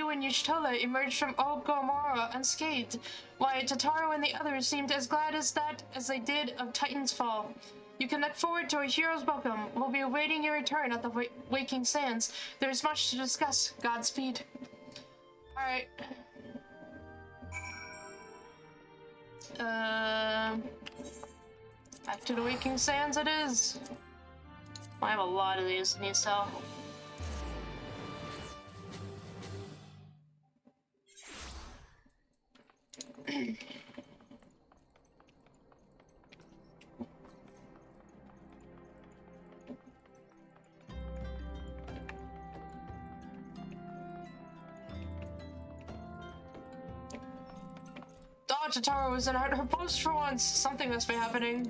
you and Y'shtola emerged from Ogomara unscathed, while Tataru and the others seemed as glad as they did of Titan's fall. You can look forward to a hero's welcome. We'll be awaiting your return at the Waking Sands. There's much to discuss. Godspeed. Alright. Back to the Waking Sands it is. I have a lot of these in sell. Oh, Tataru was in her post for once. Something must be happening.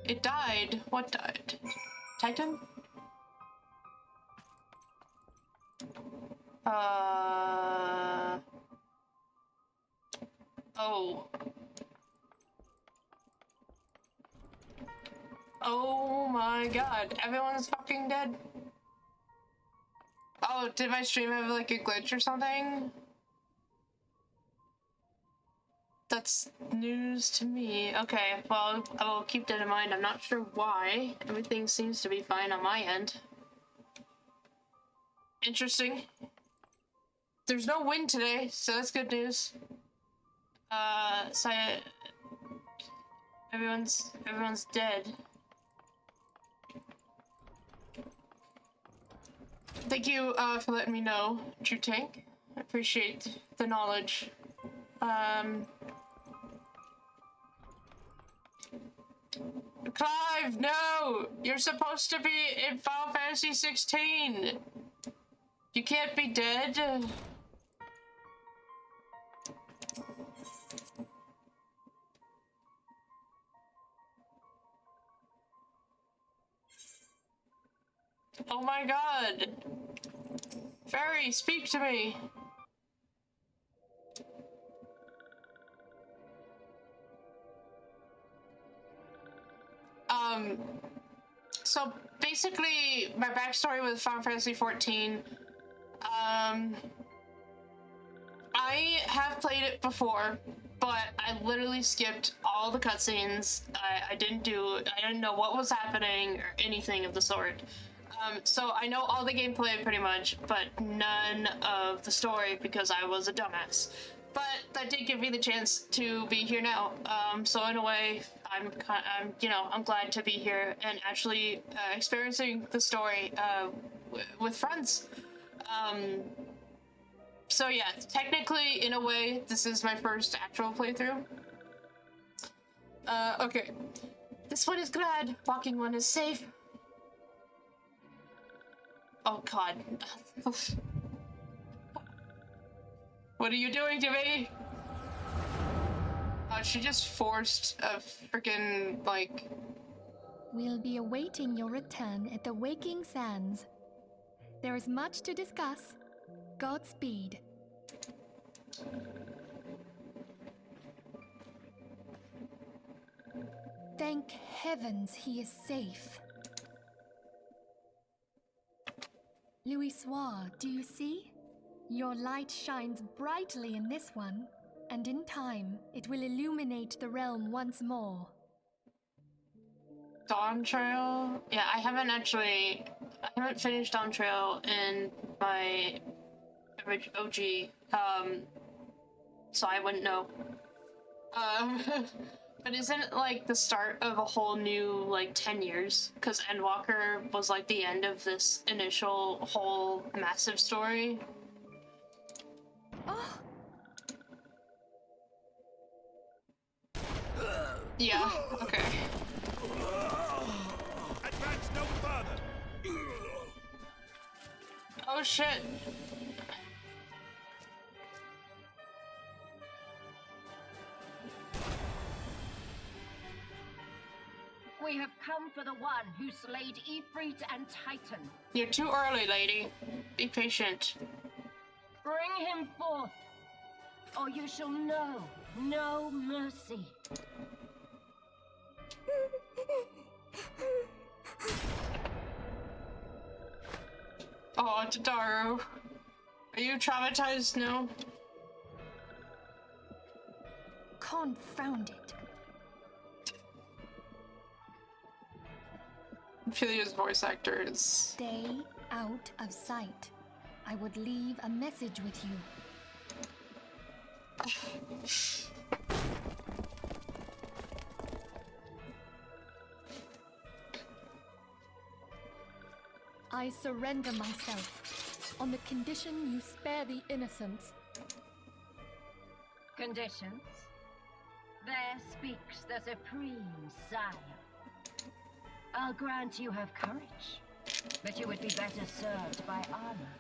It died. What died? Titan? Oh. Oh my god. Everyone's fucking dead. Oh, did my stream have like a glitch or something? That's news to me. Okay, well, I will keep that in mind. I'm not sure why. Everything seems to be fine on my end. Interesting. There's no wind today, so that's good news. So everyone's dead. Thank you, for letting me know, True Tank. I appreciate the knowledge. Clive, no! You're supposed to be in Final Fantasy 16! You can't be dead. Oh my god! Fairy, speak to me! So basically, my backstory with Final Fantasy 14, I have played it before, but I literally skipped all the cutscenes. I didn't know what was happening or anything of the sort. So I know all the gameplay pretty much, but none of the story because I was a dumbass. But that did give me the chance to be here now. So in a way, I'm glad to be here and actually experiencing the story with friends. So yeah, technically, in a way, this is my first actual playthrough. Okay. This one is glad. Walking one is safe. Oh god. What are you doing to me? She just forced a freaking, like... We'll be awaiting your return at the Waking Sands. There is much to discuss. Godspeed. Thank heavens he is safe. Louisoix, do you see? Your light shines brightly in this one, and in time, it will illuminate the realm once more. Dawn Trail? Yeah, I haven't finished Dawn Trail in my OG, so I wouldn't know. But isn't it like the start of a whole new, like, 10 years? Because Endwalker was like the end of this initial whole massive story. Oh. Yeah, okay. Advance no further. Oh shit. We have come for the one who slayed Ifrit and Titan. You're too early, lady. Be patient. Bring him forth, or you shall know no mercy. Oh, Tataru. Are you traumatized now? Confound it. Philia's voice actor is... Stay out of sight. I would leave a message with you. I surrender myself on the condition you spare the innocents. Conditions? There speaks the Supreme Sire. I'll grant you have courage, but you would be better served by armor.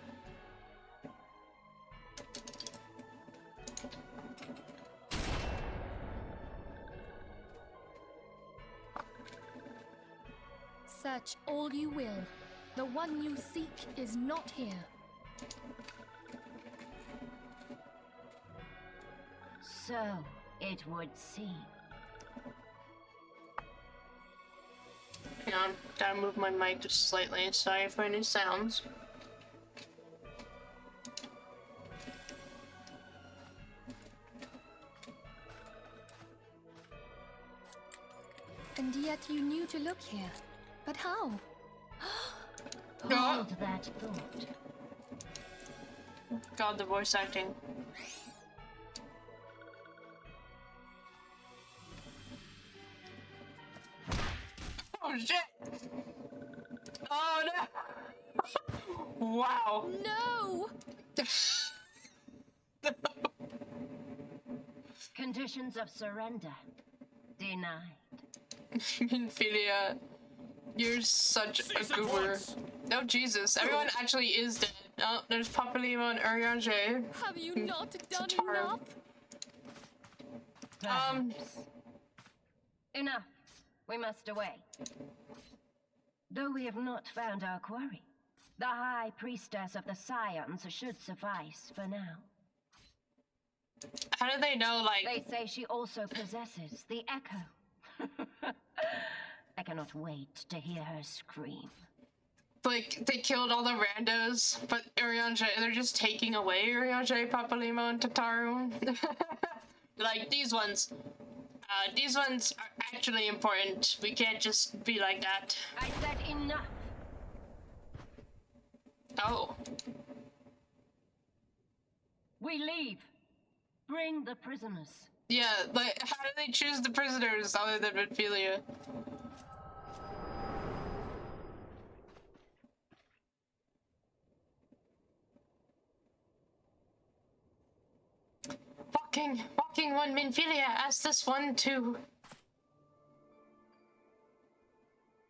Search all you will. The one you seek is not here. So it would seem. Hang on, gotta move my mic just slightly. Sorry for any sounds. And yet you knew to look here. But how? Hold that thought. God, the voice acting. Oh shit! Oh no! Wow! No! Conditions of surrender denied. Philia, you're such a Cease at goober. once. Oh Jesus, everyone actually is dead. Oh, there's Papalima and Urianger. Have you not done Tataru. enough? Perhaps. Enough. We must away. Though we have not found our quarry, the High Priestess of the Scions should suffice for now. How do they know, like... They say she also possesses the echo. I cannot wait to hear her scream. Like, they killed all the randos, but Urianger, they're just taking away Urianger, Papalima, and Tataru. Like, these ones are actually important. We can't just be like that. I said enough. Oh. We leave. Bring the prisoners. Yeah, like, how do they choose the prisoners other than Ophelia? Walking one Minfilia asked this one to...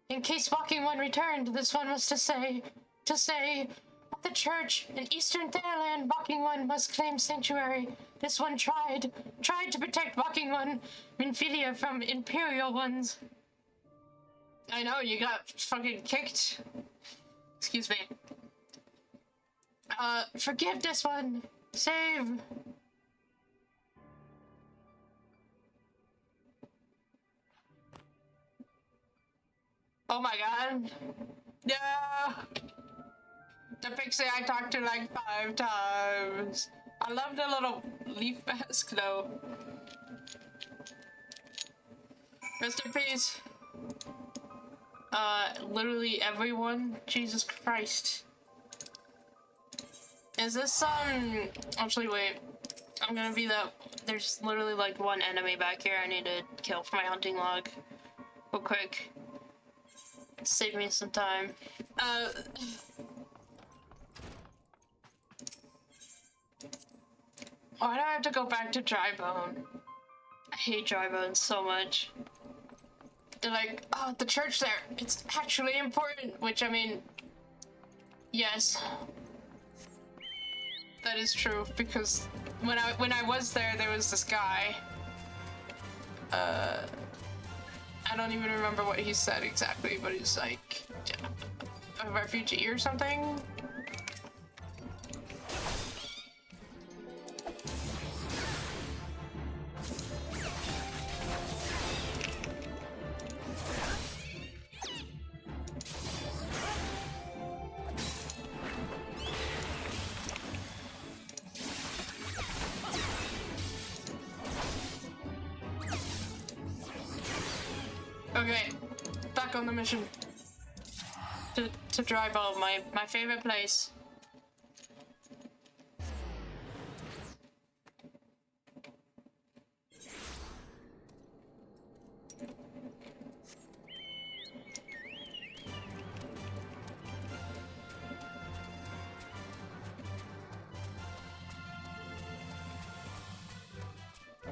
In case Walking One returned, this one was to say, at the church in Eastern Thailand, Walking One must claim sanctuary. This one tried to protect Walking One Minfilia from Imperial ones. I know, you got fucking kicked. Excuse me. Forgive this one. Save. Oh my god. No! The pixie I talked to like 5 times. I love the little leaf mask though. Rest in peace. Literally everyone. Jesus Christ. Is this, actually wait. I'm gonna be there's literally like one enemy back here I need to kill for my hunting log. Real quick. Save me some time. Why do I have to go back to Drybone? I hate Drybone so much. They're like, oh, the church there, it's actually important, which I mean, yes. That is true, because when I was there was this guy. I don't even remember what he said exactly, but he's like a refugee or something. Okay, back on the mission. To Drybo, my favorite place.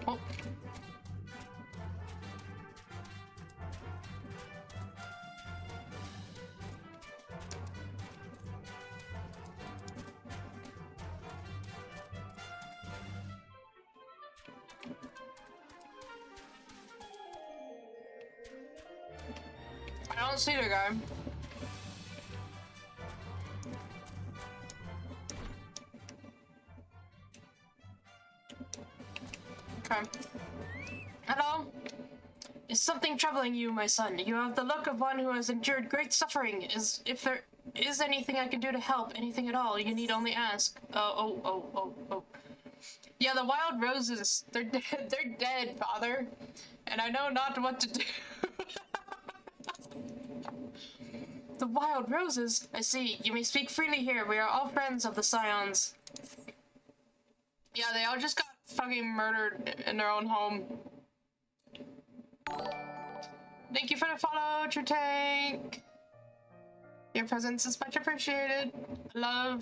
Oh. I don't see the guy. Okay. Hello? Is something troubling you, my son? You have the look of one who has endured great suffering. If there is anything I can do to help, anything at all, you need only ask. Oh. Yeah, the wild roses. They're dead, father. And I know not what to do. The wild roses? I see. You may speak freely here. We are all friends of the Scions. Yeah, they all just got fucking murdered in their own home. Thank you for the follow, True Tank. Your presence is much appreciated. I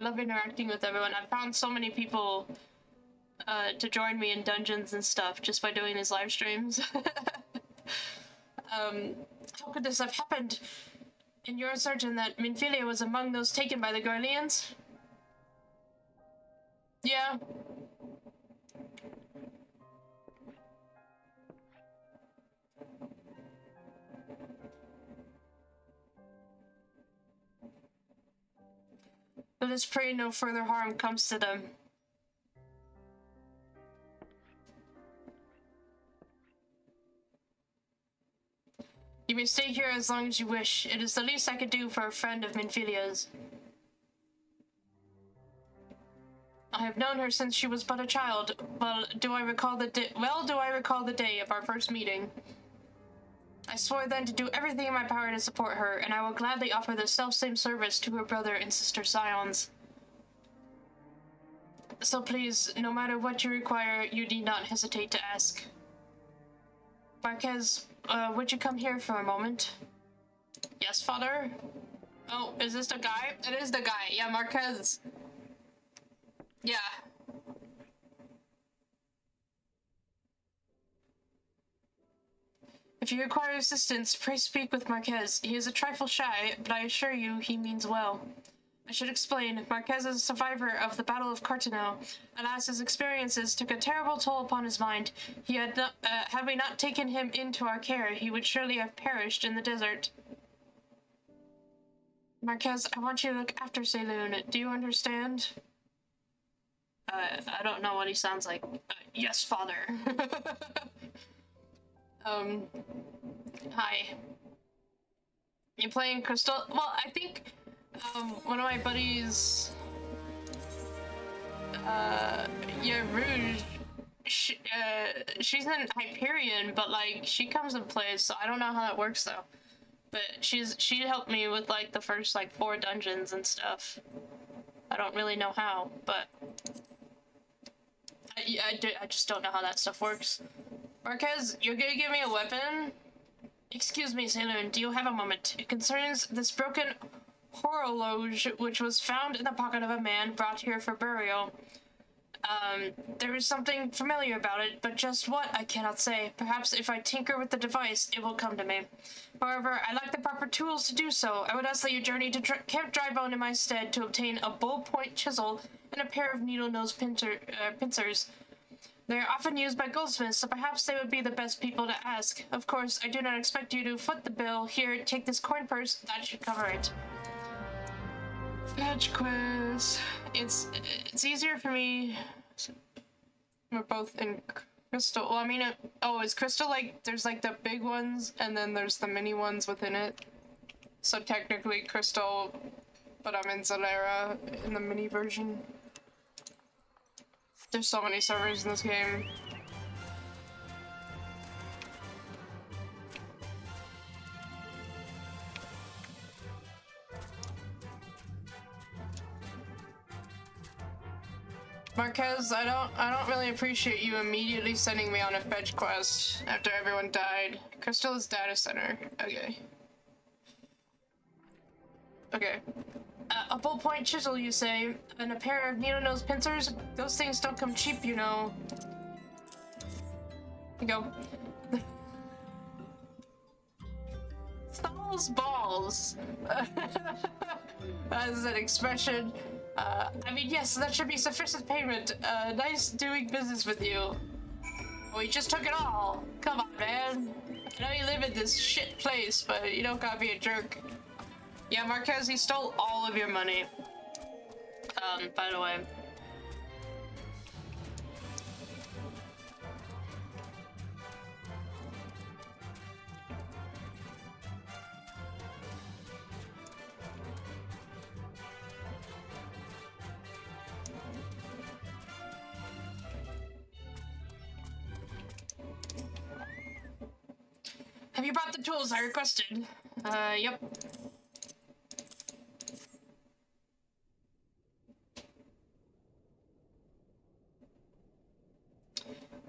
love interacting with everyone. I've found so many people to join me in dungeons and stuff just by doing these live streams. How could this have happened? And you're certain that Minfilia was among those taken by the Garleans? Yeah. Let us pray no further harm comes to them. You may stay here as long as you wish. It is the least I could do for a friend of Minfilia's. I have known her since she was but a child. Do I recall the day of our first meeting. I swore then to do everything in my power to support her, and I will gladly offer the self-same service to her brother and sister Scions. So please, no matter what you require, you need not hesitate to ask. Marquez, would you come here for a moment? Yes, father? Oh, is this the guy? It is the guy. Yeah, Marquez. Yeah. If you require assistance, pray speak with Marquez. He is a trifle shy, but I assure you he means well. I should explain. Marquez is a survivor of the Battle of Cartano. Alas, his experiences took a terrible toll upon his mind. Had we not taken him into our care, he would surely have perished in the desert. Marquez, I want you to look after Saloon. Do you understand? I don't know what he sounds like. Yes, father. Hi. You playing Crystal? Well, I think, one of my buddies, yeah, Rouge, she's in Hyperion, but, like, she comes and plays, so I don't know how that works, though. But she helped me with, like, the first, like, 4 dungeons and stuff. I don't really know how, but I just don't know how that stuff works. Marquez, you're gonna give me a weapon? Excuse me, Saloon, do you have a moment? It concerns this broken horologe which was found in the pocket of a man brought here for burial. There is something familiar about it, but just what, I cannot say. Perhaps if I tinker with the device, it will come to me. However, I lack the proper tools to do so. I would ask that you journey to Camp Drybone in my stead to obtain a bull-point chisel and a pair of needle-nose pincers. They are often used by goldsmiths, so perhaps they would be the best people to ask. Of course, I do not expect you to foot the bill. Here, take this coin purse. That should cover it. Fetch quiz. It's easier for me. We're both in Crystal. Well, I mean, is Crystal like, there's like the big ones, and then there's the mini ones within it. So technically Crystal, but I'm in Zalera in the mini version. There's so many servers in this game. Marquez, I don't really appreciate you immediately sending me on a fetch quest after everyone died. Crystal's data center. Okay. Okay. A ballpoint chisel, you say, and a pair of needle-nose pincers? Those things don't come cheap, you know. Here you go. Thal's balls. As an expression. I mean, yes, that should be sufficient payment. Nice doing business with you. We just took it all. Come on, man. I know you live in this shit place, but you don't gotta be a jerk. Yeah, Marquez, he stole all of your money. By the way. Have you brought the tools I requested? Yep.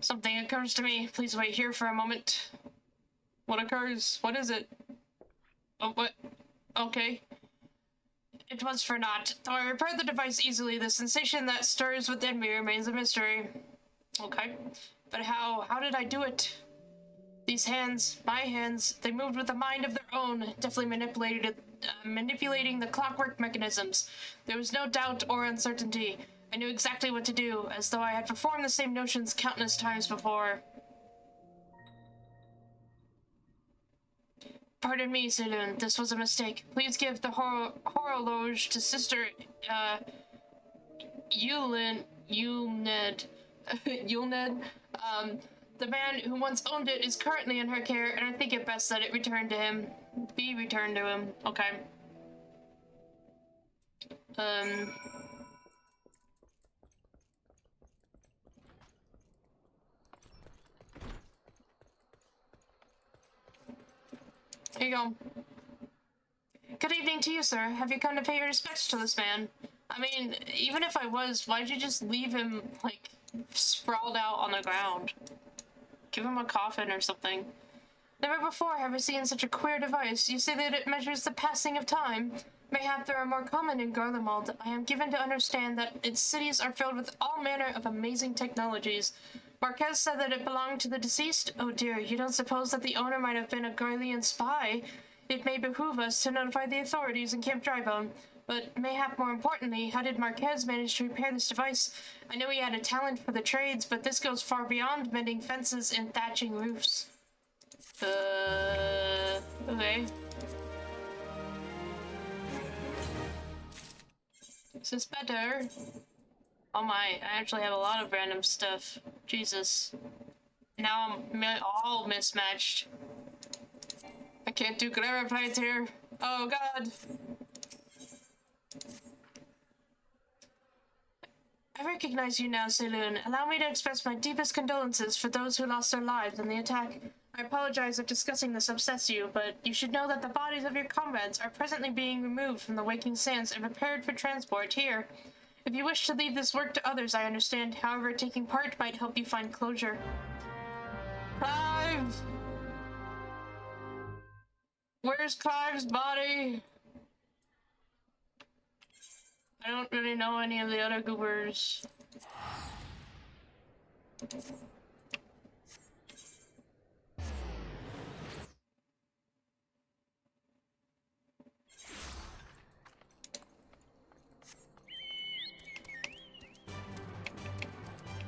Something occurs to me. Please wait here for a moment. What occurs? What is it? Oh, what? Okay. It was for naught. Though I repaired the device easily, the sensation that stirs within me remains a mystery. Okay. But how did I do it? These hands, my hands, they moved with a mind of their own, deftly manipulating the clockwork mechanisms. There was no doubt or uncertainty. I knew exactly what to do, as though I had performed the same notions countless times before. Pardon me, Saloon, this was a mistake. Please give the horologe to Sister, Yulned. The man who once owned it is currently in her care, and I think it best that it return to him. Be returned to him. Okay. Here you go. Good evening to you, sir. Have you come to pay your respects to this man? I mean, even if I was, why'd you just leave him, like, sprawled out on the ground? Give him a coffin or something. Never before have I seen such a queer device. You say that it measures the passing of time. Mayhap there are more common in Garlemald. I am given to understand that its cities are filled with all manner of amazing technologies. Marquez said that it belonged to the deceased? Oh dear, you don't suppose that the owner might have been a Garlean spy? It may behoove us to notify the authorities in Camp Drybone. But mayhap more importantly, how did Marquez manage to repair this device? I know he had a talent for the trades, but this goes far beyond mending fences and thatching roofs. Okay. Is this better? Oh my, I actually have a lot of random stuff. Jesus. Now I'm all mismatched. I can't do glare plates here. Oh god. I recognize you now, Saloon. Allow me to express my deepest condolences for those who lost their lives in the attack. I apologize if discussing this upsets you, but you should know that the bodies of your comrades are presently being removed from the waking sands and prepared for transport here. If you wish to leave this work to others, I understand. However, taking part might help you find closure. Clive! Where's Clive's body? I don't really know any of the other goobers.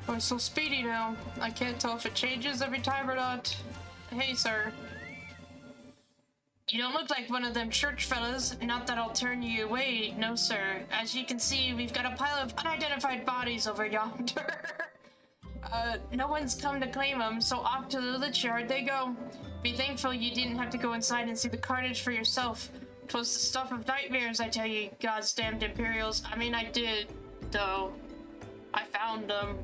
Oh, it's so speedy now. I can't tell if it changes every time or not. Hey, sir. You don't look like one of them church fellas. Not that I'll turn you away, no sir. As you can see, we've got a pile of unidentified bodies over yonder. No one's come to claim them, so off to the lich yard they go. Be thankful you didn't have to go inside and see the carnage for yourself. 'Twas the stuff of nightmares, I tell you, God's damned Imperials. I mean, I did, though. I found them.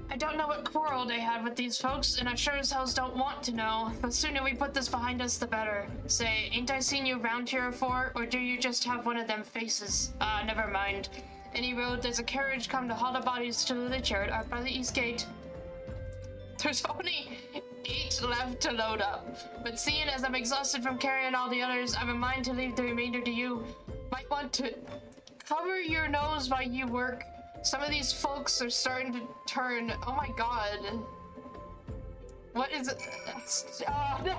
I don't know what quarrel they had with these folks, and I sure as hells don't want to know. The sooner we put this behind us, the better. Say, ain't I seen you round here before, or do you just have one of them faces? Never mind. any road, there's a carriage come to haul the bodies to the lich yard out by the east gate. There's only 8 left to load up, but seeing as I'm exhausted from carrying all the others, I'm in mind to leave the remainder to you. Might want to cover your nose while you work. Some of these folks are starting to turn. Oh my god. What is it? Oh no!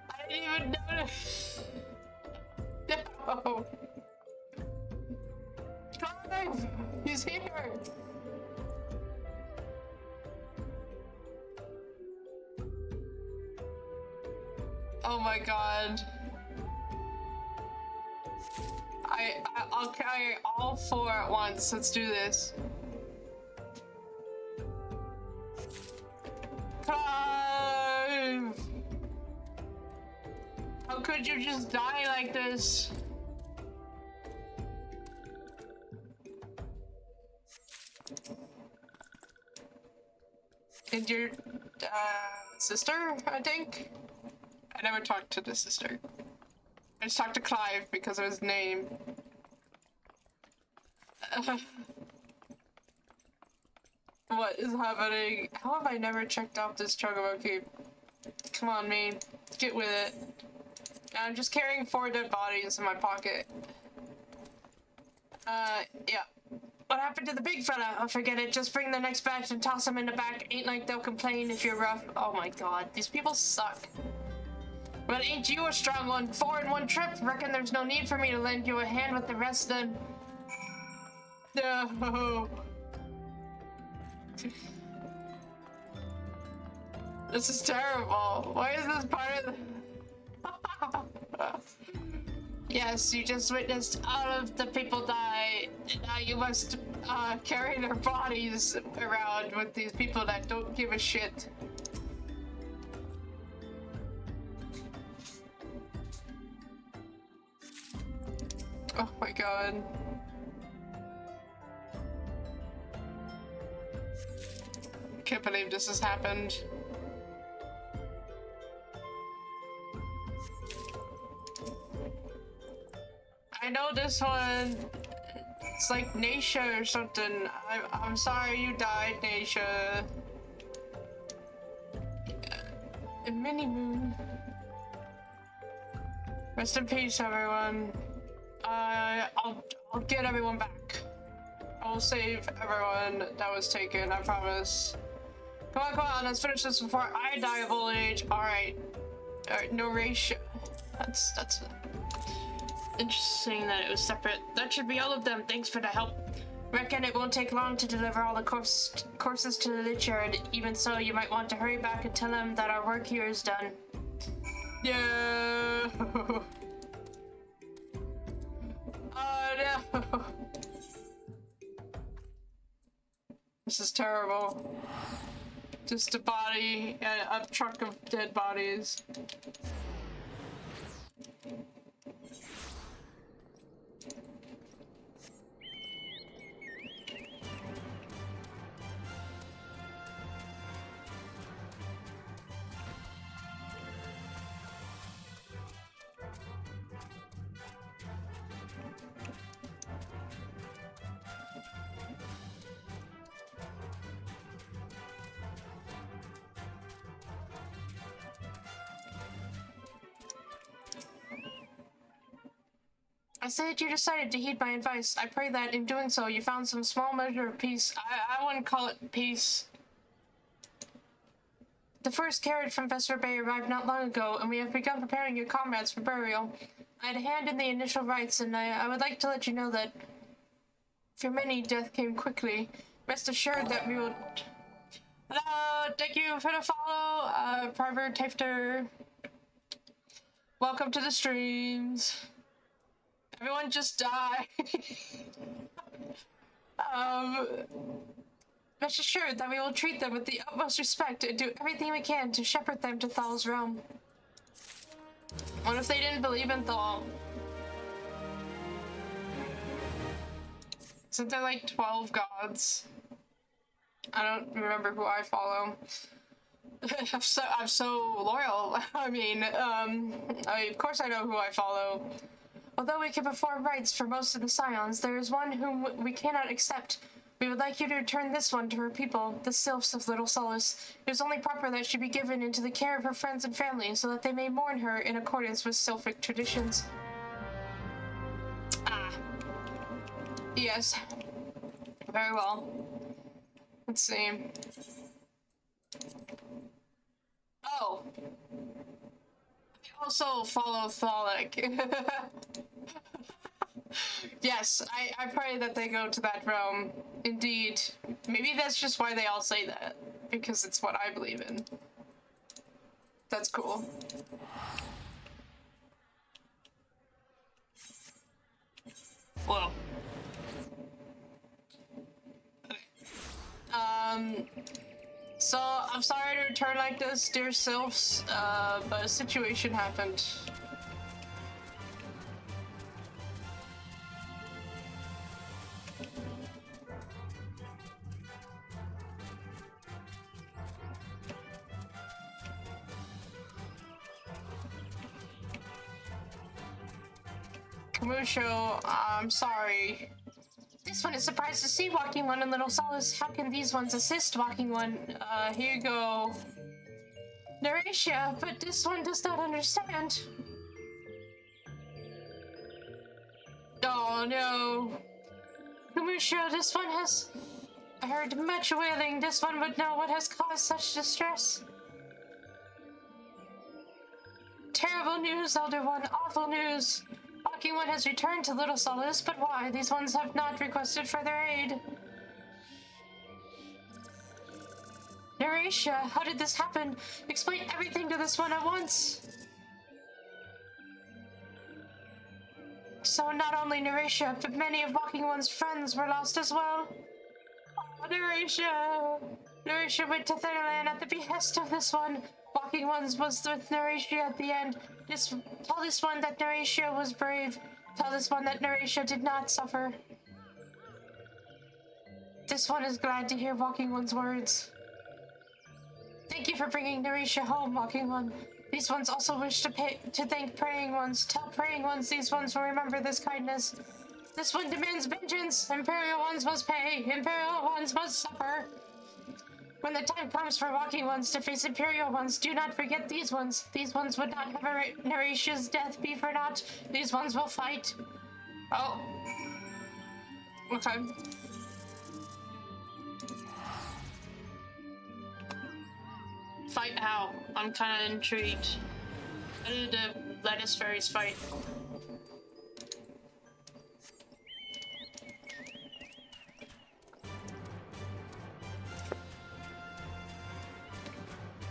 I didn't even notice. No! Clive! He's here! Oh my god. I'll carry all 4 at once. Let's do this. Clive! How could you just die like this? And your sister, I think? I never talked to the sister. I just talked to Clive because of his name. What is happening? How have I never checked off this Chocobo Keep? Come on, me. Get with it. I'm just carrying 4 dead bodies in my pocket. Yeah. What happened to the big fella? Oh, forget it. Just bring the next batch and toss them in the back. Ain't like they'll complain if you're rough. Oh my god. These people suck. Well, ain't you a strong one? 4 in 1 trip? Reckon there's no need for me to lend you a hand with the rest then. No. This is terrible. Why is this part of the... Yes, you just witnessed all of the people die. Now you must carry their bodies around with these people that don't give a shit. Oh my god. I can't believe this has happened. I know this one. It's like Naisha or something. I'm sorry you died, Naisha. Mini Moon. Rest in peace, everyone. I'll get everyone back. I'll save everyone that was taken, I promise. Come on, let's finish this before I die of old age. Alright. Alright, no ratio. That's interesting that it was separate. That should be all of them. Thanks for the help. Reckon it won't take long to deliver all the courses to the lich yard. Even so, you might want to hurry back and tell them that our work here is done. Yeah. Oh no. This is terrible. Just a body and a truck of dead bodies. I say that you decided to heed my advice. I pray that in doing so you found some small measure of peace. I wouldn't call it peace. The first carriage from Vesper Bay arrived not long ago, and we have begun preparing your comrades for burial. I had a hand in the initial rites, and I would like to let you know that for many, death came quickly. Rest assured that we will... Hello, thank you for the follow, Private Tafter. Welcome to the streams. Everyone just die. Rest assured that we will treat them with the utmost respect and do everything we can to shepherd them to Thal's realm. What if they didn't believe in Thal? Isn't there like 12 gods? I don't remember who I follow. I'm so loyal. I mean, of course I know who I follow. Although we can perform rites for most of the scions, there is one whom we cannot accept. We would like you to return this one to her people, the sylphs of Little Solace. It is only proper that she be given into the care of her friends and family, so that they may mourn her in accordance with sylphic traditions. Ah. Yes. Very well. Let's see. Oh. I also follow Tholic. Yes, I pray that they go to that realm. Indeed. Maybe that's just why they all say that. Because it's what I believe in. That's cool. Whoa. So, I'm sorry to return like this, dear sylphs, but a situation happened. Kamusho, I'm sorry. This one is surprised to see Walking One and Little Solace. How can these ones assist Walking One? Here you go. Naratia, but this one does not understand. Oh no. Kamusho, this one has heard much wailing. This one would know what has caused such distress. Terrible news, Elder One. Awful news. Walking One has returned to Little Solace, but why? These ones have not requested further aid. Naratia, how did this happen? Explain everything to this one at once. So not only Naratia, but many of Walking One's friends were lost as well. Oh, Naratia! Naratia went to Thailand at the behest of this one. Walking Ones was with Naratia at the end. Tell this one that Naratia was brave. Tell this one that Naratia did not suffer. This one is glad to hear Walking One's words. Thank you for bringing Naratia home, Walking One. These ones also wish to thank Praying Ones. Tell Praying Ones these ones will remember this kindness. This one demands vengeance. Imperial Ones must pay. Imperial Ones must suffer. When the time comes for Walking Ones to face Imperial Ones, do not forget these ones. These ones would not have Naratia's death be for naught. These ones will fight. Oh. Okay. Fight how? I'm kind of intrigued. How did the lettuce fairies fight?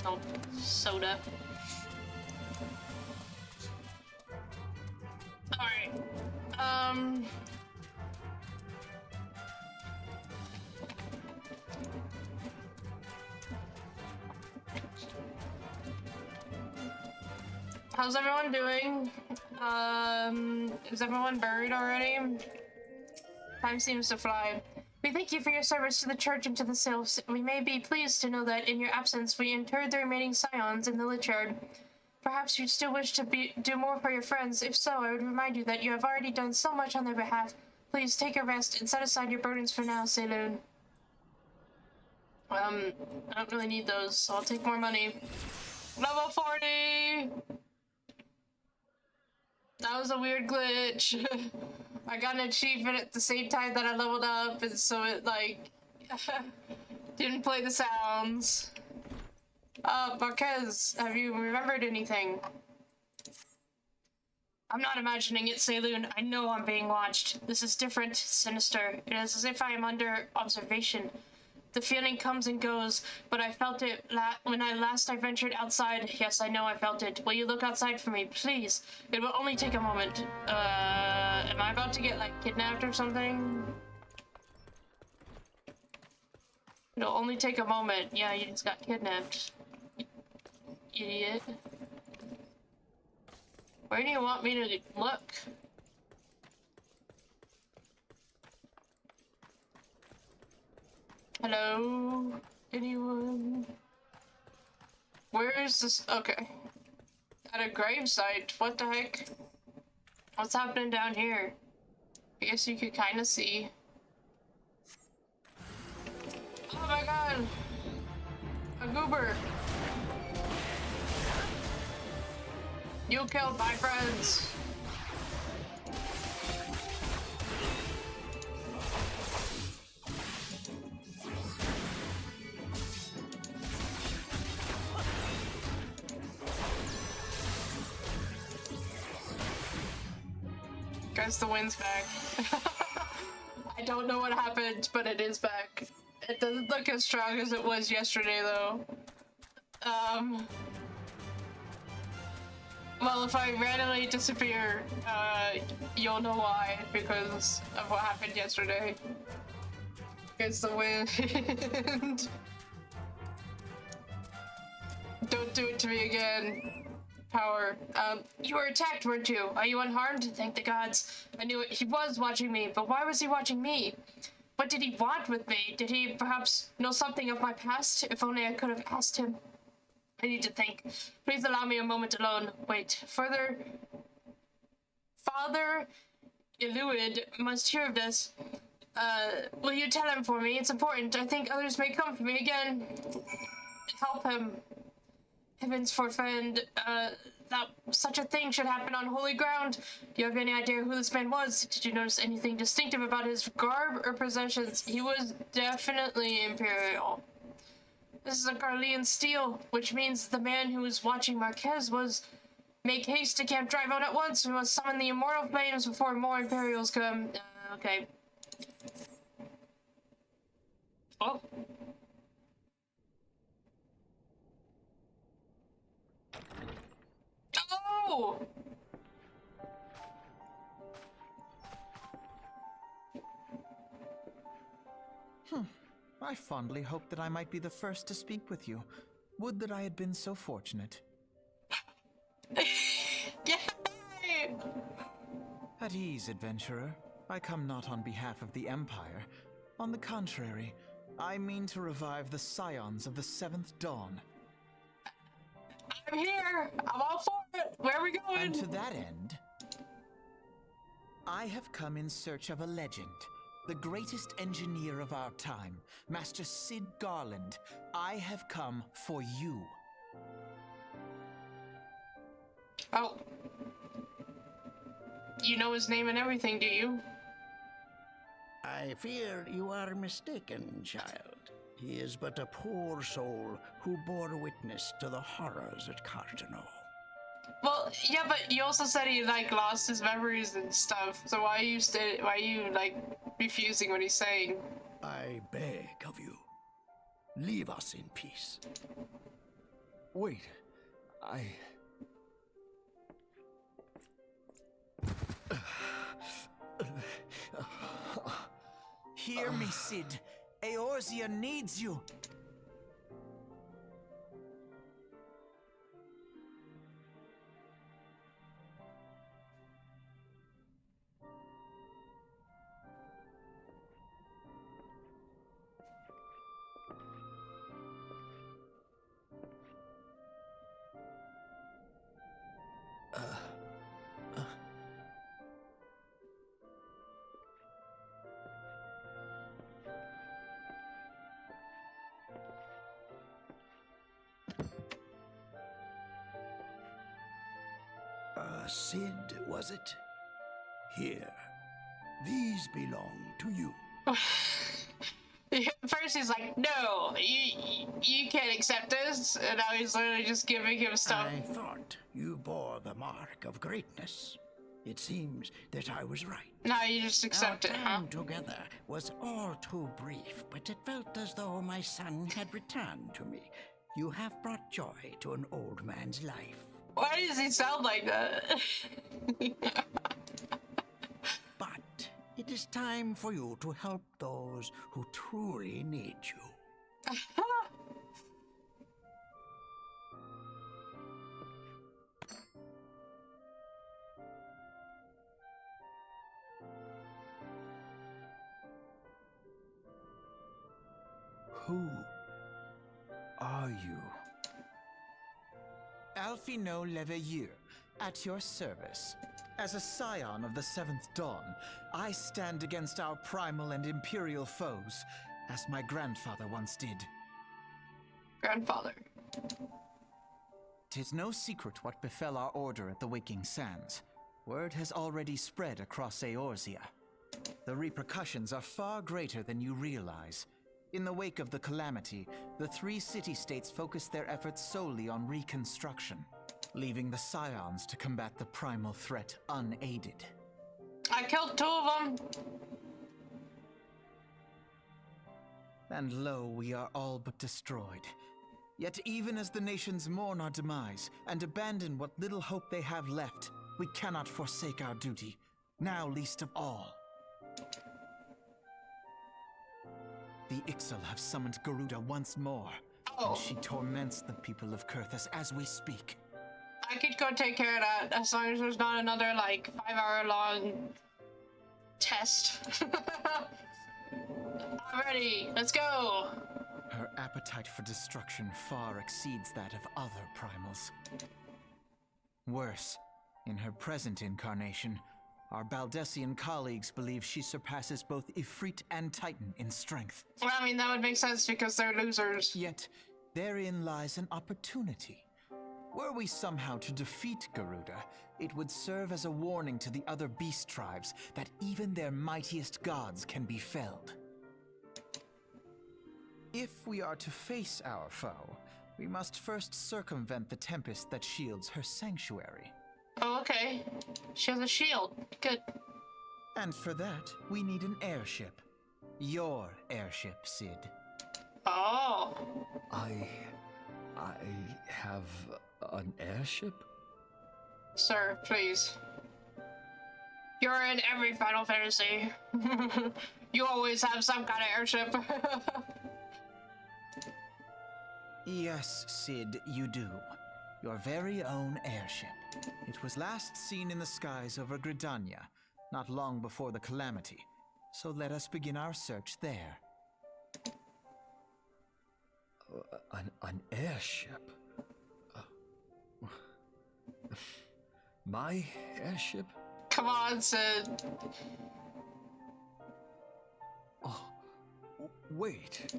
Oh, soda. Alright. How's everyone doing? Is everyone buried already? Time seems to fly. We thank you for your service to the church and to the sylphs. We may be pleased to know that in your absence we interred the remaining scions in the lich yard. Perhaps you'd still wish to do more for your friends. If so, I would remind you that you have already done so much on their behalf. Please take a rest and set aside your burdens for now, Saloon. I don't really need those, so I'll take more money. Level 40! That was a weird glitch. I got an achievement at the same time that I leveled up, and so it, like, didn't play the sounds. Marquez, have you remembered anything? I'm not imagining it, Saloon. I know I'm being watched. This is different, sinister. It is as if I am under observation. The feeling comes and goes, but I felt it when I ventured outside. Yes, I know I felt it. Will you look outside for me, please? It will only take a moment. Am I about to get, like, kidnapped or something? It'll only take a moment. Yeah, you just got kidnapped. Idiot. Where do you want me to look? Hello? Anyone? Where is this? Okay. At a gravesite. What the heck? What's happening down here? I guess you could kind of see. Oh my god! A goober! You killed my friends! Guess the wind's back. I don't know what happened, but it is back. It doesn't look as strong as it was yesterday, though. Well, if I randomly disappear, you'll know why, because of what happened yesterday. It's the wind. Don't do it to me again. Power. You were attacked, weren't you? Are you unharmed? Thank the gods. I knew it. He was watching me, but why was he watching me? What did he want with me? Did he perhaps know something of my past? If only I could have asked him. I need to think. Please allow me a moment alone. Wait. Father Eluid must hear of this. Will you tell him for me? It's important. I think others may come for me again. Help him. Heavens forfend, that such a thing should happen on holy ground. Do you have any idea who this man was? Did you notice anything distinctive about his garb or possessions? He was definitely Imperial. This is a Garlean steel, which means the man who was watching Marquez was... Make haste, I can't drive out at once. We must summon the immortal flames before more Imperials come. Okay. Oh. Oh! I fondly hoped that I might be the first to speak with you. Would that I had been so fortunate. Yay! At ease, adventurer. I come not on behalf of the Empire. On the contrary, I mean to revive the scions of the 7th Dawn. I'm here! I'm all for it! Where are we going? And to that end, I have come in search of a legend. The greatest engineer of our time, Master Sid Garland. I have come for you. Oh. You know his name and everything, do you? I fear you are mistaken, child. He is but a poor soul who bore witness to the horrors at Cartano. Well, yeah, but you also said he, like, lost his memories and stuff, so why are you, like, refusing what he's saying? I beg of you, leave us in peace. Wait, Hear me, Sid. Eorzea needs you. Sid, was it? Here. These belong to you. First he's like, no, you can't accept this, and now he's literally just giving him stuff. I thought you bore the mark of greatness. It seems that I was right. Now you just accept Our it, huh? time together was all too brief, but it felt as though my son had returned to me. You have brought joy to an old man's life. Why does he sound like that? But it is time for you to help those who truly need you. Who are you? Alfino Leveilleur, at your service. As a scion of the Seventh Dawn, I stand against our primal and imperial foes, as my grandfather once did. Grandfather. 'Tis no secret what befell our order at the Waking Sands. Word has already spread across Eorzea. The repercussions are far greater than you realize. In the wake of the calamity, the three city-states focused their efforts solely on reconstruction, leaving the Scions to combat the primal threat unaided. I killed 2 of them. And lo, we are all but destroyed. Yet even as the nations mourn our demise and abandon what little hope they have left, we cannot forsake our duty, now least of all. The Ixal have summoned Garuda once more, and she torments the people of Kurthus as we speak. I could go take care of that as long as there's not another, like, 5-hour-long test. I'm ready. Let's go. Her appetite for destruction far exceeds that of other primals. Worse, in her present incarnation, our Baldessian colleagues believe she surpasses both Ifrit and Titan in strength. Well, I mean, that would make sense because they're losers. Yet, therein lies an opportunity. Were we somehow to defeat Garuda, it would serve as a warning to the other beast tribes that even their mightiest gods can be felled. If we are to face our foe, we must first circumvent the tempest that shields her sanctuary. Oh, okay. She has a shield. Good. And for that, we need an airship. Your airship, Sid. Oh. I have an airship? Sir, please. You're in every Final Fantasy. You always have some kind of airship. Yes, Sid, you do. Your very own airship. It was last seen in the skies over Gridania, not long before the calamity. So let us begin our search there. An airship? My airship? Come on, Sid. Oh, wait.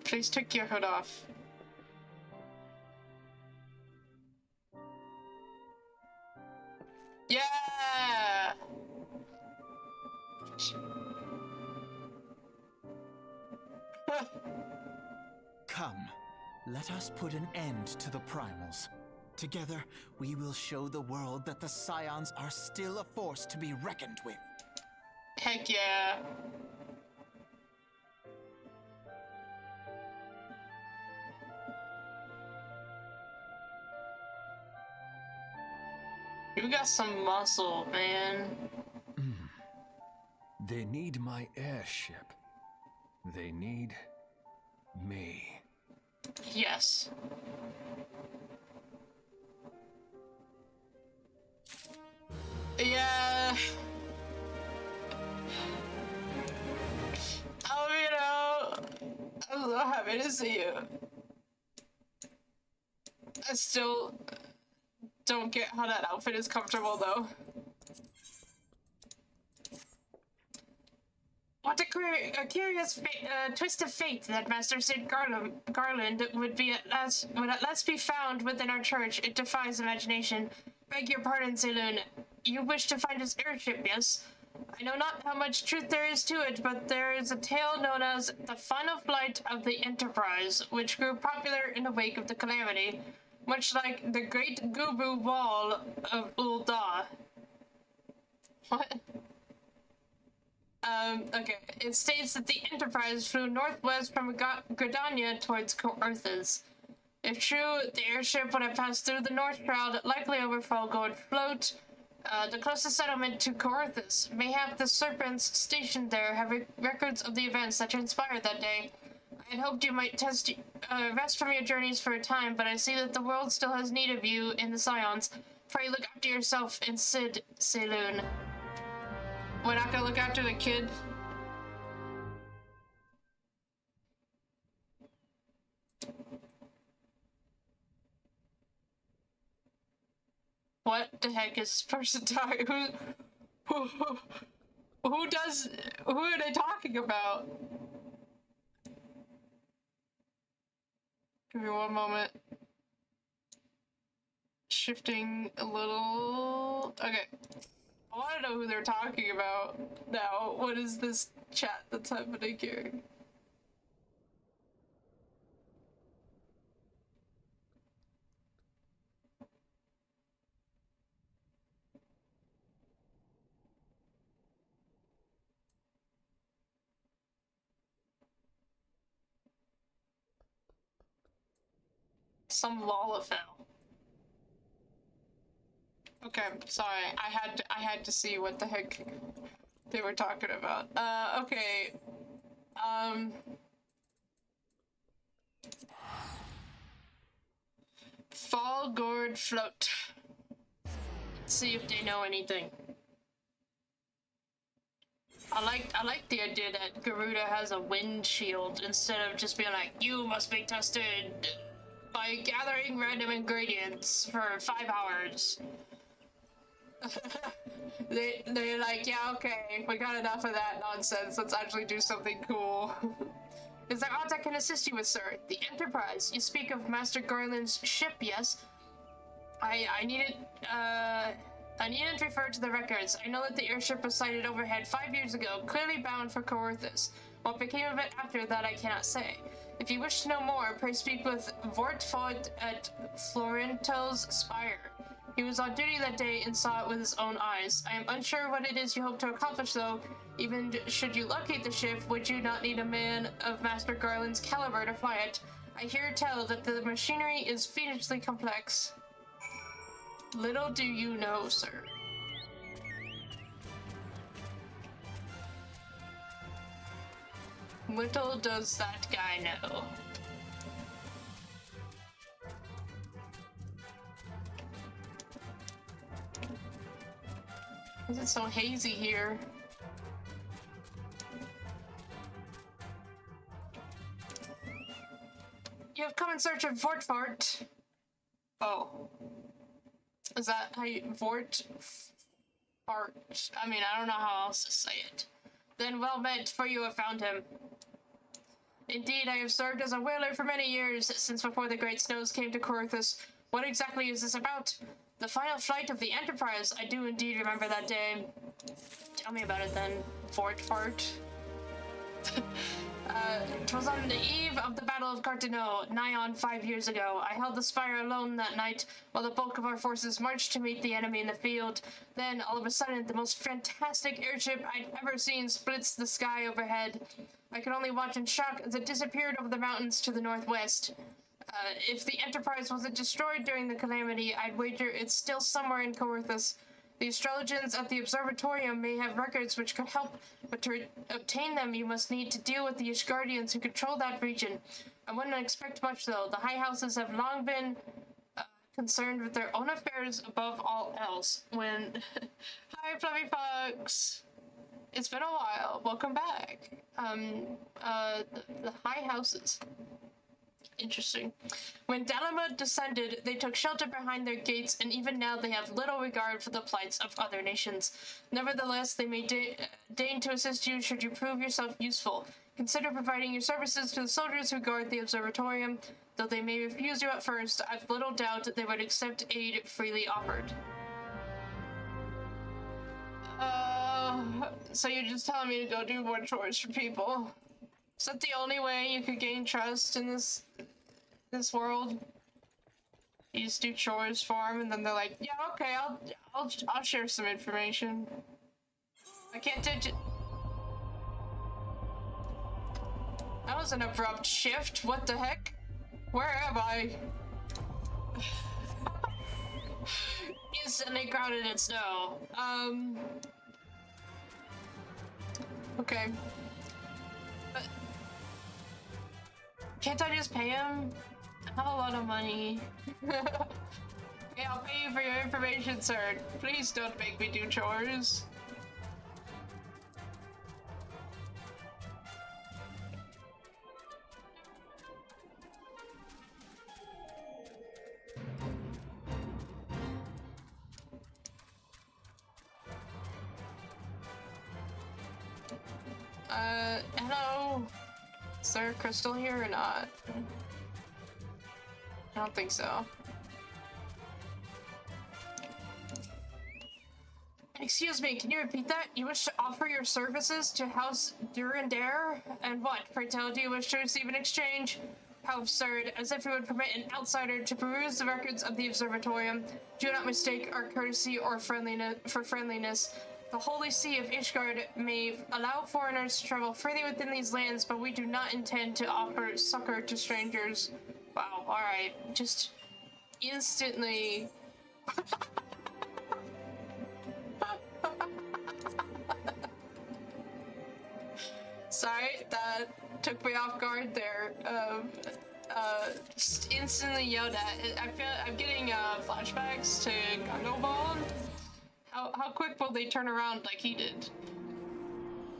Please take your hood off. Yeah! Come, let us put an end to the primals. Together, we will show the world that the Scions are still a force to be reckoned with. Heck yeah. You got some muscle, man. They need my airship. They need me. Yes. Yeah. Oh, you know, I'm so happy to see you. I still don't get how that outfit is comfortable, though. What a curious twist of fate that Master Sid Garland would at last be found within our church. It defies imagination. Beg your pardon, Saloon. You wish to find his airship, yes? I know not how much truth there is to it, but there is a tale known as the final flight of the Enterprise, which grew popular in the wake of the calamity, much like the Great Gubu Wall of Ul'dah. What? Okay. It states that the Enterprise flew northwest from Gridania towards Coerthas. If true, the airship would have passed through the North Shroud, likely over Falgoed Float, the closest settlement to Coerthas. Mayhap the Serpents stationed there have records of the events that transpired that day. I had hoped you might rest from your journeys for a time, but I see that the world still has need of you in the Scions. Pray look after yourself and Sid, Saloon. We're not gonna look after the kid? What the heck is this person talking? Who, who does? Who are they talking about? Give me one moment. Shifting a little. Okay. I want to know who they're talking about now. What is this chat that's happening here? Some Lalafell. Okay, sorry. I had to see what the heck they were talking about. Okay. Fall Gourd Float. Let's see if they know anything. I like the idea that Garuda has a wind shield instead of just being like, you must be tested by gathering random ingredients for 5 hours. They're like, yeah, okay, we got enough of that nonsense. Let's actually do something cool. Is there aught I can assist you with, sir? The Enterprise. You speak of Master Garland's ship, yes? I need it referred to the records. I know that the airship was sighted overhead 5 years ago, clearly bound for Coerthus. What became of it after that I cannot say. If you wish to know more, pray speak with Vortfod at Florento's Spire. He was on duty that day and saw it with his own eyes. I am unsure what it is you hope to accomplish, though. Even should you locate the ship, would you not need a man of Master Garland's caliber to fly it? I hear tell that the machinery is fiendishly complex. Little do you know, sir. Little does that guy know. Why is it so hazy here? You have come in search of Vortfart. Oh. Is that how you... Vortfart? I mean, I don't know how else to say it. Then well met, for you have found him. Indeed, I have served as a whaler for many years, since before the great snows came to Coerthus. What exactly is this about? The final flight of the Enterprise. I do indeed remember that day. Tell me about it then, Vortfart. 'Twas on the eve of the Battle of Cartano, nigh on 5 years ago. I held the spire alone that night, while the bulk of our forces marched to meet the enemy in the field. Then, all of a sudden, the most fantastic airship I'd ever seen splits the sky overhead. I could only watch in shock as it disappeared over the mountains to the northwest. If the Enterprise wasn't destroyed during the calamity, I'd wager it's still somewhere in Coerthus. The astrologers at the observatorium may have records which could help, but to obtain them you must need to deal with the Ishgardians who control that region. I wouldn't expect much, though. The high houses have long been concerned with their own affairs above all else. When... Hi, Fluffy Fox! It's been a while. Welcome back. The high houses. Interesting. When Dalamud descended, they took shelter behind their gates, and even now they have little regard for the plights of other nations. Nevertheless, they may deign to assist you should you prove yourself useful. Consider providing your services to the soldiers who guard the observatorium. Though they may refuse you at first, I've little doubt they would accept aid freely offered. So you're just telling me to go do more chores for people? Is that the only way you could gain trust in this world? You just do chores for them, and then they're like, "Yeah, okay, I'll share some information." I can't ditch it. That was an abrupt shift. What the heck? Where am I? Instantly grounded in snow. Okay. But can't I just pay him? I have a lot of money. Okay, I'll pay you for your information, sir. Please don't make me do chores. Hello? Is there a crystal here or not? I don't think so. Excuse me, can you repeat that? You wish to offer your services to House Durandare? And what, pray tell, do you wish to receive in exchange? How absurd, as if we would permit an outsider to peruse the records of the observatorium. Do not mistake our courtesy or friendliness. The Holy See of Ishgard may allow foreigners to travel freely within these lands, but we do not intend to offer succor to strangers. Wow, alright. Just instantly... Sorry, that took me off guard there. Just instantly yelled at. I feel I'm getting flashbacks to Gungo Ball. How quick will they turn around like he did?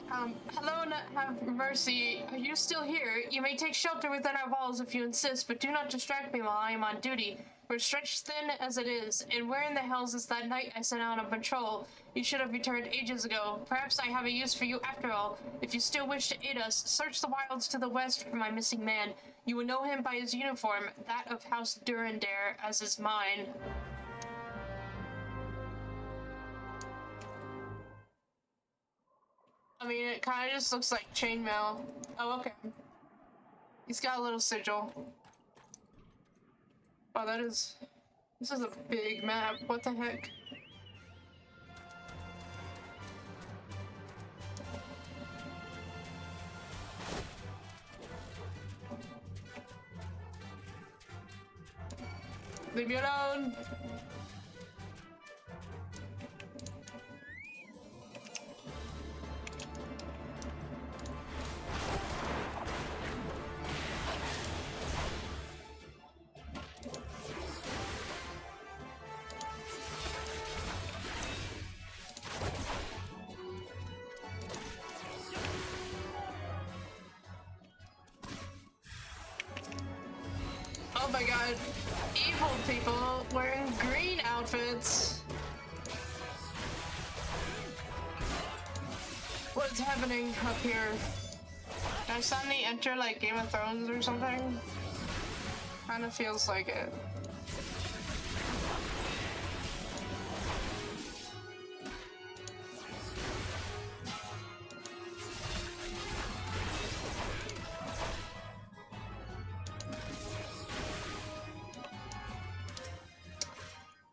Hello, have mercy. Are you still here? You may take shelter within our walls if you insist, but do not distract me while I am on duty. We're stretched thin as it is, and where in the hells is that knight I sent out on patrol? You should have returned ages ago. Perhaps I have a use for you after all. If you still wish to aid us, search the wilds to the west for my missing man. You will know him by his uniform, that of House Durandare, as is mine. I mean, it kind of just looks like chainmail. Oh, okay. He's got a little sigil. Oh, this is a big map. What the heck? Leave me alone! Oh my god, evil people wearing green outfits. What's happening up here? Did I suddenly enter like Game of Thrones or something? Kinda feels like it.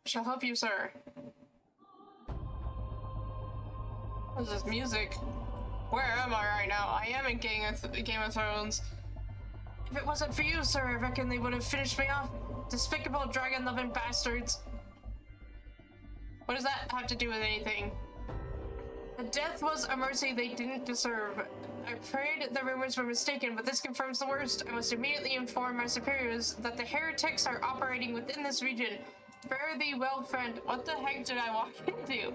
Shall help you, sir. What is this music? Where am I right now? I am in Game of Thrones. If it wasn't for you, sir, I reckon they would have finished me off. Despicable dragon-loving bastards. What does that have to do with anything? The death was a mercy they didn't deserve. I prayed the rumors were mistaken, but this confirms the worst. I must immediately inform my superiors that the heretics are operating within this region. Fare thee well, friend. What the heck did I walk into?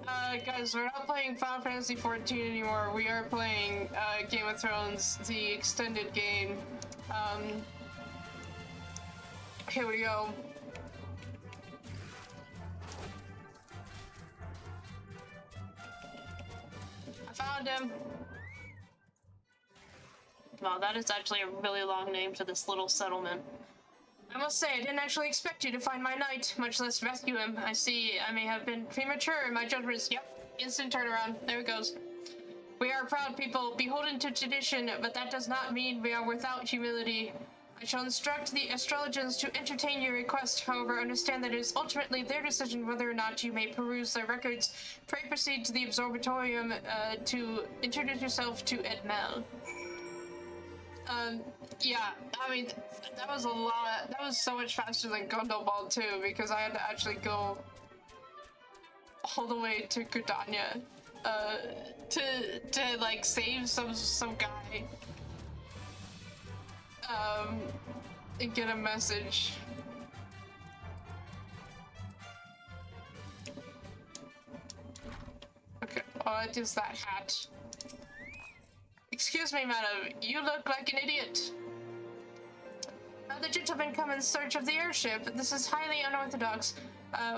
Alright. Guys, we're not playing Final Fantasy XIV anymore. We are playing Game of Thrones, the extended game. Here we go. I found him. Wow, that is actually a really long name for this little settlement. I must say, I didn't actually expect you to find my knight, much less rescue him. I see I may have been premature in my judgments. Yep, instant turnaround. There it goes. We are a proud people, beholden to tradition, but that does not mean we are without humility. I shall instruct the astrologers to entertain your request, however, understand that it is ultimately their decision whether or not you may peruse their records. Pray proceed to the observatorium to introduce yourself to Edmel. Yeah, I mean, that was a lot. That was so much faster than Gundoball too, because I had to actually go all the way to Gridania, to like save some guy, and get a message. Okay, what is that hat? Excuse me, madam, you look like an idiot. The gentleman come in search of the airship. This is highly unorthodox.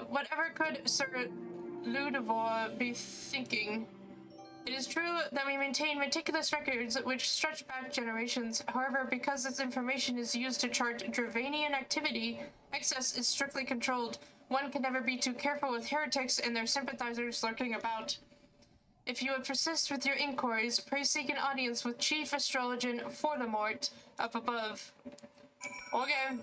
Whatever could Sir Ludivore be thinking? It is true that we maintain meticulous records which stretch back generations. However, because this information is used to chart Dravanian activity, access is strictly controlled. One can never be too careful with heretics and their sympathizers lurking about. If you would persist with your inquiries, pray seek an audience with Chief Astrologian Fortemort up above. Okay.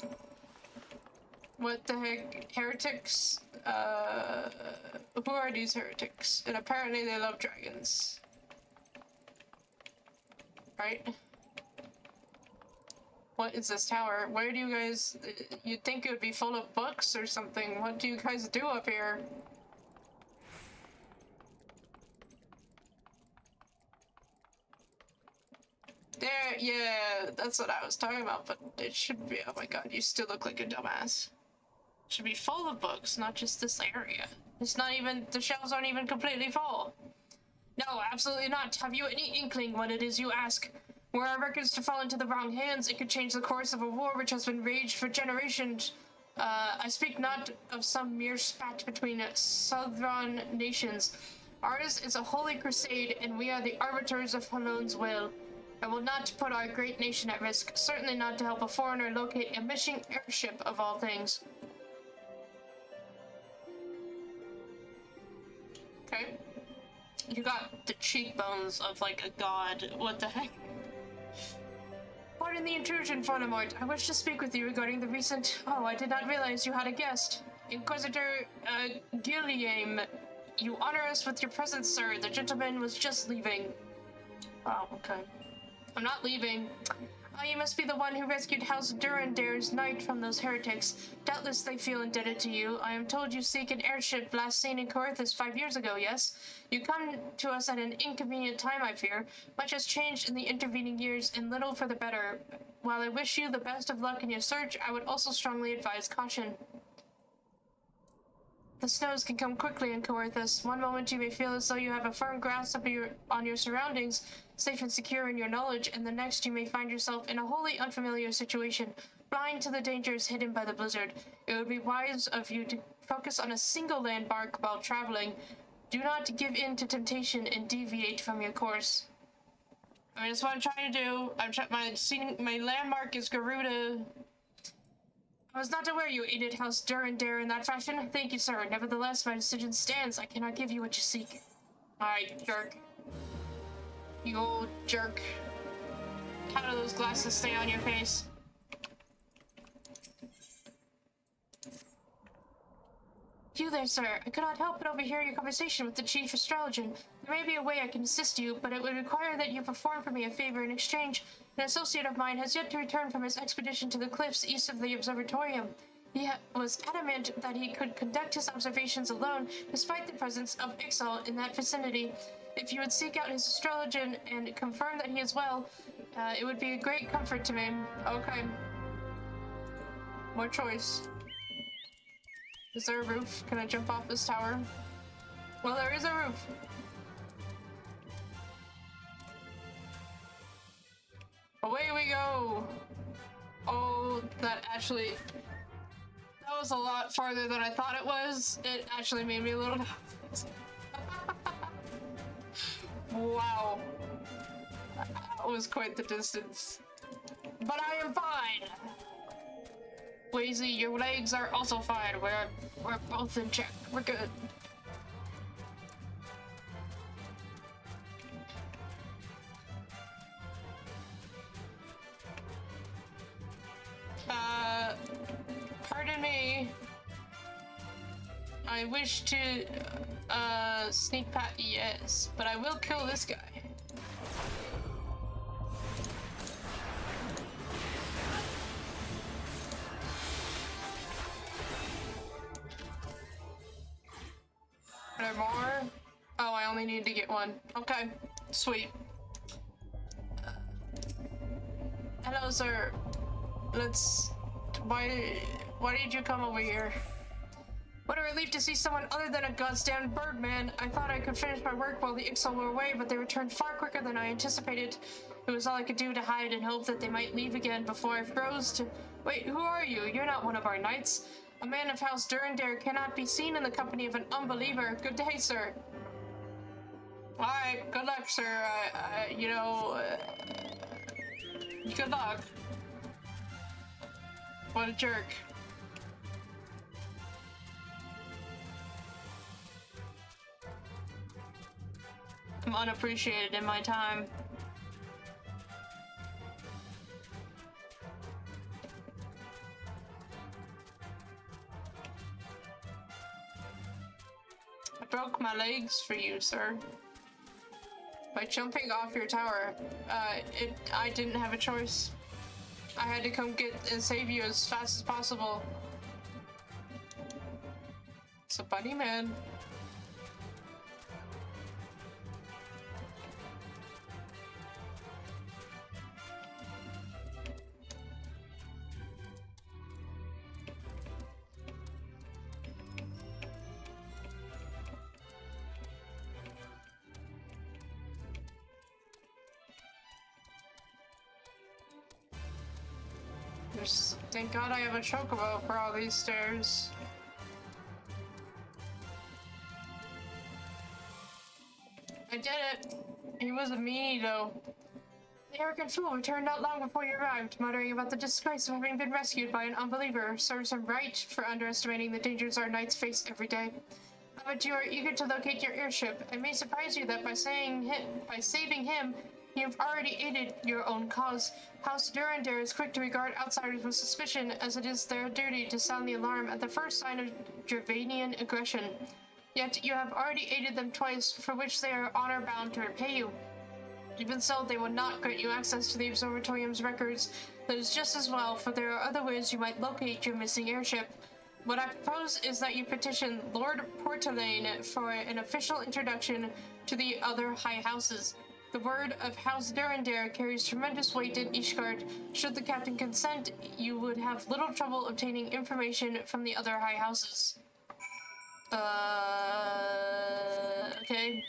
What the heck? Heretics? Who are these heretics? And apparently they love dragons. Right? What is this tower? Where do you guys... You'd think it would be full of books or something. What do you guys do up here? There, yeah, that's what I was talking about, but it should be... Oh my god, you still look like a dumbass. Should be full of books, not just this area. It's not even, the shelves aren't even completely full. No, absolutely not. Have you any inkling what it is you ask? Were our records to fall into the wrong hands, it could change the course of a war which has been raged for generations. I speak not of some mere spat between southern nations. Ours is a holy crusade, and we are the arbiters of Halone's will. I will not put our great nation at risk, certainly not to help a foreigner locate a missing airship of all things. Okay. You got the cheekbones of, like, a god. What the heck? Pardon the intrusion, Fortemort. I wish to speak with you regarding the recent... Oh, I did not realize you had a guest. Inquisitor, Guillaume. You honor us with your presence, sir. The gentleman was just leaving. Oh, okay. I'm not leaving. Oh, you must be the one who rescued House Durandare's knight from those heretics. Doubtless they feel indebted to you. I am told you seek an airship last seen in Corinthus 5 years ago, yes? You come to us at an inconvenient time, I fear. Much has changed in the intervening years, and little for the better. While I wish you the best of luck in your search, I would also strongly advise caution. The snows can come quickly in Corinthus. One moment you may feel as though you have a firm grasp on your surroundings, safe and secure in your knowledge, and the next you may find yourself in a wholly unfamiliar situation, blind to the dangers hidden by the blizzard. It would be wise of you to focus on a single landmark while traveling. Do not give in to temptation and deviate from your course. I mean, that's what I'm trying to do. My landmark is Garuda. I was not aware you aided House Durandare in that fashion. Thank you, sir. Nevertheless, my decision stands. I cannot give you what you seek. Alright, jerk. You old jerk. How do those glasses stay on your face? You there, sir. I could not help but overhear your conversation with the Chief Astrologian. There may be a way I can assist you, but it would require that you perform for me a favor in exchange. An associate of mine has yet to return from his expedition to the cliffs east of the observatorium. He was adamant that he could conduct his observations alone, despite the presence of Ixal in that vicinity. If you would seek out his astrologian and confirm that he is well, it would be a great comfort to me. Okay. More choice. Is there a roof? Can I jump off this tower? Well, there is a roof. Away we go! Oh, that was a lot farther than I thought it was. It actually made me a little nervous. Wow. That was quite the distance. But I am fine! Wazy, your legs are also fine. We're both in check. We're good. Pardon me. I wish to, sneak past, yes, but I will kill this guy. Are there more? Oh, I only need to get one. Okay, sweet. Hello, sir. Why did you come over here? What a relief to see someone other than a goddamn birdman. I thought I could finish my work while the Ixal were away, but they returned far quicker than I anticipated. It was all I could do to hide and hope that they might leave again before I froze to... Wait, who are you? You're not one of our knights. A man of House Durandare cannot be seen in the company of an unbeliever. Good day, sir. Alright, good luck, sir. You know, good luck. What a jerk. I'm unappreciated in my time. I broke my legs for you, sir. By jumping off your tower. I didn't have a choice. I had to come get and save you as fast as possible. It's a bunny man. Thank God I have a chocobo for all these stairs. I did it. He was a meanie though. The arrogant fool returned not long before you arrived, muttering about the disgrace of having been rescued by an unbeliever. Serves him right for underestimating the dangers our knights face every day. But you are eager to locate your airship. It may surprise you that by saving him, you have already aided your own cause. House Durandare is quick to regard outsiders with suspicion, as it is their duty to sound the alarm at the first sign of Gervanian aggression. Yet you have already aided them twice, for which they are honor-bound to repay you. Even so, they will not grant you access to the Observatorium's records. That is just as well, for there are other ways you might locate your missing airship. What I propose is that you petition Lord Portelaine for an official introduction to the other high houses. The word of House Durandare carries tremendous weight in Ishgard. Should the captain consent, you would have little trouble obtaining information from the other high houses. Okay.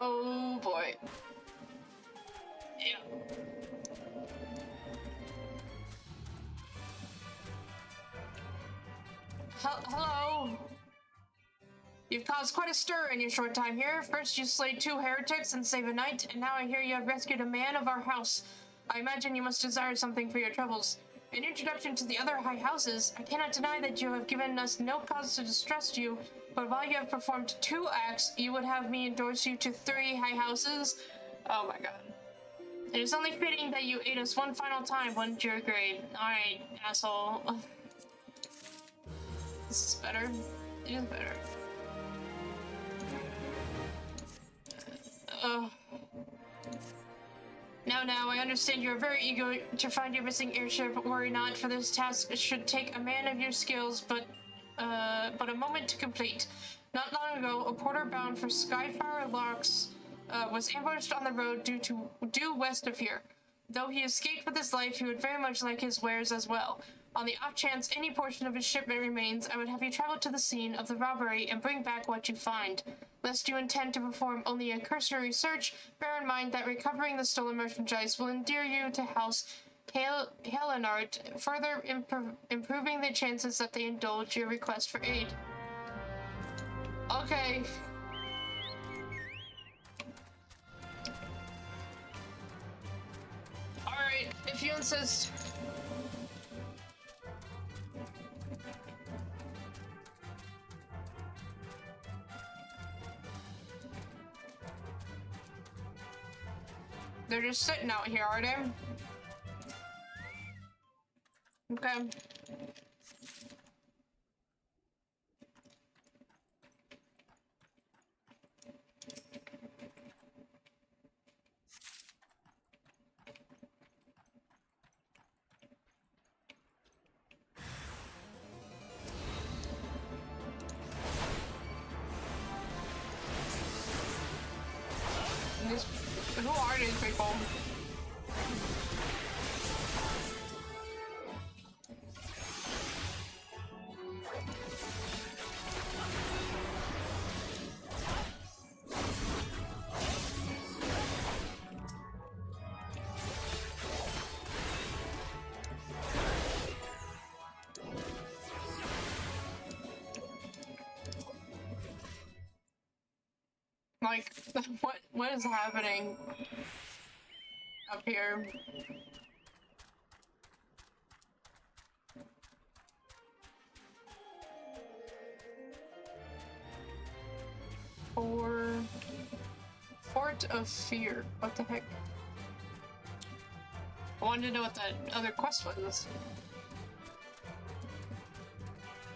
Oh boy. Yeah. Hello? You've caused quite a stir in your short time here. First you slayed 2 heretics and saved a knight, and now I hear you have rescued a man of our house. I imagine you must desire something for your troubles. In introduction to the other high houses, I cannot deny that you have given us no cause to distrust you, but while you have performed 2 acts, you would have me endorse you to 3 high houses? Oh my god. It is only fitting that you aid us one final time, wouldn't you agree? Alright, asshole. This is better. It is better. Now, I understand you're very eager to find your missing airship. Worry not, for this task it should take a man of your skills, but a moment to complete. Not long ago, a porter bound for Skyfire Locks was ambushed on the road due west of here. Though he escaped with his life, he would very much like his wares as well. On the off chance any portion of his shipment remains, I would have you travel to the scene of the robbery and bring back what you find. Lest you intend to perform only a cursory search, bear in mind that recovering the stolen merchandise will endear you to House Helenart, further improving the chances that they indulge your request for aid. Okay. Alright, if you insist. They're just sitting out here, are they? Okay. Who are these people? like, what is happening up here? Fort of Fear. What the heck? I wanted to know what that other quest was.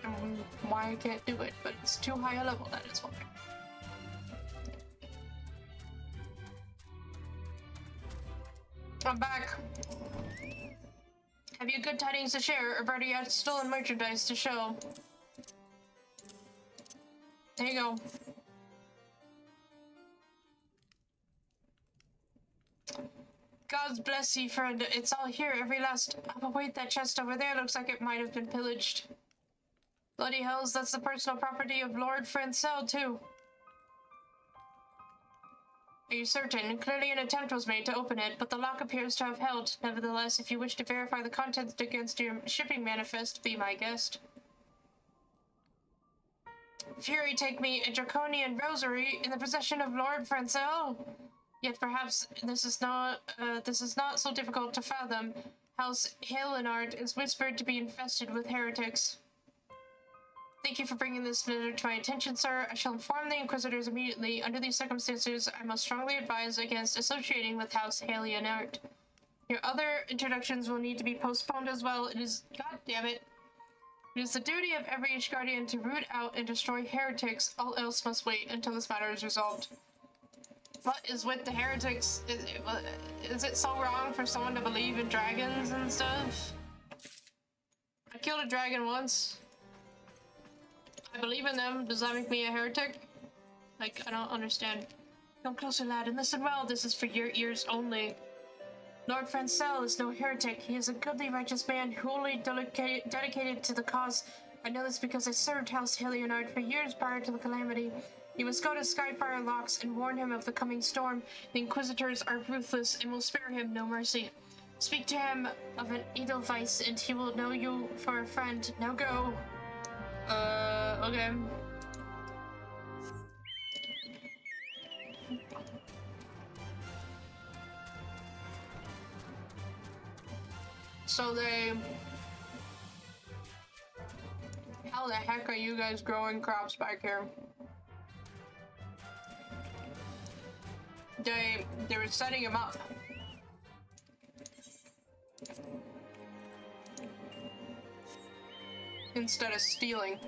And why I can't do it, but it's too high a level, that is why. I'm back. Have you good tidings to share, or better yet, stolen merchandise to show? There you go. God bless you, friend. It's all here, every last... Oh, but wait, that chest over there looks like it might have been pillaged. Bloody hells, that's the personal property of Lord Francel, too. Are you certain? Clearly an attempt was made to open it, but the lock appears to have held. Nevertheless, if you wish to verify the contents against your shipping manifest, be my guest. Fury take me a draconian rosary in the possession of Lord Francel. Yet perhaps this is not so difficult to fathom. House Halenard is whispered to be infested with heretics. Thank you for bringing this matter to my attention, sir. I shall inform the Inquisitors immediately. Under these circumstances, I most strongly advise against associating with House Halenard. Your other introductions will need to be postponed as well. It is... God damn it. It is the duty of every Ishgardian to root out and destroy heretics. All else must wait until this matter is resolved. What is with the heretics? Is it so wrong for someone to believe in dragons and stuff? I killed a dragon once. I believe in them. Does that make me a heretic? Like, I don't understand. Come closer, lad, and listen well. This is for your ears only. Lord Francel is no heretic. He is a goodly, righteous man, wholly dedicated to the cause. I know this because I served House Halenard for years prior to the calamity. You must go to Skyfire Locks and warn him of the coming storm. The Inquisitors are ruthless and will spare him no mercy. Speak to him of an Edelweiss and he will know you for a friend. Now go. Okay. So how the heck are you guys growing crops back here? They were setting him up. Instead of stealing.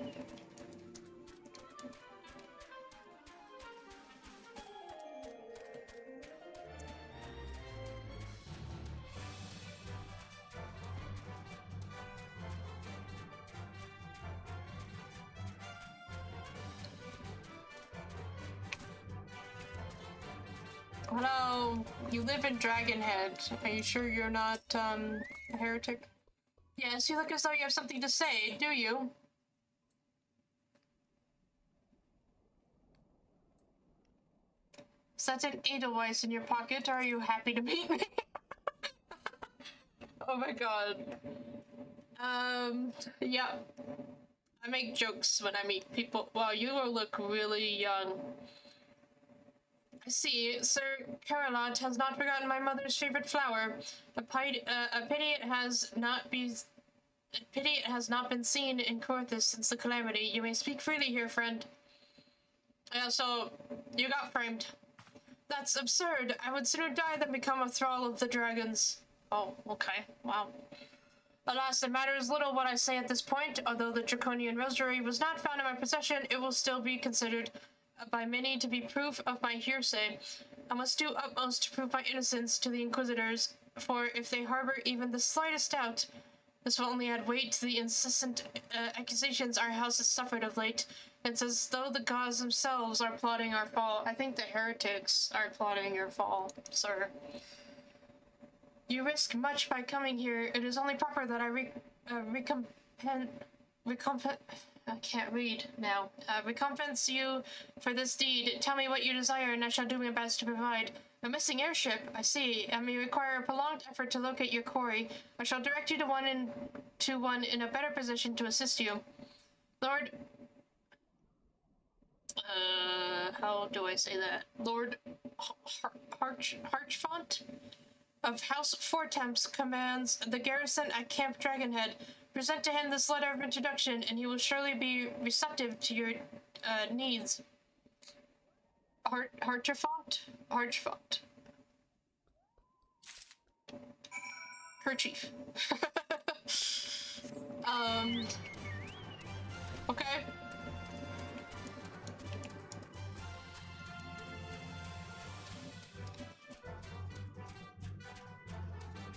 Hello, you live in Dragonhead. Are you sure you're not, a heretic? Yes, you look as though you have something to say, do you? Is that an Edelweiss in your pocket, or are you happy to meet me? Oh my god. Yeah. I make jokes when I meet people. Wow, you look really young. I see, Sir Carolot has not forgotten my mother's favorite flower. A pity it has not been seen in Corthus since the calamity. You may speak freely here, friend. Yeah, so you got framed. That's absurd. I would sooner die than become a thrall of the dragons. Oh, okay. Wow. Alas, it matters little what I say at this point. Although the Draconian Rosary was not found in my possession, it will still be considered by many to be proof of my hearsay. I must do utmost to prove my innocence to the Inquisitors, for if they harbor even the slightest doubt, this will only add weight to the incessant accusations our house has suffered of late. It's as though the gods themselves are plotting our fall. I think the heretics are plotting your fall, sir. You risk much by coming here. It is only proper that I recompense you for this deed. Tell me what you desire, and I shall do my best to provide. A missing airship, I see, and may require a prolonged effort to locate your quarry. I shall direct you to one in a better position to assist you. Lord... How do I say that? Lord Harchfont of House Fortemps commands the garrison at Camp Dragonhead. Present to him this letter of introduction, and he will surely be receptive to your needs. Harchfont? Harchfont. Kerchief. Okay.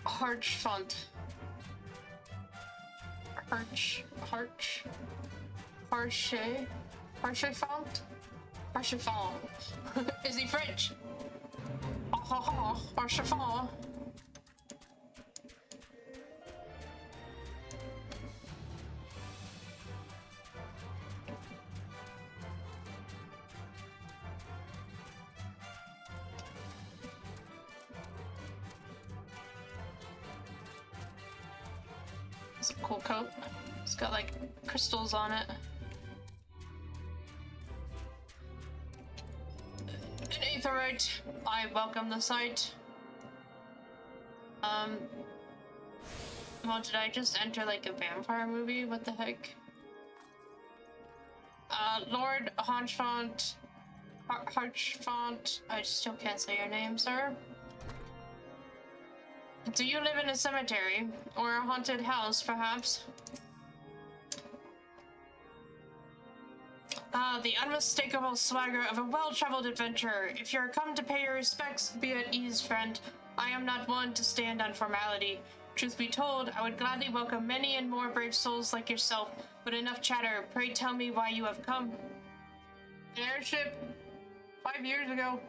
Harchfont. Harchefont? Harchefont. Is he French? Harchefont. It's a cool coat. It's got like crystals on it. An aetherite. I welcome the sight. Well, did I just enter like a vampire movie? What the heck? Lord Harchfont. Harchfont. I still can't say your name, sir. Do you live in a cemetery? Or a haunted house, perhaps? The unmistakable swagger of a well-traveled adventurer. If you're come to pay your respects, be at ease, friend. I am not one to stand on formality. Truth be told, I would gladly welcome many and more brave souls like yourself, but enough chatter. Pray tell me why you have come. An airship? 5 years ago.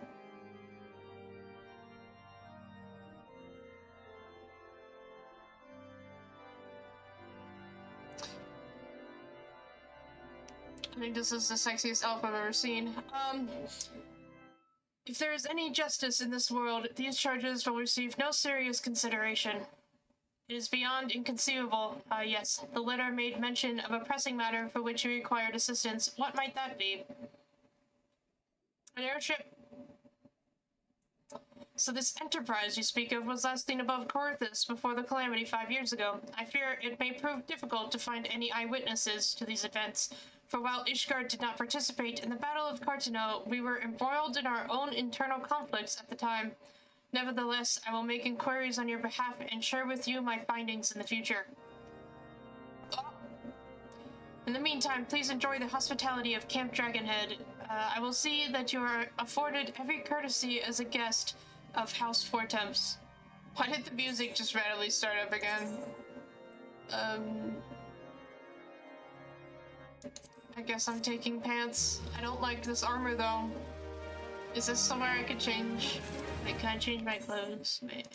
I think this is the sexiest elf I've ever seen. If there is any justice in this world, these charges will receive no serious consideration. It is beyond inconceivable. Yes, the letter made mention of a pressing matter for which you required assistance. What might that be? An airship? So this enterprise you speak of was last seen above Corinthus before the calamity 5 years ago. I fear it may prove difficult to find any eyewitnesses to these events. For while Ishgard did not participate in the Battle of Cartano, we were embroiled in our own internal conflicts at the time. Nevertheless, I will make inquiries on your behalf and share with you my findings in the future. In the meantime, please enjoy the hospitality of Camp Dragonhead. I will see that you are afforded every courtesy as a guest of House Fortemps. Why did the music just randomly start up again? I guess I'm taking pants. I don't like this armor though. Is this somewhere I could change? Like, can I change my clothes? Wait.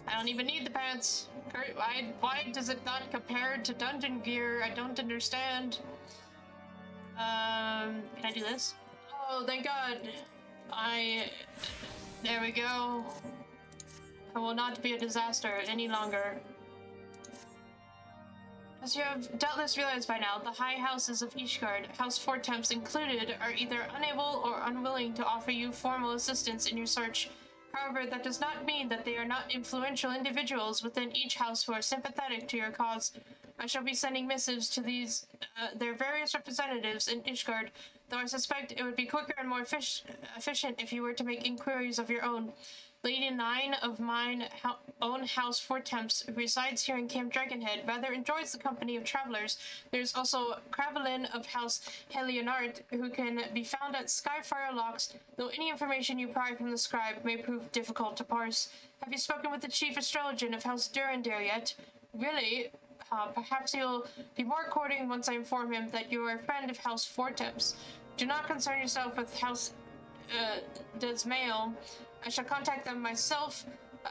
I don't even need the pants. Why does it not compare to dungeon gear? I don't understand. Can I do this? Oh, thank God. There we go. I will not be a disaster any longer. As you have doubtless realized by now, the high houses of Ishgard, House Fortemps included, are either unable or unwilling to offer you formal assistance in your search. However, that does not mean that they are not influential individuals within each house who are sympathetic to your cause. I shall be sending missives to their various representatives in Ishgard, though I suspect it would be quicker and more efficient if you were to make inquiries of your own. Lady Nine of mine own House Fortemps, who resides here in Camp Dragonhead, rather enjoys the company of travelers. There's also Cravelin of House Helionard, who can be found at Skyfire Locks, though any information you pry from the scribe may prove difficult to parse. Have you spoken with the Chief Astrologian of House Durandare yet? Really? Perhaps he'll be more according once I inform him that you are a friend of House Fortemps. Do not concern yourself with House Desmail. I shall contact them myself.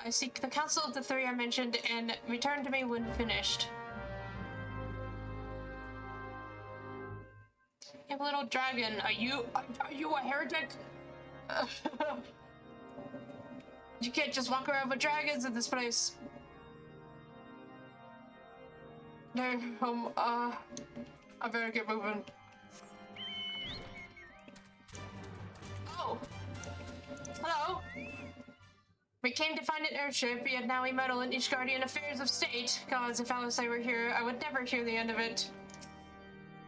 I seek the counsel of the three I mentioned and return to me when finished. Hey, little dragon, are you a heretic? You can't just walk around with dragons in this place. No, I better get moving. We came to find an airship, yet now we meddle in Ishgardian affairs of state. Gods, if Alisai were here, I would never hear the end of it.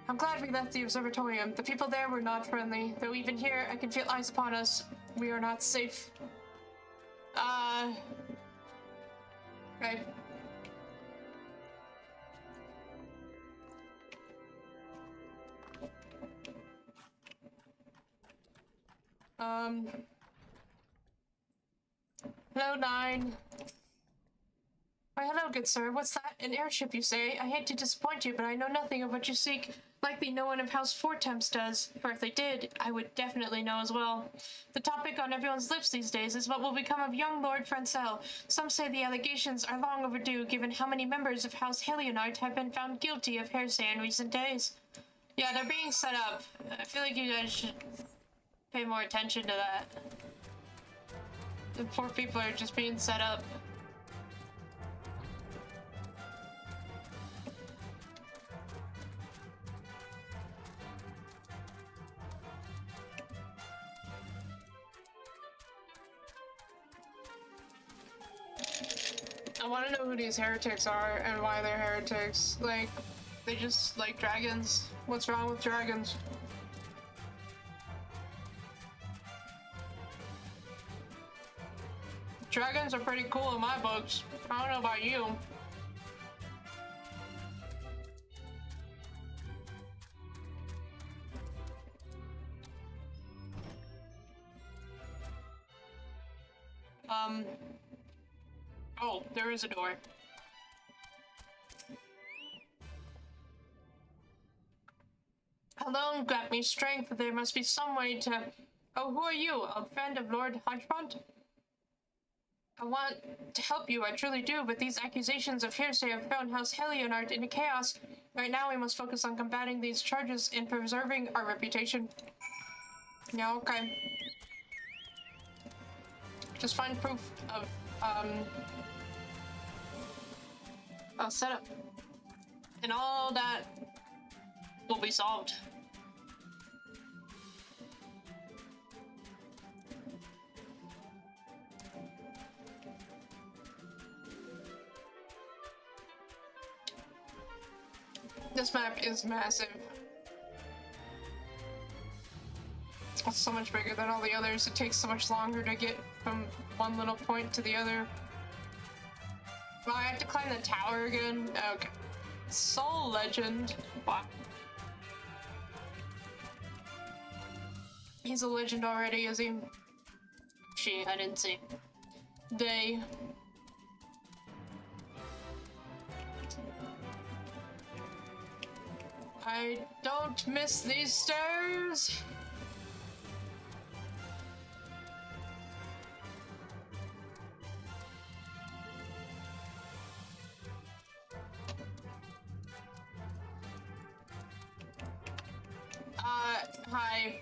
I'm glad we left the observatorium. The people there were not friendly. Though even here, I can feel eyes upon us. We are not safe. Okay. Hello, 9. Why, hello, good sir. What's that? An airship, you say? I hate to disappoint you, but I know nothing of what you seek. Likely no one of House Fortemps does. For if they did, I would definitely know as well. The topic on everyone's lips these days is what will become of young Lord Francel. Some say the allegations are long overdue, given how many members of House Helionite have been found guilty of heresy in recent days. Yeah, they're being set up. I feel like you guys should pay more attention to that. The poor people are just being set up. I want to know who these heretics are and why they're heretics. Like, they just like dragons. What's wrong with dragons? Dragons are pretty cool in my books. I don't know about you. Oh, there is a door. Alone got me strength, but there must be some way to... Oh, who are you? A friend of Lord Hodgepont? I want to help you, I truly do, but these accusations of heresy have thrown House Helionart into chaos. Right now we must focus on combating these charges and preserving our reputation. Yeah, okay. Just find proof of, setup. And all that will be solved. This map is massive. It's so much bigger than all the others. It takes so much longer to get from one little point to the other. Well, I have to climb the tower again? Okay. Soul Legend. Wow. He's a legend already, is he? She, I didn't see. They. I don't miss these stairs. Hi.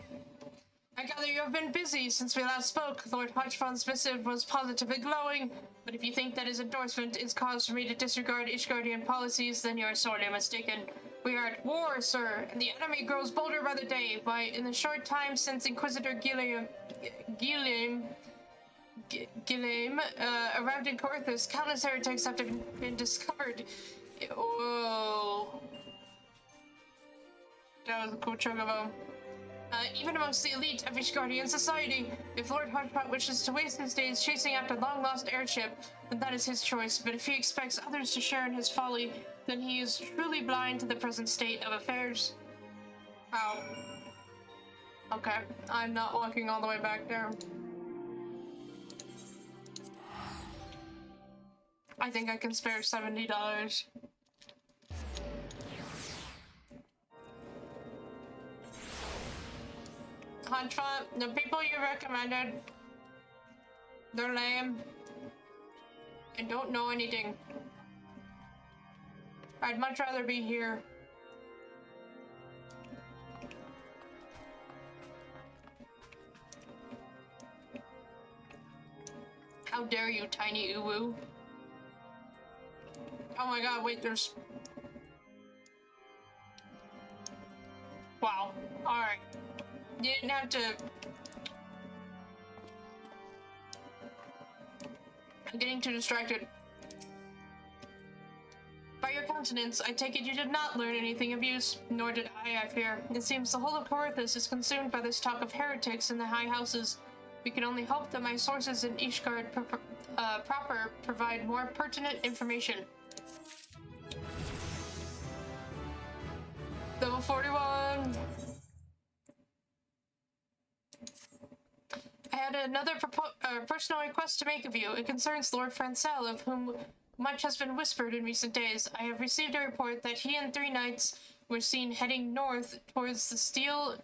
I gather you have been busy since we last spoke. Lord Hodgephont's missive was positively glowing, but if you think that his endorsement is cause for me to disregard Ishgardian policies, then you are sorely mistaken. We are at war, sir, and the enemy grows bolder by the day. Why, in the short time since Inquisitor Guillaume arrived in Corinthus, countless heretics have been discovered. Whoa. That was a cool chunk of them. Even amongst the elite of Ishgardian society. If Lord Hodgepont wishes to waste his days chasing after long-lost airship, then that is his choice. But if he expects others to share in his folly, then he is truly blind to the present state of affairs. Wow. Okay, I'm not walking all the way back there. I think I can spare $70. Hodgepont, the people you recommended, they're lame and don't know anything. I'd much rather be here. How dare you, tiny uwu. Oh my god, wait, there's... Wow, alright. You didn't have to... I'm getting too distracted. By your countenance, I take it you did not learn anything of use, nor did I fear. It seems the whole of Corinthus is consumed by this talk of heretics in the high houses. We can only hope that my sources in Ishgard proper provide more pertinent information. Level 41! I had another personal request to make of you. It concerns Lord Francel, of whom much has been whispered in recent days. I have received a report that he and 3 knights were seen heading north towards the steel...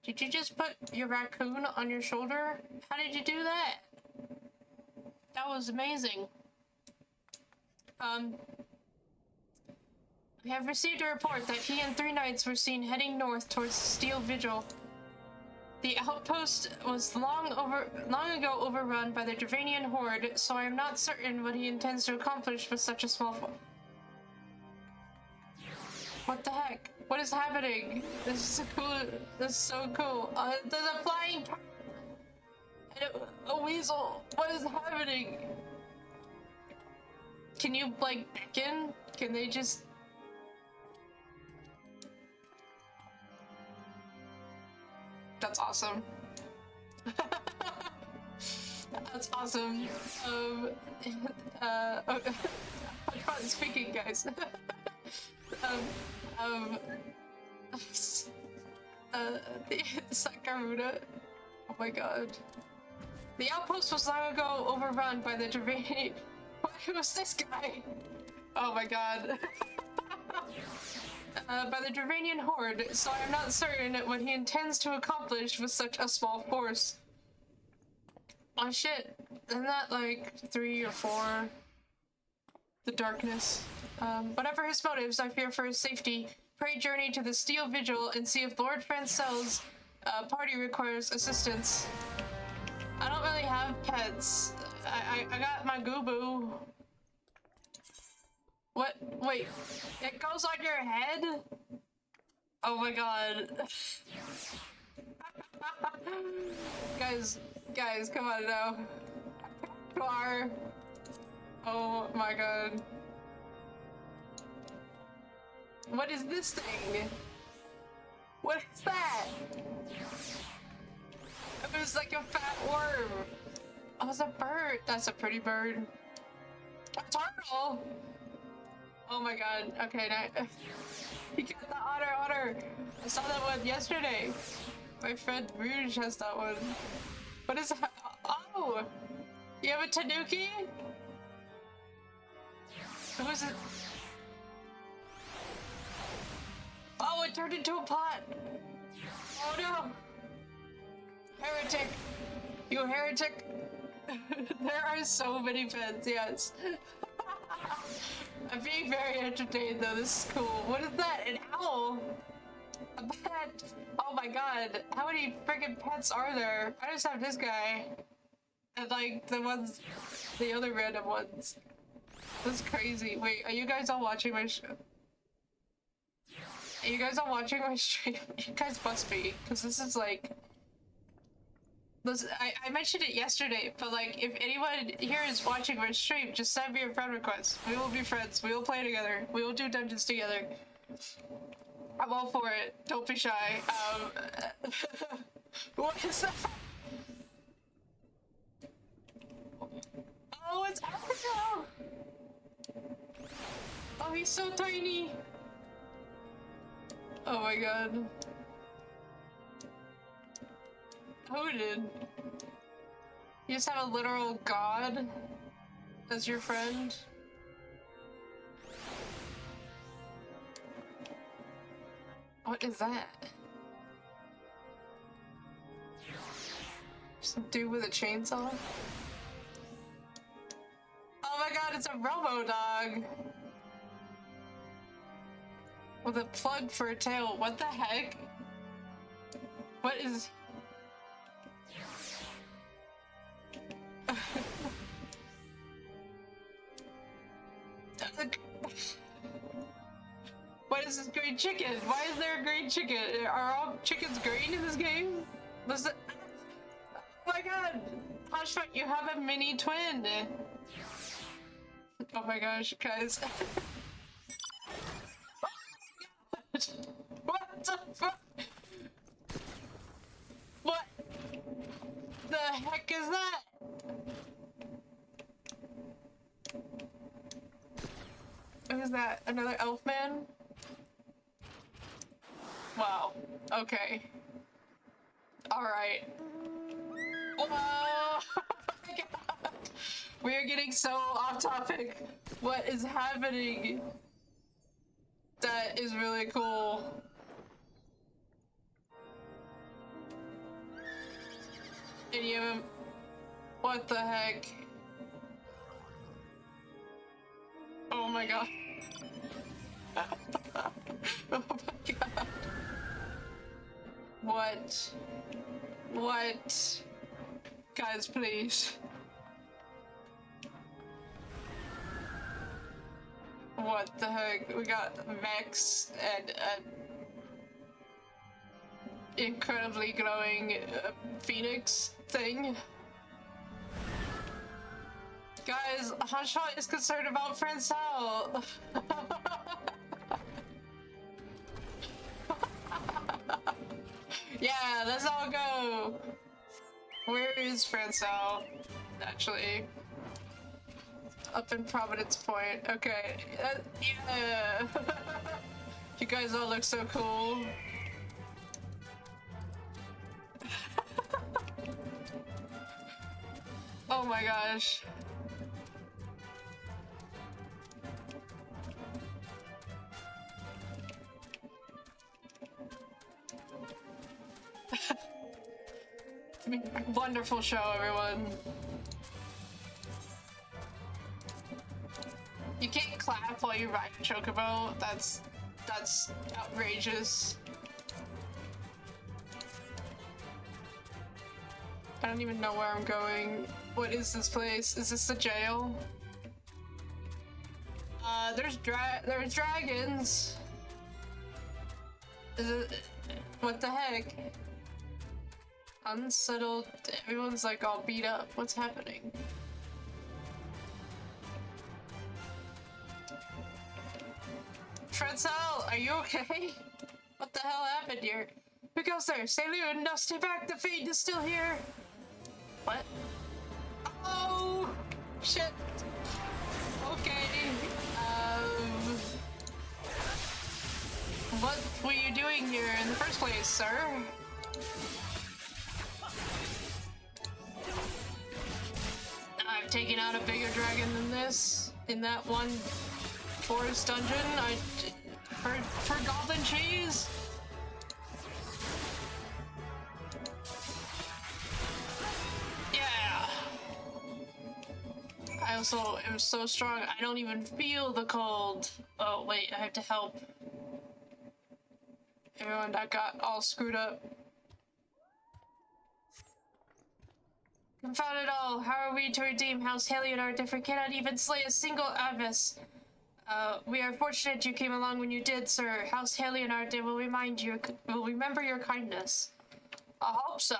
Did you just put your raccoon on your shoulder? How did you do that? That was amazing. I have received a report that he and 3 knights were seen heading north towards the Steel Vigil. The outpost was long ago overrun by the Dravanian horde, so I am not certain what he intends to accomplish with such a small force. What the heck? What is happening? This is so cool. This is so cool. There's a flying and a weasel. What is happening? Can you, like, beckon? Can they just... That's awesome. That's awesome. I'm not speaking, guys. The Sakaruda. Oh my god. The outpost was long ago overrun by the Dravanian. Who was this guy? Oh my god. By the Dravanian horde, so I'm not certain what he intends to accomplish with such a small force. Oh shit. Isn't that like 3 or 4? The darkness. Whatever his motives, I fear for his safety. Pray journey to the Steel Vigil and see if Lord Francel's party requires assistance. I don't really have pets. I got my Gooboo. What? Wait. It goes on your head? Oh my god. Guys, come on now. Car. Oh my god. What is this thing? What is that? It was like a fat worm. Oh, it's a bird. That's a pretty bird. A turtle. Oh my god. Okay, now you got the otter. I saw that one yesterday. My friend Rouge has that one. What is that? Oh! You have a tanuki? Who is it? Oh, it turned into a pot! Oh no! Heretic! You heretic! There are so many pets, yes. I'm being very entertained though, this is cool. What is that? An owl? A pet? Oh my god, how many friggin' pets are there? I just have this guy. And like, the other random ones. That's crazy. Wait, are you guys all watching my Are you guys all watching my stream? You guys must be, because this is like... Listen, I mentioned it yesterday, but like, if anyone here is watching my stream, just send me a friend request. We will be friends. We will play together. We will do dungeons together. I'm all for it. Don't be shy. What is that? Oh, it's Africa! Oh, he's so tiny! Oh my god. Who did? You just have a literal god as your friend? What is that? Some dude with a chainsaw? Oh my god, it's a robo-dog! With a plug for a tail, what the heck? What is... What is this green chicken? Why is there a green chicken? Are all chickens green in this game? Was it... my god! Hushfoot, you have a mini twin! Oh my gosh, guys. What the fuck? What the heck is that? Who's that? Another elf man? Wow. Okay. Alright. Whoa! Oh my god! We are getting so off topic. What is happening? That is really cool. Any of them? What the heck? Oh my god. Oh my god. What? What? Guys, please. What the heck? We got Vex and an incredibly glowing phoenix thing. Guys, Hushfoot is concerned about Francel. Yeah, let's all go. Where is Francel? Actually, up in Providence Point. Okay, yeah. You guys all look so cool. Oh my gosh. Wonderful show, everyone. You can't clap while you ride a chocobo. That's outrageous. I don't even know where I'm going. What is this place? Is this the jail? There's dragons. Is it? What the heck? Unsettled. Everyone's like all beat up. What's happening? Francel, are you okay? What the hell happened here? Who goes there? Say Loon, no, stay back. The Fiend is still here. What? Oh, shit. Okay. What were you doing here in the first place, sir? I've taken out a bigger dragon than this in that one forest dungeon. For goblin cheese. Yeah. I also am so strong. I don't even feel the cold. Oh wait, I have to help everyone that got all screwed up. Confound it all, how are we to redeem House Haleonard if we cannot even slay a single abyss? We are fortunate you came along when you did, sir. House Haleonard will remember your kindness. I hope so.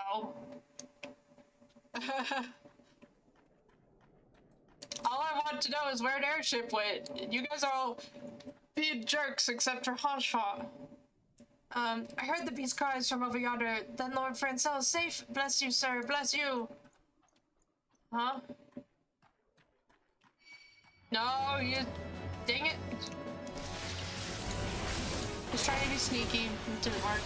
All I want to know is where an airship went. You guys are all being jerks except for Hushfoot. I heard the beast cries from over yonder. Then Lord Francel is safe. Bless you, sir. Bless you. Huh? No, you... Dang it. Just trying to be sneaky. It didn't work.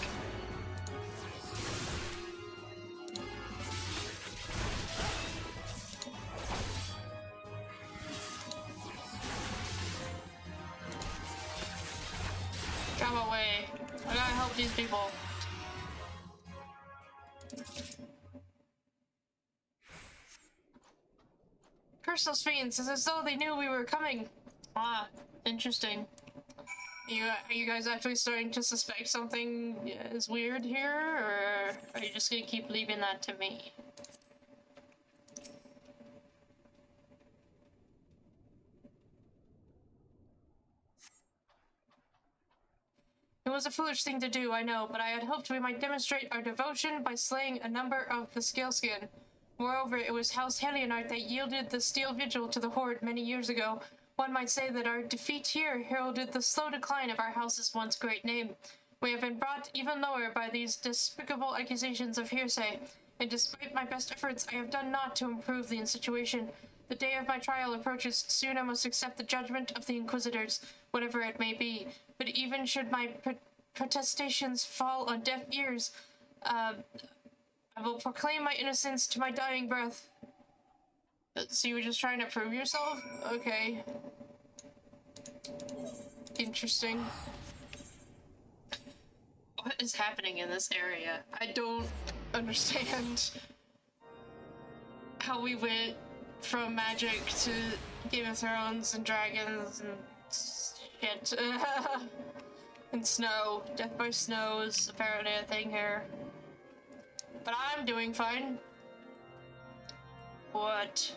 Come away. I gotta help these people. Curse those fiends, it's as though they knew we were coming. Ah, interesting. Are you guys actually starting to suspect something is weird here, or are you just gonna keep leaving that to me? It was a foolish thing to do, I know, but I had hoped we might demonstrate our devotion by slaying a number of the Scaleskin. Moreover, it was House Helionart that yielded the Steel Vigil to the Horde many years ago. One might say that our defeat here heralded the slow decline of our house's once great name. We have been brought even lower by these despicable accusations of hearsay, and despite my best efforts, I have done naught to improve the situation. The day of my trial approaches. Soon I must accept the judgment of the Inquisitors, whatever it may be. But even should my protestations fall on deaf ears, I will proclaim my innocence to my dying breath. So you were just trying to prove yourself? Okay. Interesting. What is happening in this area? I don't understand how we went from magic to Game of Thrones and dragons and shit. And snow. Death by snow is apparently a thing here. But I'm doing fine. What?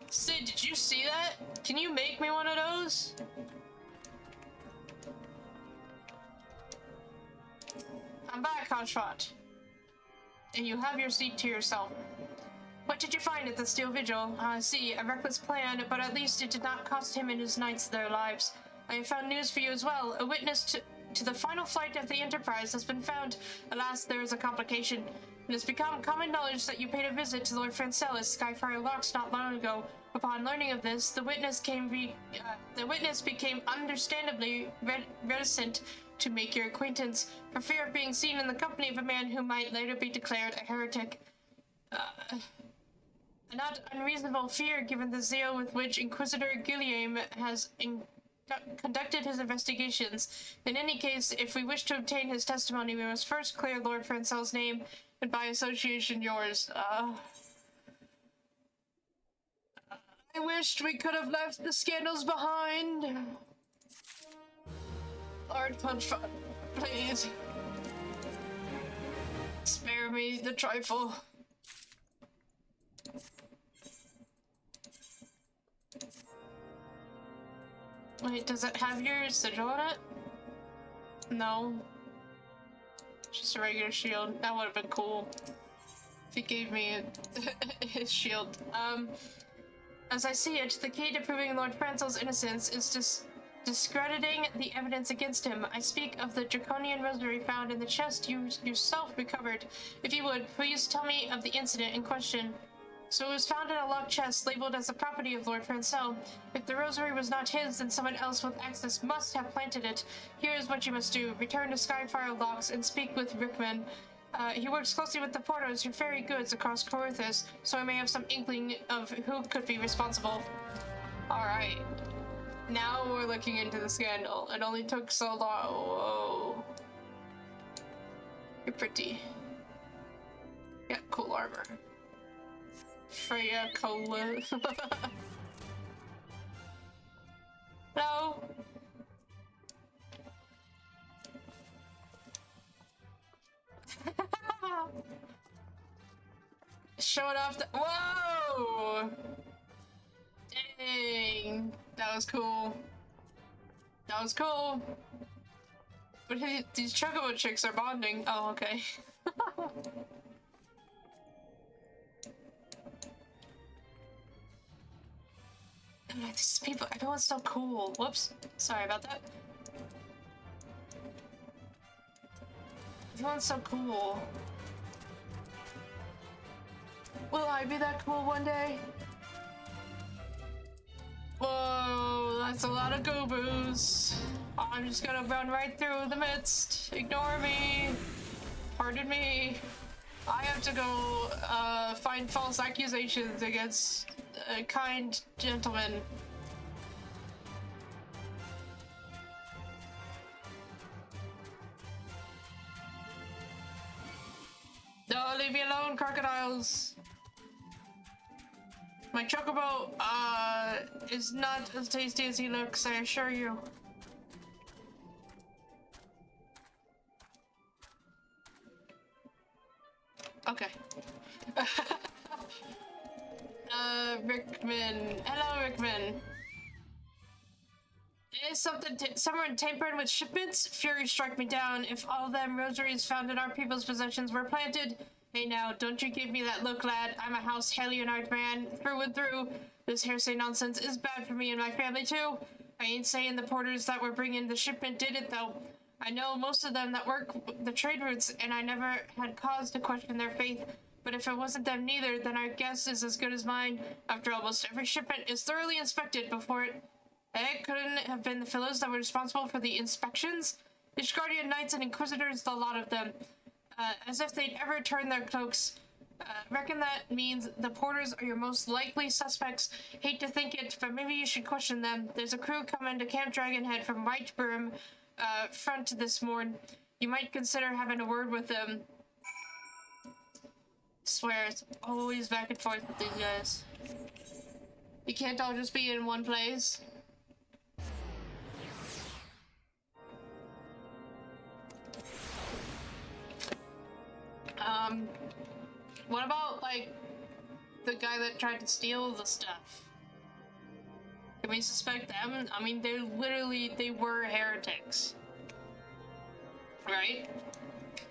Sid, did you see that? Can you make me one of those? I'm back, Hodgepodge. And you have your seat to yourself. What did you find at the Steel Vigil? I see, a reckless plan, but at least it did not cost him and his knights their lives. I have found news for you as well. A witness to the final flight of the Enterprise has been found. Alas, there is a complication. It has become common knowledge that you paid a visit to Lord Francel at Skyfire Locks not long ago. Upon learning of this, the witness became understandably reticent to make your acquaintance, for fear of being seen in the company of a man who might later be declared a heretic. A not unreasonable fear, given the zeal with which Inquisitor Guillaume has conducted his investigations. In any case, if we wish to obtain his testimony, we must first clear Lord Francel's name, and by association yours. I wished we could have left the scandals behind. Lord Punchfun, please. Spare me the trifle. Wait, does it have your sigil on it? No. Just a regular shield. That would have been cool if he gave me his shield. As I see it, the key to proving Lord Francel's innocence is discrediting the evidence against him. I speak of the draconian rosary found in the chest you yourself recovered. If you would, please tell me of the incident in question. So it was found in a locked chest labeled as the property of Lord Francel. If the rosary was not his, then someone else with access must have planted it. Here is what you must do. Return to Skyfire Locks and speak with Rickman. He works closely with the porters who ferry goods across Corythus, so I may have some inkling of who could be responsible. Alright. Now we're looking into the scandal. It only took so long. Whoa. You're pretty. Yeah, cool armor. Freya Cola. Hello? Showing off the— whoa! Dang. That was cool. That was cool. But hey, these chocobo chicks are bonding. Oh, okay. These people, everyone's so cool. Whoops. Sorry about that. Everyone's so cool. Will I be that cool one day? Whoa, that's a lot of go-boos. I'm just gonna run right through the midst. Ignore me. Pardon me. I have to go find false accusations against a kind gentleman. No, leave me alone, crocodiles. My chocobo, is not as tasty as he looks, I assure you. Okay. Rickman. Hello, Rickman. Is someone tampered with shipments? Fury struck me down. If all them rosaries found in our people's possessions were planted... Hey now, don't you give me that look, lad. I'm a House Helionite man, through and through. This hearsay nonsense is bad for me and my family, too. I ain't saying the porters that were bringing the shipment did it, though. I know most of them that work the trade routes, and I never had cause to question their faith. But if it wasn't them neither, then our guess is as good as mine. After almost every shipment is thoroughly inspected before it... It couldn't have been the fellows that were responsible for the inspections? Ishgardian knights and inquisitors, the lot of them. As if they'd ever turn their cloaks. Reckon that means the porters are your most likely suspects. Hate to think it, but maybe you should question them. There's a crew coming to Camp Dragonhead from Whiteburn front this morning. You might consider having a word with them. Swear, it's always back and forth with these guys. You can't all just be in one place. What about, like, the guy that tried to steal the stuff? Can we suspect them? I mean, they were heretics. Right?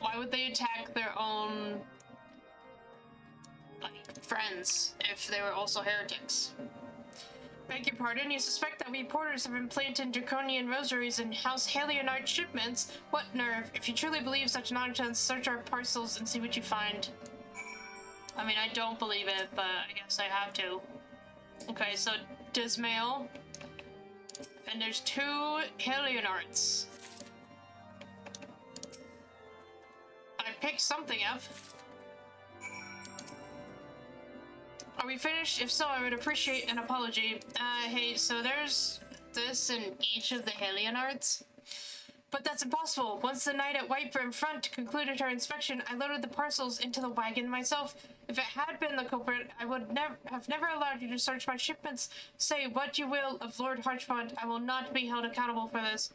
Why would they attack their own, like, friends if they were also heretics? Beg your pardon, you suspect that we porters have been planting draconian rosaries in House Helionite shipments? What nerve! If you truly believe such nonsense, search our parcels and see what you find. I mean, I don't believe it, but I guess I have to. Okay, so Dismail. And there's 2 Helionarts. I picked something up. Are we finished? If so, I would appreciate an apology. Hey, so there's this in each of the Helionarts. But that's impossible. Once the knight at Whiteburn front concluded her inspection, I loaded the parcels into the wagon myself. If it had been the culprit, I would have never allowed you to search my shipments. Say what you will of Lord Harchfont, I will not be held accountable for this.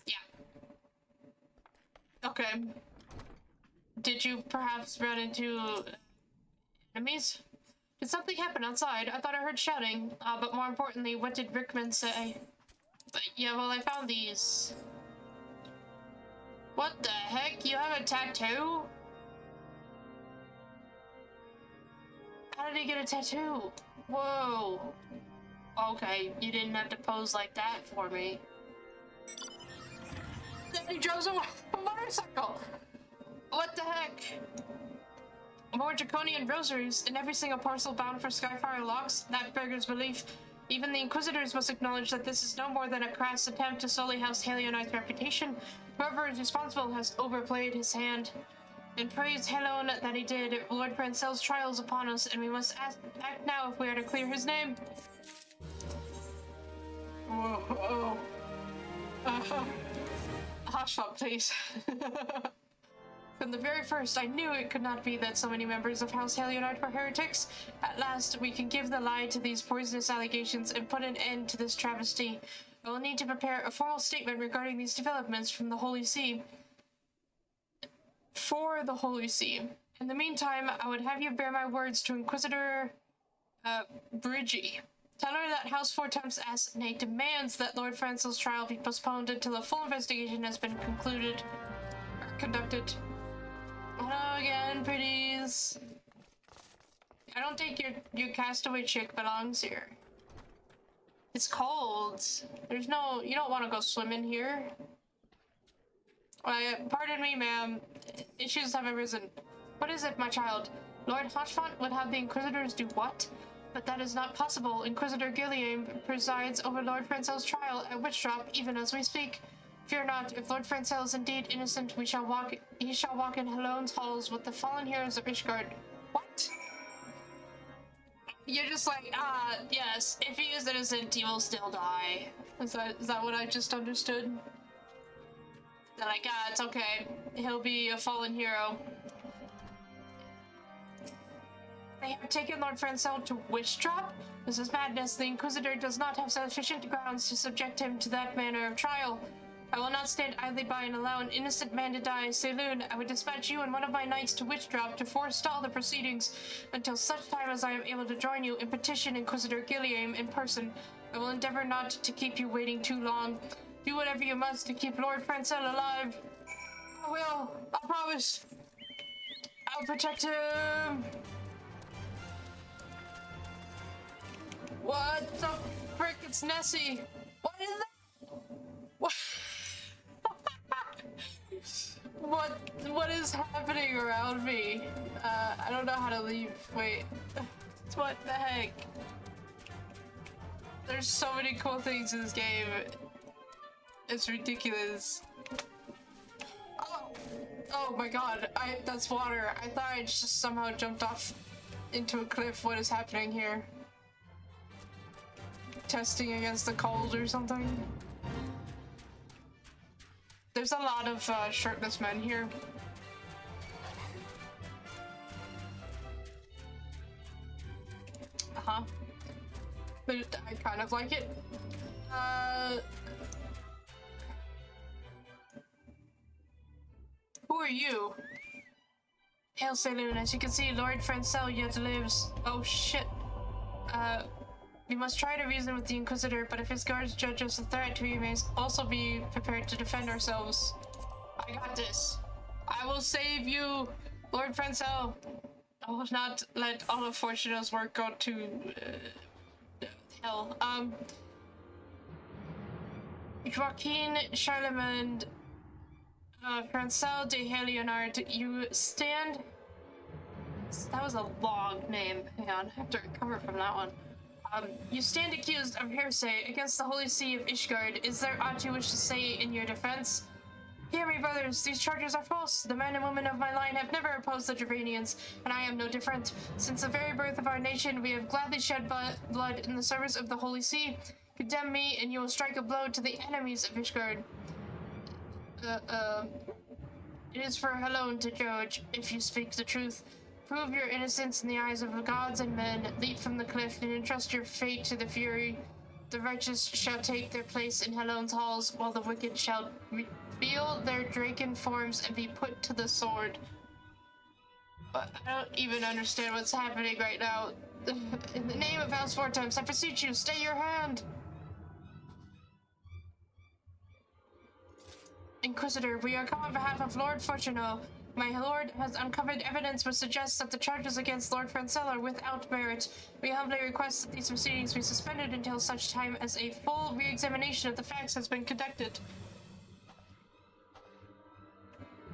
Yeah. Okay. Did you perhaps run into enemies? Did something happen outside? I thought I heard shouting. But more importantly, what did Rickman say? But yeah, well, I found these. What the heck? You have a tattoo? How did he get a tattoo? Whoa. Okay, you didn't have to pose like that for me. Then he drives a motorcycle! What the heck? More draconian rosaries in every single parcel bound for Skyfire locks? That beggars belief. Even the Inquisitors must acknowledge that this is no more than a crass attempt to sully House Helionite's reputation. Whoever is responsible has overplayed his hand. And praise Helon that he did. Lord Prancel's trials upon us, and we must act now if we are to clear his name. Whoa. Hush up, please. From the very first, I knew it could not be that so many members of House Helionite were heretics. At last, we can give the lie to these poisonous allegations and put an end to this travesty. I will need to prepare a formal statement regarding these developments from the Holy See. For the Holy See. In the meantime, I would have you bear my words to Inquisitor Bridgie. Tell her that House Four Temps Assassinate demands that Lord Francel's trial be postponed until a full investigation has been conducted. Hello again, pretties. I don't think your castaway chick belongs here. It's cold. There's no... You don't want to go swimming here. Pardon me, ma'am. Issues have arisen. What is it, my child? Lord Harchfont would have the Inquisitors do what? But that is not possible. Inquisitor Gilliam presides over Lord Francel's trial at Witchdrop even as we speak. Fear not, if Lord Francel is indeed innocent, he shall walk in Helon's halls with the fallen heroes of Ishgard. What? You're just like, yes, if he is innocent, he will still die. Is that what I just understood? They're like, it's okay. He'll be a fallen hero. They have taken Lord Francel to Witchdrop? This is madness. The Inquisitor does not have sufficient grounds to subject him to that manner of trial. I will not stand idly by and allow an innocent man to die. Saloon, I would dispatch you and one of my knights to Witchdrop to forestall the proceedings until such time as I am able to join you and petition Inquisitor Gilliam in person. I will endeavor not to keep you waiting too long. Do whatever you must to keep Lord Francel alive. I will. I promise. I'll protect him. What the frick? It's Nessie. What is that? What? What is happening around me? I don't know how to leave. Wait. What the heck? There's so many cool things in this game. It's ridiculous. Oh my god. That's water. I thought I just somehow jumped off into a cliff. What is happening here? Testing against the cold or something? There's a lot of shirtless men here. Uh-huh. But I kind of like it. Who are you? Hail Saloon, as you can see, Lord Francel yet lives. Oh shit. We must try to reason with the Inquisitor, but if his guards judge us a threat, we may also be prepared to defend ourselves. I got this. I will save you, Lord Francel. I will not let all of Fortuna's work go to hell. Joaquin Charlemagne, Francel de Leonard, you stand. That was a long name. Hang on, I have to recover from that one. You stand accused of heresy against the Holy See of Ishgard. Is there aught you wish to say in your defense? Hear me, brothers. These charges are false. The men and women of my line have never opposed the Geranians, and I am no different. Since the very birth of our nation, we have gladly shed blood in the service of the Holy See. Condemn me, and you will strike a blow to the enemies of Ishgard. It is for her alone to judge, if you speak the truth. Prove your innocence in the eyes of the gods and men. Leap from the cliff and entrust your fate to the Fury. The righteous shall take their place in Helone's halls, while the wicked shall reveal their draken forms and be put to the sword. I don't even understand what's happening right now. In the name of House Vortex, I beseech you, stay your hand! Inquisitor, we are come on behalf of Lord Fortuno. My lord has uncovered evidence which suggests that the charges against Lord Francel are without merit. We humbly request that these proceedings be suspended until such time as a full re-examination of the facts has been conducted.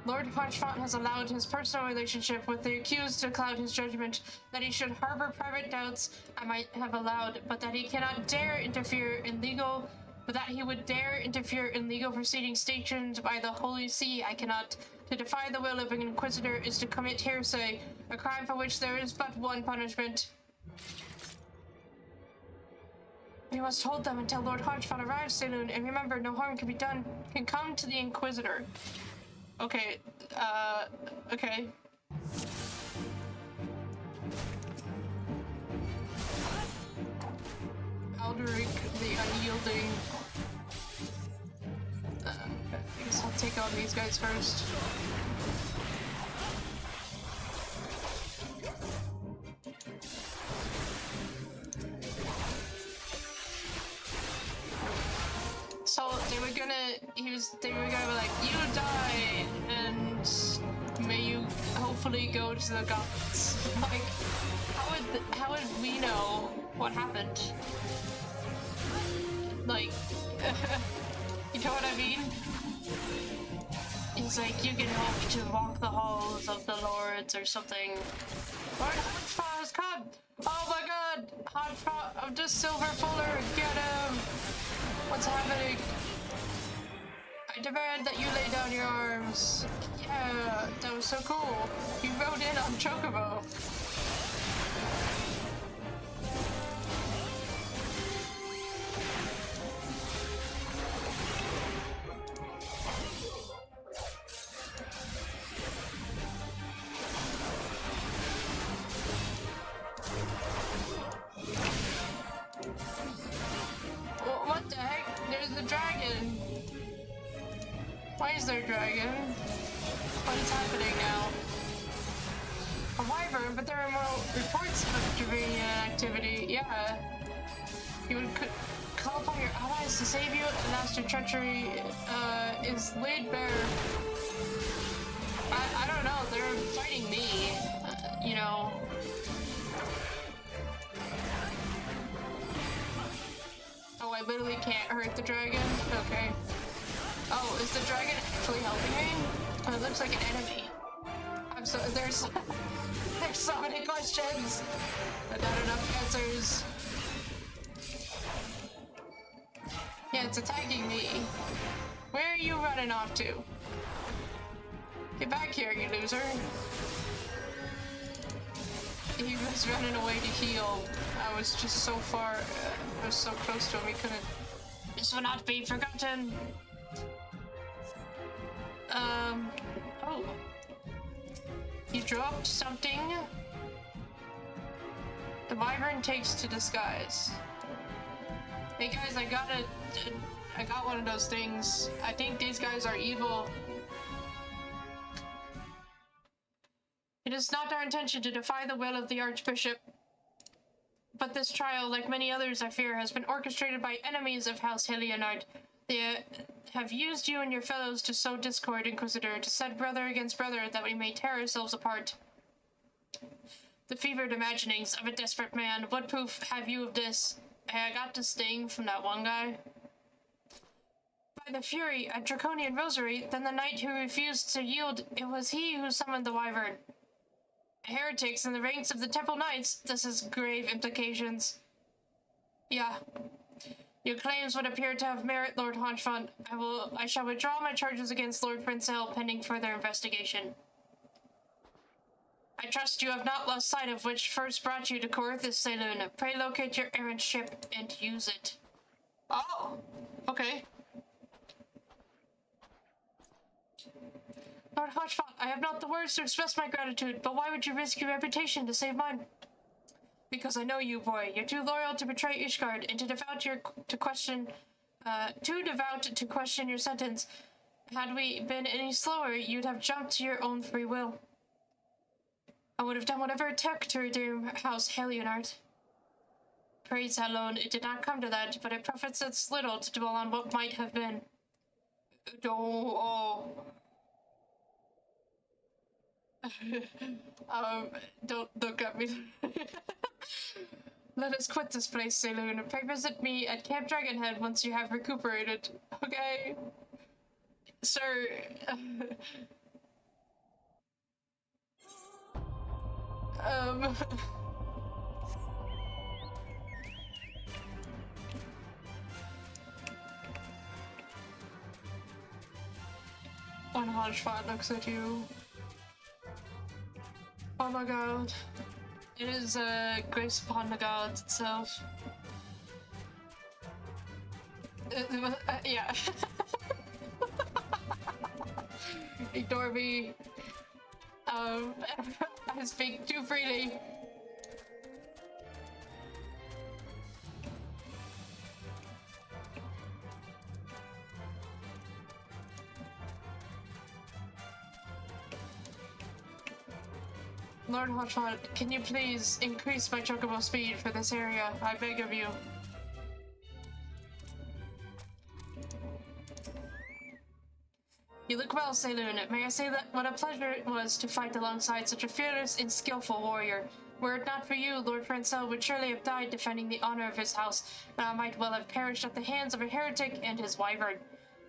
Lord Harchfont has allowed his personal relationship with the accused to cloud his judgment. That he should harbor private doubts, I might have allowed, but that he cannot dare interfere in legal... But that he would dare interfere in legal proceedings sanctioned by the Holy See, I cannot. To defy the will of an Inquisitor is to commit heresy, a crime for which there is but one punishment. We must hold them until Lord Harchfont arrives, Saloon, and remember, no harm can come to the Inquisitor. Okay, okay. Alderic the Unyielding. I guess I'll take on these guys first. So they were gonna be like, you die, and may you hopefully go to the gods. Like, how would we know what happened? Like, you know what I mean? It's like, you can hope to walk the halls of the lords or something. Lord Hodgepodge has come! Oh my god! Hodgepodge of the Silver Fuller, get him! What's happening? I demand that you lay down your arms. Yeah, that was so cool. You rode in on Chocobo. What the heck? There's the dragon. Why is there a dragon? What is happening now? A wyvern, but there are more reports of Dravanian activity. Yeah. You would call upon your allies to save you, and as to treachery is laid bare. I don't know, they're fighting me. You know. Oh, I literally can't hurt the dragon? Okay. Oh, is the dragon actually helping me? Oh, it looks like an enemy. There's so many questions, but not enough answers. Yeah, it's attacking me. Where are you running off to? Get back here, you loser. He was running away to heal. I was just so far, I was so close to him, he couldn't. This will not be forgotten. Oh. You dropped something. The wyvern takes to disguise. Hey guys, I got one of those things. I think these guys are evil. It is not our intention to defy the will of the Archbishop. But this trial, like many others I fear, has been orchestrated by enemies of House Helionard. They have used you and your fellows to sow discord, Inquisitor, to set brother against brother, that we may tear ourselves apart. The fevered imaginings of a desperate man. What proof have you of this? Hey, I got the sting from that one guy. By the fury, a draconian rosary, then the knight who refused to yield, it was he who summoned the wyvern. Heretics in the ranks of the Temple Knights, this has grave implications. Yeah. Your claims would appear to have merit, Lord Honchfont. I shall withdraw my charges against Lord Princell pending further investigation. I trust you have not lost sight of which first brought you to Corinthus Saloon. Pray locate your errant ship and use it. Oh, okay. Lord Honchfont, I have not the words to express my gratitude, but why would you risk your reputation to save mine? Because I know you, boy. You're too loyal to betray Ishgard, and too devout to question your sentence. Had we been any slower, you'd have jumped to your own free will. I would have done whatever it took to redeem House Helionard. Praise Alone, it did not come to that, but it profits us little to dwell on what might have been. Don't look at me. Let us quit this place, Saloon. Pray visit me at Camp Dragonhead once you have recuperated. Okay? Sir. When Hodgepod looks at you. Oh my god. It is grace upon the gods itself. Yeah. Ignore me. I speak too freely. Lord Hodgepod, can you please increase my chocobo speed for this area? I beg of you. You look well, Saloon. May I say that what a pleasure it was to fight alongside such a fearless and skillful warrior. Were it not for you, Lord Princell would surely have died defending the honor of his house, and I might well have perished at the hands of a heretic and his wyvern.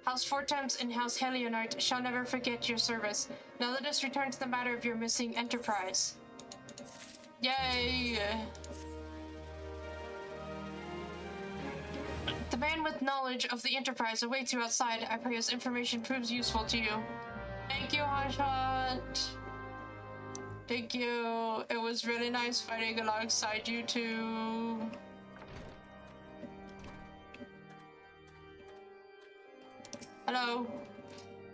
House Fortemps and House Helionard shall never forget your service. Now let us return to the matter of your missing enterprise. Yay! The man with knowledge of the enterprise awaits you outside. I pray his information proves useful to you. Thank you, Hotshot. Thank you. It was really nice fighting alongside you two. Hello.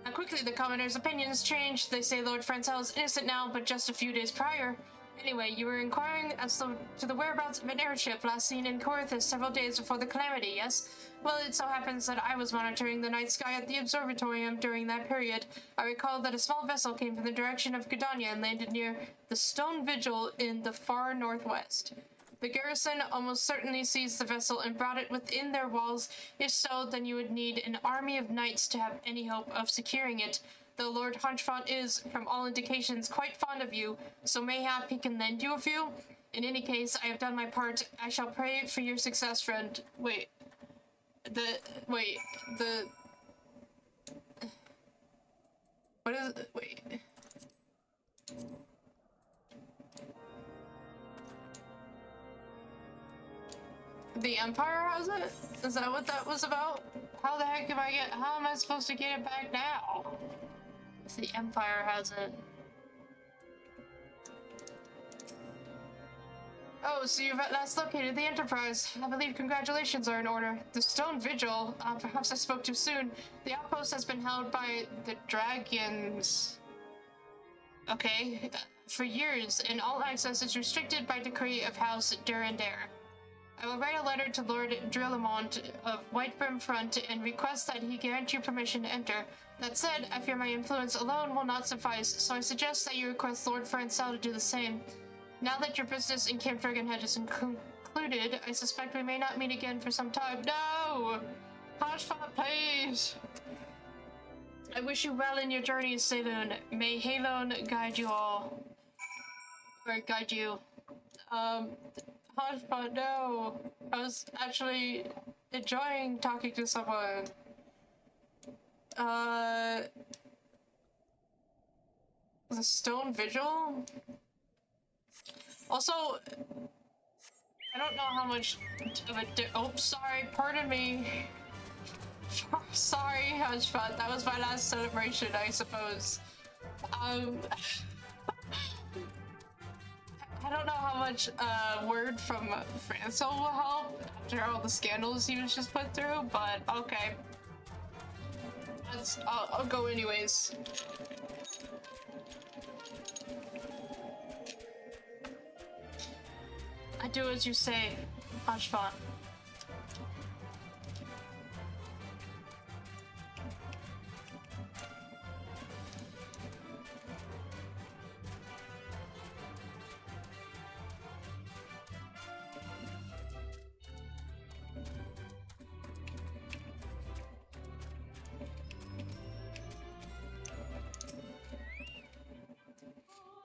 How quickly the commoner's opinions changed. They say Lord Francel is innocent now, but just a few days prior, Anyway, you were inquiring as to the whereabouts of an airship last seen in Corinthus several days before the calamity, yes? Well, it so happens that I was monitoring the night sky at the observatorium during that period. I recall that a small vessel came from the direction of Gdynia and landed near the Stone Vigil in the far northwest. The garrison almost certainly seized the vessel and brought it within their walls. If so, then you would need an army of knights to have any hope of securing it. Though Lord Hunchfont is, from all indications, quite fond of you, so mayhap he can lend you a few. In any case, I have done my part. I shall pray for your success, friend. Wait. What is it? Wait. The Empire has it? Is that what that was about? How the heck how am I supposed to get it back now? If the Empire has it. Oh, so you've at last located the Enterprise. I believe congratulations are in order. The Stone Vigil, perhaps I spoke too soon. The outpost has been held by the Dragons. Okay, for years, and all access is restricted by decree of House Durandare. I will write a letter to Lord Drillamont of Whitebrim Front and request that he grant you permission to enter. That said, I fear my influence alone will not suffice, so I suggest that you request Lord Francel to do the same. Now that your business in Camp Dragonhead is concluded, I suspect we may not meet again for some time. No! Hunchfont, please! I wish you well in your journey, Saloon. May Halon guide you all. Or guide you. Hunchfont, no! I was actually enjoying talking to someone. The Stone Vigil? Also, I don't know how much of a oh, sorry, pardon me. Sorry, Hunchfont, that was my last celebration, I suppose. I don't know how much word from Francel will help after all the scandals he was just put through, but okay. I'll go anyways. I do as you say, Hunchfont.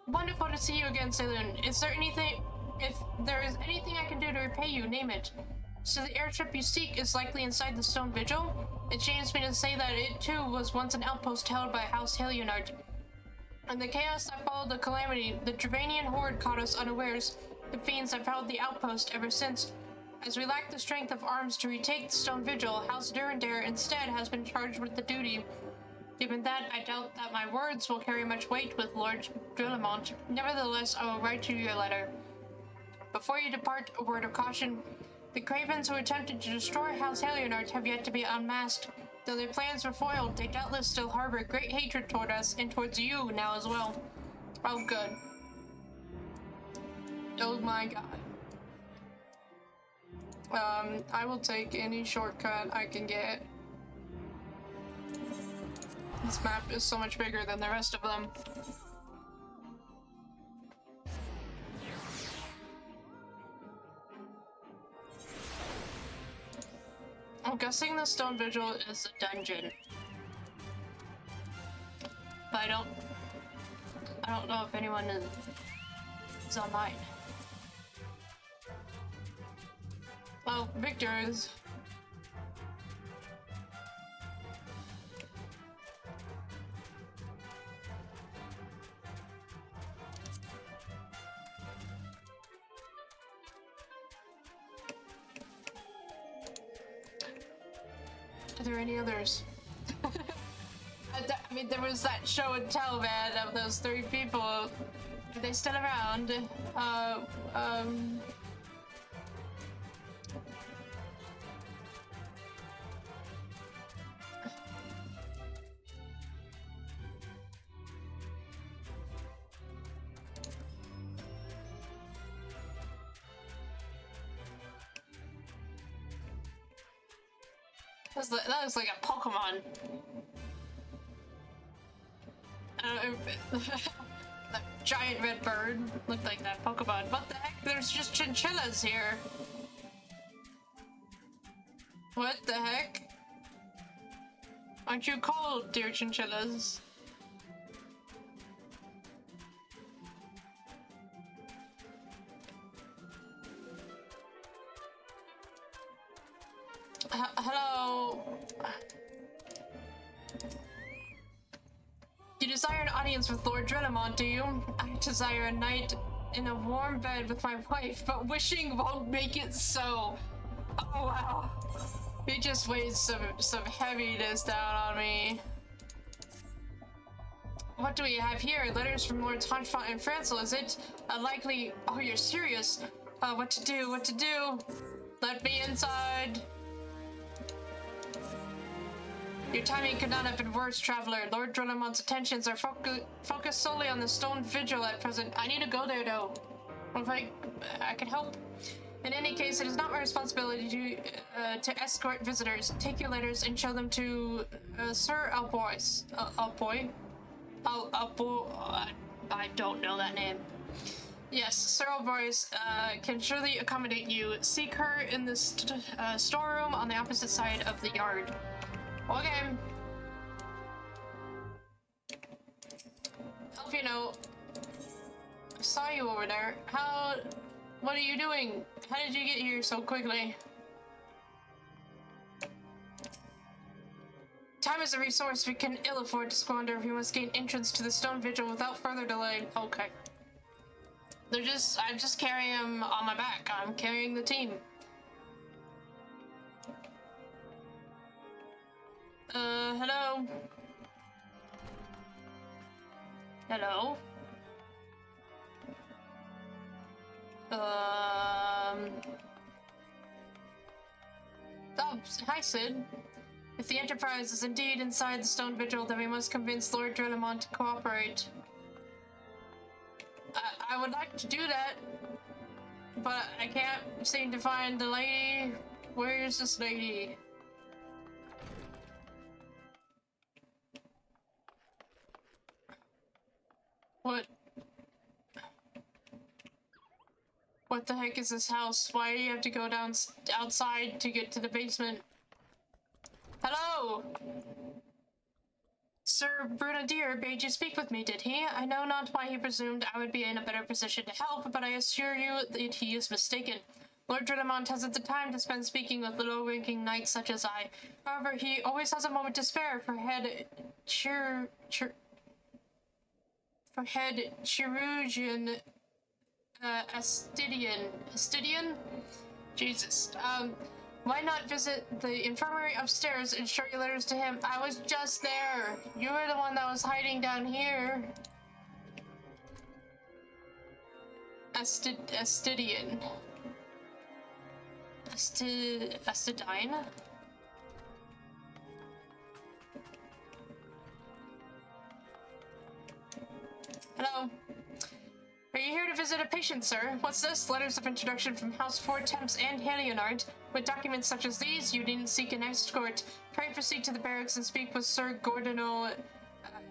Wonderful to see you again, Saloon. Is there anything... If there is anything I can do to repay you, name it. So the airship you seek is likely inside the Stone Vigil? It shames me to say that it too was once an outpost held by House Helianart. In the chaos that followed the calamity, the Dravanian horde caught us unawares. The fiends have held the outpost ever since. As we lack the strength of arms to retake the Stone Vigil, House Durandare instead has been charged with the duty. Given that, I doubt that my words will carry much weight with Lord Drillamont. Nevertheless, I will write you your letter. Before you depart, a word of caution. The cravens who attempted to destroy House Helianart have yet to be unmasked. Though their plans were foiled, they doubtless still harbor great hatred toward us, and towards you now as well. Oh, good. Oh my god. I will take any shortcut I can get. This map is so much bigger than the rest of them. I'm guessing the Stone Vigil is a dungeon. But I don't know if anyone is online. Oh, Victor is. Are there any others? I mean, there was that show and tell, man, of those 3 people. Are they still around? That looks like a Pokemon. That giant red bird looked like that Pokemon. What the heck? There's just chinchillas here. What the heck? Aren't you cold, dear chinchillas? Hello? You desire an audience with Lord Drenamont, do you? I desire a night in a warm bed with my wife, but wishing won't make it so. Oh wow. He just weighs some heaviness down on me. What do we have here? Letters from Lords Honchfont and Francel, is it? Likely... Oh, you're serious? What to do? What to do? Let me inside. Your timing could not have been worse, traveler. Lord Drenamont's attentions are focused solely on the stone vigil at present. I need to go there, though. What if I can help? In any case, it is not my responsibility to escort visitors. Take your letters and show them to Sir Albois. I don't know that name. Yes, Sir Albois can surely accommodate you. Seek her in the storeroom on the opposite side of the yard. Okay. Elfino, I saw you over there. What are you doing? How did you get here so quickly? Time is a resource we can ill afford to squander if we must gain entrance to the stone vigil without further delay. Okay. I'm just carrying him on my back. I'm carrying the team. Hello? Hello? Oh, hi, Sid. If the Enterprise is indeed inside the Stone Vigil, then we must convince Lord Drenamont to cooperate. I would like to do that, but I can't seem to find the lady. Where's this lady? What the heck is this house? Why do you have to go down outside to get to the basement? Hello? Sir Brunadier bade you speak with me, did he? I know not why he presumed I would be in a better position to help, but I assure you that he is mistaken. Lord Drenamont hasn't the time to spend speaking with low-ranking knights such as I. However, he always has a moment to spare for head chirurgeon Astidian? Jesus. Why not visit the infirmary upstairs and show your letters to him? I was just there. You were the one that was hiding down here. Astidian. Astidine? Hello. Are you here to visit a patient, sir? What's this? Letters of introduction from House Four Temps and Helionard. With documents such as these, you needn't seek an escort. Pray proceed to the barracks and speak with Sir Gordonel.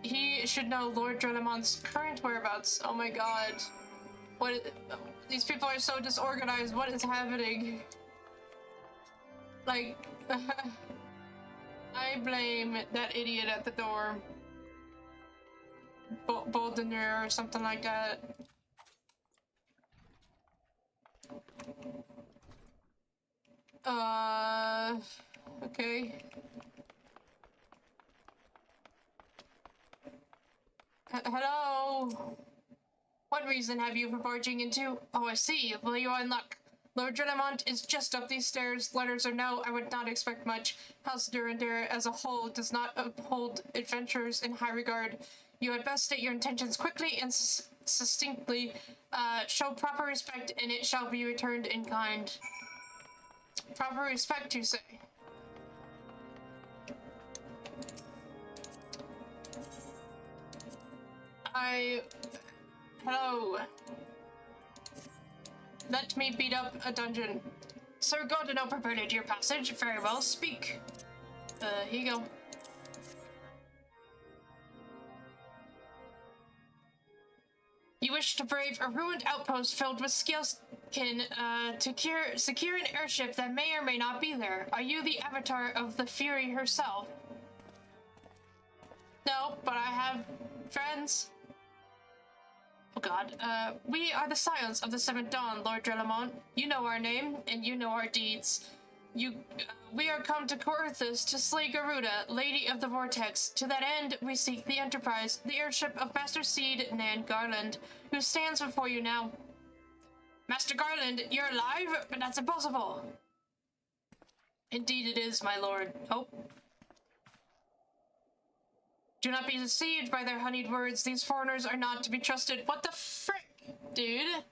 He should know Lord Drenamont's current whereabouts. Oh my god. These people are so disorganized. What is happening? Like, I blame that idiot at the door. Boldener or something like that. Okay. Hello? What reason have you for barging into? Oh, I see. Well, you are in luck. Lord Drenamont is just up these stairs. Letters or no, I would not expect much. House Durandera as a whole does not uphold adventurers in high regard. You had best state your intentions quickly and succinctly. Show proper respect, and it shall be returned in kind. Proper respect, you say? Hello. Let me beat up a dungeon. Sir Gordonel prepared your passage. Very well, speak. Here you go. You wish to brave a ruined outpost filled with scaleskin to secure an airship that may or may not be there. Are you the avatar of the Fury herself? No, but I have friends. Oh god. We are the Scions of the Seventh Dawn, Lord Drelamont. You know our name, and you know our deeds. We are come to Corythus to slay Garuda, Lady of the Vortex. To that end, we seek the Enterprise, the airship of Master Seed Nan Garland, who stands before you now. Master Garland, you're alive? But that's impossible. Indeed it is, my lord. Oh. Do not be deceived by their honeyed words. These foreigners are not to be trusted. What the frick, dude?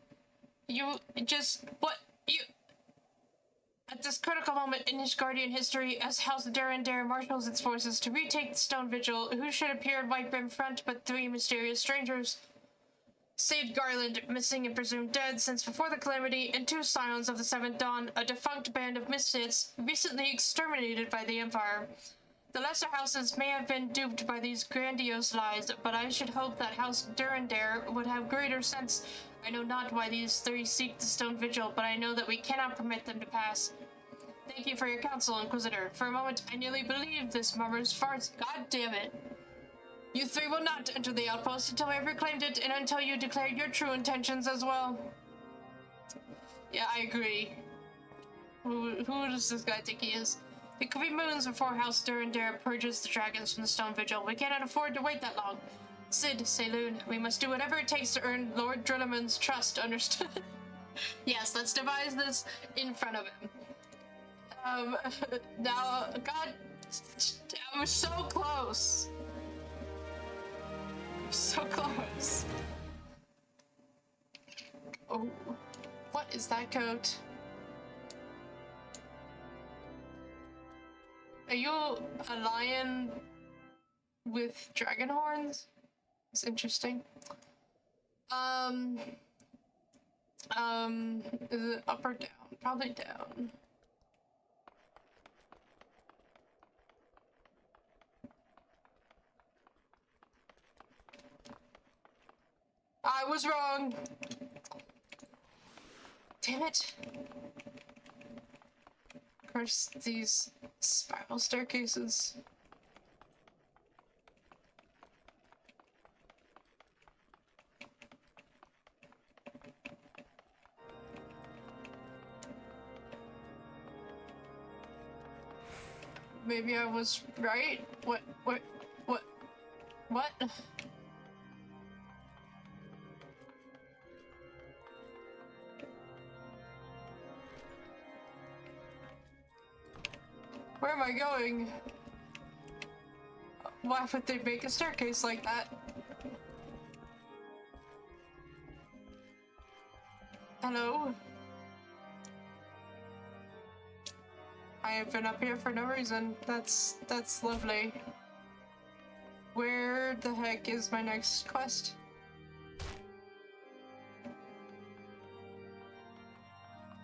At this critical moment in Ishgardian history, as House Durandar marshals its forces to retake the Stone Vigil, who should appear at White Brim Front but 3 mysterious strangers? Cid Garland, missing and presumed dead since before the Calamity, and 2 Scions of the Seventh Dawn, a defunct band of misfits, recently exterminated by the Empire. The lesser houses may have been duped by these grandiose lies, but I should hope that House Durandar would have greater sense. I know not why these 3 seek the Stone Vigil, but I know that we cannot permit them to pass. Thank you for your counsel, Inquisitor. For a moment, I nearly believed this murmur's farce. God damn it. You 3 will not enter the outpost until I have reclaimed it, and until you declare your true intentions as well. Yeah, I agree. Who does this guy think he is? It could be moons before House Durandar purges the dragons from the Stone Vigil. We cannot afford to wait that long. Cid, Saloon, we must do whatever it takes to earn Lord Drillaman's trust, understood? Yes, let's devise this in front of him. Now, God, I was so close. So close. Oh, what is that coat? Are you a lion with dragon horns? It's interesting. Is it up or down? Probably down. I was wrong. Damn it. Of course, these spiral staircases. Maybe I was right? What? Where am I going? Why would they make a staircase like that? Hello? I have been up here for no reason. That's lovely. Where the heck is my next quest?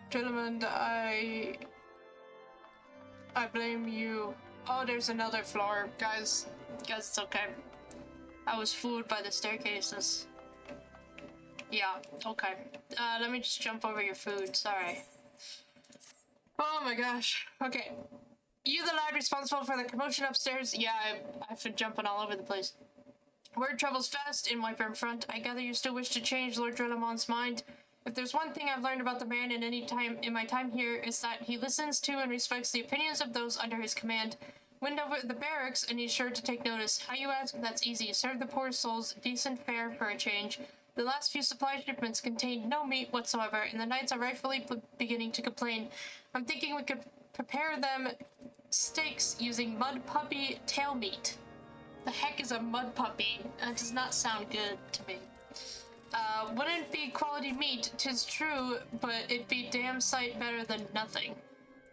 Gentlemen, I blame you. Oh, there's another floor. Guys, it's okay. I was fooled by the staircases. Yeah, okay. Let me just jump over your food, sorry. Oh my gosh. Okay. You the lad responsible for the commotion upstairs? Yeah, I've been jumping all over the place. Word travels fast in White Brim Front. I gather you still wish to change Lord Drellamont's mind. If there's one thing I've learned about the man in my time here, is that he listens to and respects the opinions of those under his command. Win over the barracks, and he's sure to take notice. How you ask? That's easy. Serve the poor souls decent fare for a change. The last few supply shipments contained no meat whatsoever, and the knights are rightfully beginning to complain. I'm thinking we could prepare them steaks using mud puppy tail meat. The heck is a mud puppy? That does not sound good to me. Wouldn't be quality meat, 'tis true, but it'd be damn sight better than nothing.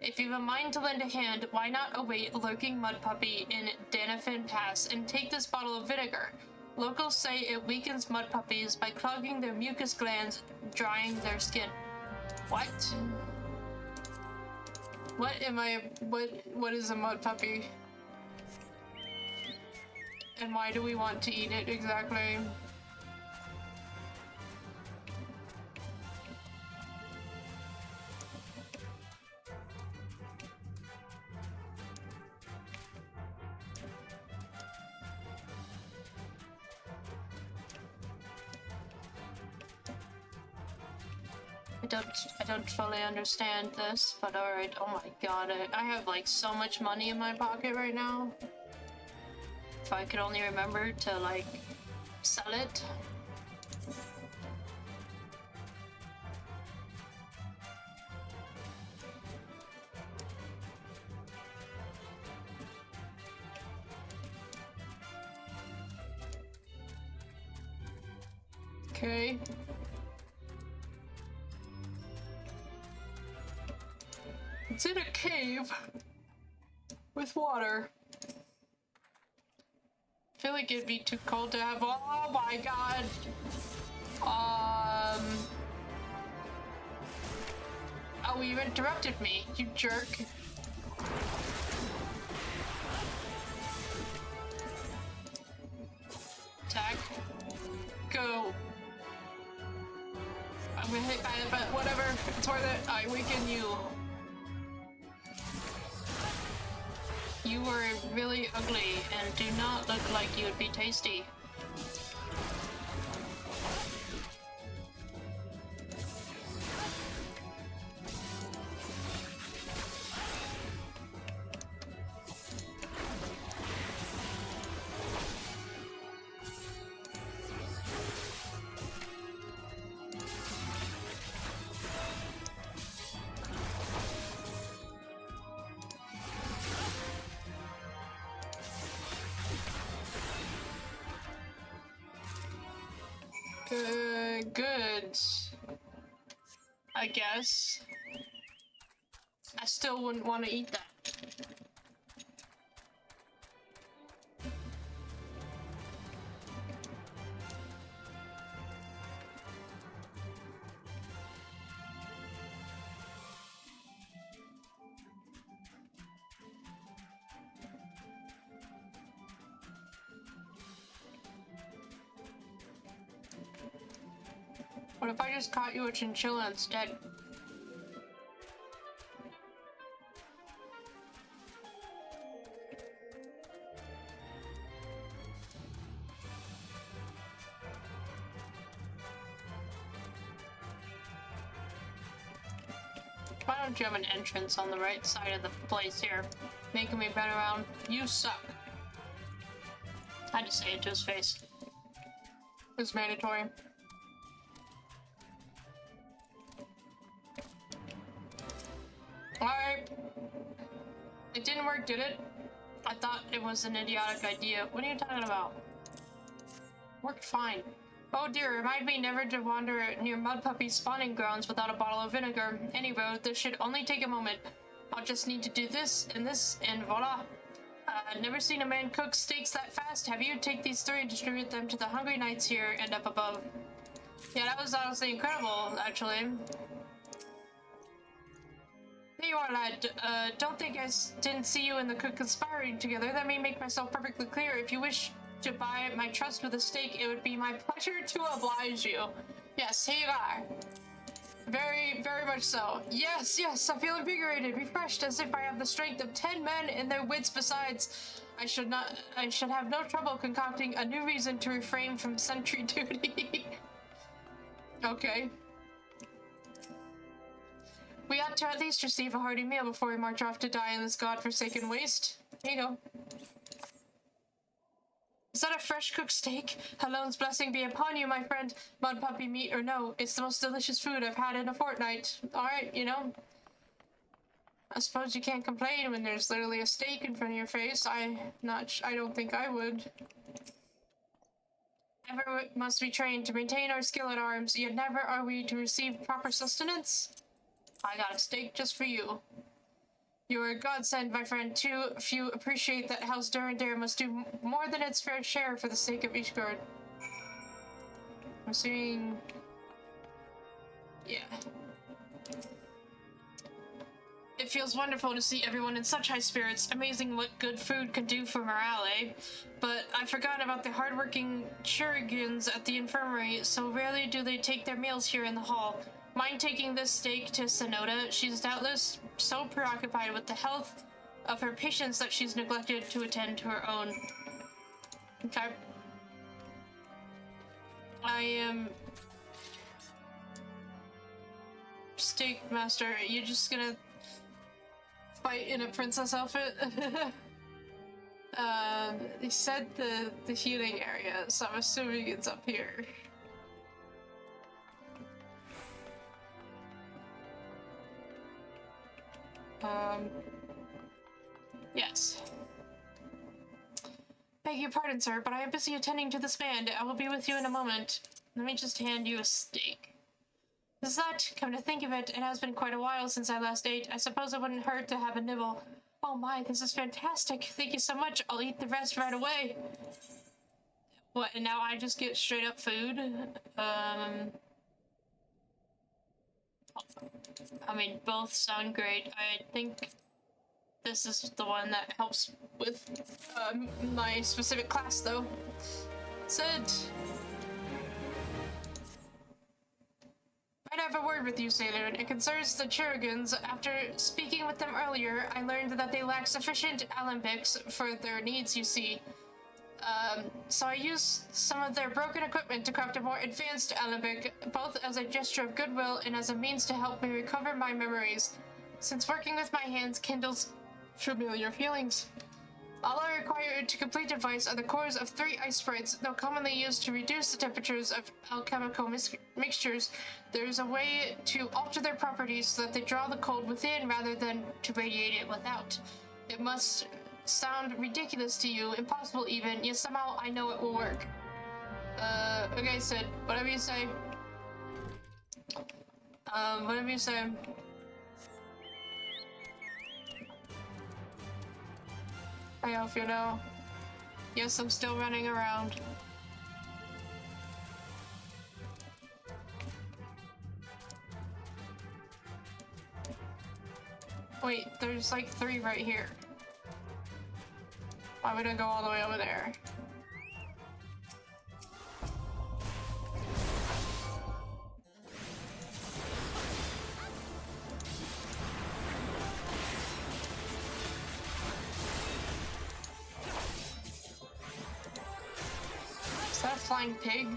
If you've a mind to lend a hand, why not await lurking mud puppy in Danafin Pass and take this bottle of vinegar? Locals say it weakens mud puppies by clogging their mucus glands, drying their skin. What? What is a mud puppy? And why do we want to eat it exactly? I don't fully understand this, but alright. Oh my god, I have like so much money in my pocket right now. If I could only remember to like sell it. Okay. It's in a cave with water. I feel like it'd be too cold to have. Oh my god. Oh, you interrupted me, you jerk. Attack. Go. I'm gonna hit by it, but whatever. It's worth it. I weaken you. You were really ugly and do not look like you would be tasty. Good. I guess. I still wouldn't want to eat that. What if I just caught you a chinchilla instead? Why don't you have an entrance on the right side of the place here? Making me bend around. You suck. I just say it to his face. It's mandatory. Alright. It didn't work, did it? I thought it was an idiotic idea. What are you talking about? Worked fine. Oh dear, remind me never to wander near Mud Puppy's spawning grounds without a bottle of vinegar. Anyway, this should only take a moment. I'll just need to do this, and voila. Never seen a man cook steaks that fast. Have you? Take these 3 and distribute them to the hungry knights here and up above. Yeah, that was honestly incredible, actually. There you are, lad. Don't think I didn't see you and the cook conspiring together. Let me make myself perfectly clear. If you wish to buy my trust with a steak, it would be my pleasure to oblige you. Yes, here you are. Very, very much so. Yes, yes, I feel invigorated, refreshed, as if I have the strength of 10 men and their wits besides. I should have no trouble concocting a new reason to refrain from sentry duty. Okay. We ought to at least receive a hearty meal before we march off to die in this godforsaken waste. Here you go. Is that a fresh cooked steak? Halone's blessing be upon you, my friend. Mud puppy meat or no, it's the most delicious food I've had in a fortnight. Alright, you know. I suppose you can't complain when there's literally a steak in front of your face. I don't think I would. Ever must we train to maintain our skill at arms, yet never are we to receive proper sustenance? I got a steak just for you. You're a godsend, my friend. Too few appreciate that House Durandare must do more than its fair share for the sake of Ishgard. I'm assuming... Yeah. It feels wonderful to see everyone in such high spirits. Amazing what good food can do for morale, eh? But I forgot about the hardworking chirurgeons at the infirmary. So rarely do they take their meals here in the hall. Mind taking this steak to Sonoda? She's doubtless so preoccupied with the health of her patients that she's neglected to attend to her own. Okay. I am... Steak Master, you're just gonna fight in a princess outfit? They said the healing area, so I'm assuming it's up here. Yes. Beg your pardon, sir, but I am busy attending to this band. I will be with you in a moment. Let me just hand you a steak. Is that? Come to think of it, it has been quite a while since I last ate. I suppose it wouldn't hurt to have a nibble. Oh my, this is fantastic. Thank you so much. I'll eat the rest right away. What, and now I just get straight up food? I mean, both sound great. I think this is the one that helps with my specific class, though. Said. Might I have a word with you, Sailor? It concerns the Chirurgeons. After speaking with them earlier, I learned that they lack sufficient alembics for their needs, you see. So I used some of their broken equipment to craft a more advanced alembic, both as a gesture of goodwill and as a means to help me recover my memories, since working with my hands kindles familiar feelings. All I require to complete the device are the cores of 3 ice sprites. Though commonly used to reduce the temperatures of alchemical mixtures, there is a way to alter their properties so that they draw the cold within rather than to radiate it without. It must sound ridiculous to you, impossible even, yet somehow I know it will work. Okay, Sid, whatever you say. Whatever you say. I hope you know. Yes, I'm still running around. Wait, there's like 3 right here. Why would I go all the way over there? Is that a flying pig?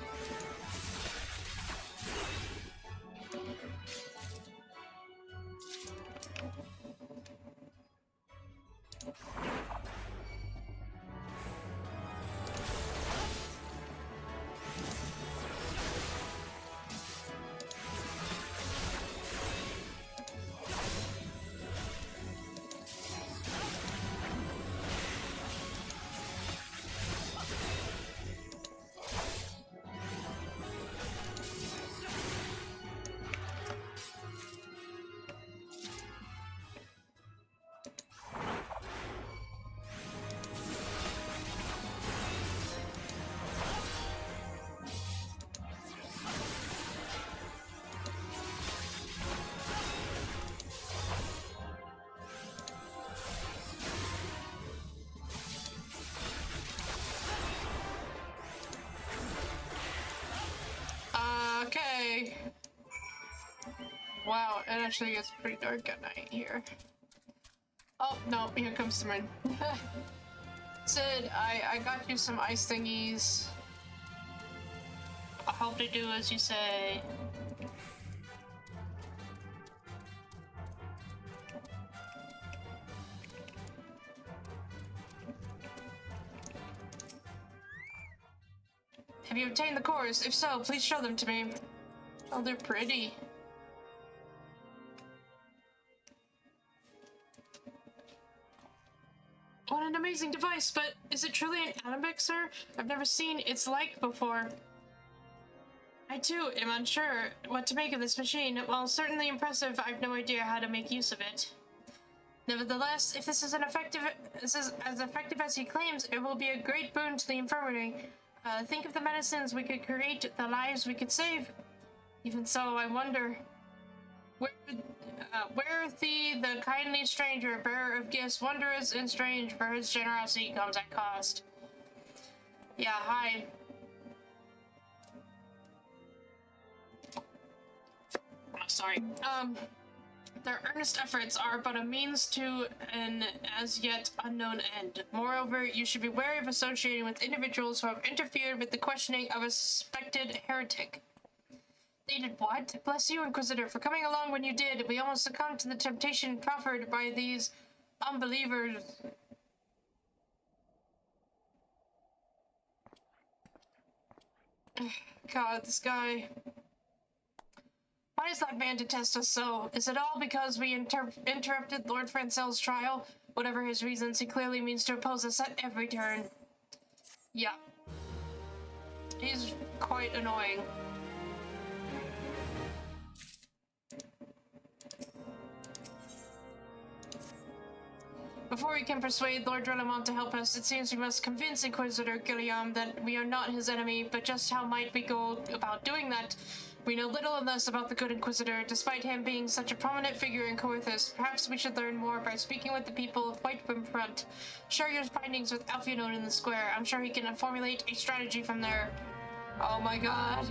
Okay. Wow, it actually gets pretty dark at night here. Oh, no, here comes the moon. Sid, I got you some ice thingies. I hope they do as you say. Have you obtained the cores? If so, please show them to me. Oh, they're pretty. What an amazing device, but is it truly an alembic, sir? I've never seen its like before. I too am unsure what to make of this machine. While certainly impressive, I've no idea how to make use of it. Nevertheless, if this is as effective as he claims, it will be a great boon to the infirmary. Think of the medicines we could create, the lives we could save. Even so, I wonder. Worthy the kindly stranger, bearer of gifts wondrous and strange, for his generosity comes at cost. Yeah, hi. Oh, sorry. Their earnest efforts are but a means to an as yet unknown end. Moreover, you should be wary of associating with individuals who have interfered with the questioning of a suspected heretic. They did what? Bless you, Inquisitor, for coming along when you did. We almost succumbed to the temptation proffered by these unbelievers. God, this guy. Why does that man detest us so? Is it all because we interrupted Lord Francel's trial? Whatever his reasons, he clearly means to oppose us at every turn. Yeah. He's quite annoying. Before we can persuade Lord Relamont to help us, it seems we must convince Inquisitor Guillaume that we are not his enemy, but just how might we go about doing that? We know little and less about the good Inquisitor, despite him being such a prominent figure in Coerthus. Perhaps we should learn more by speaking with the people of Whitebrim Front. Share your findings with Alfione in the square. I'm sure he can formulate a strategy from there. Oh my god.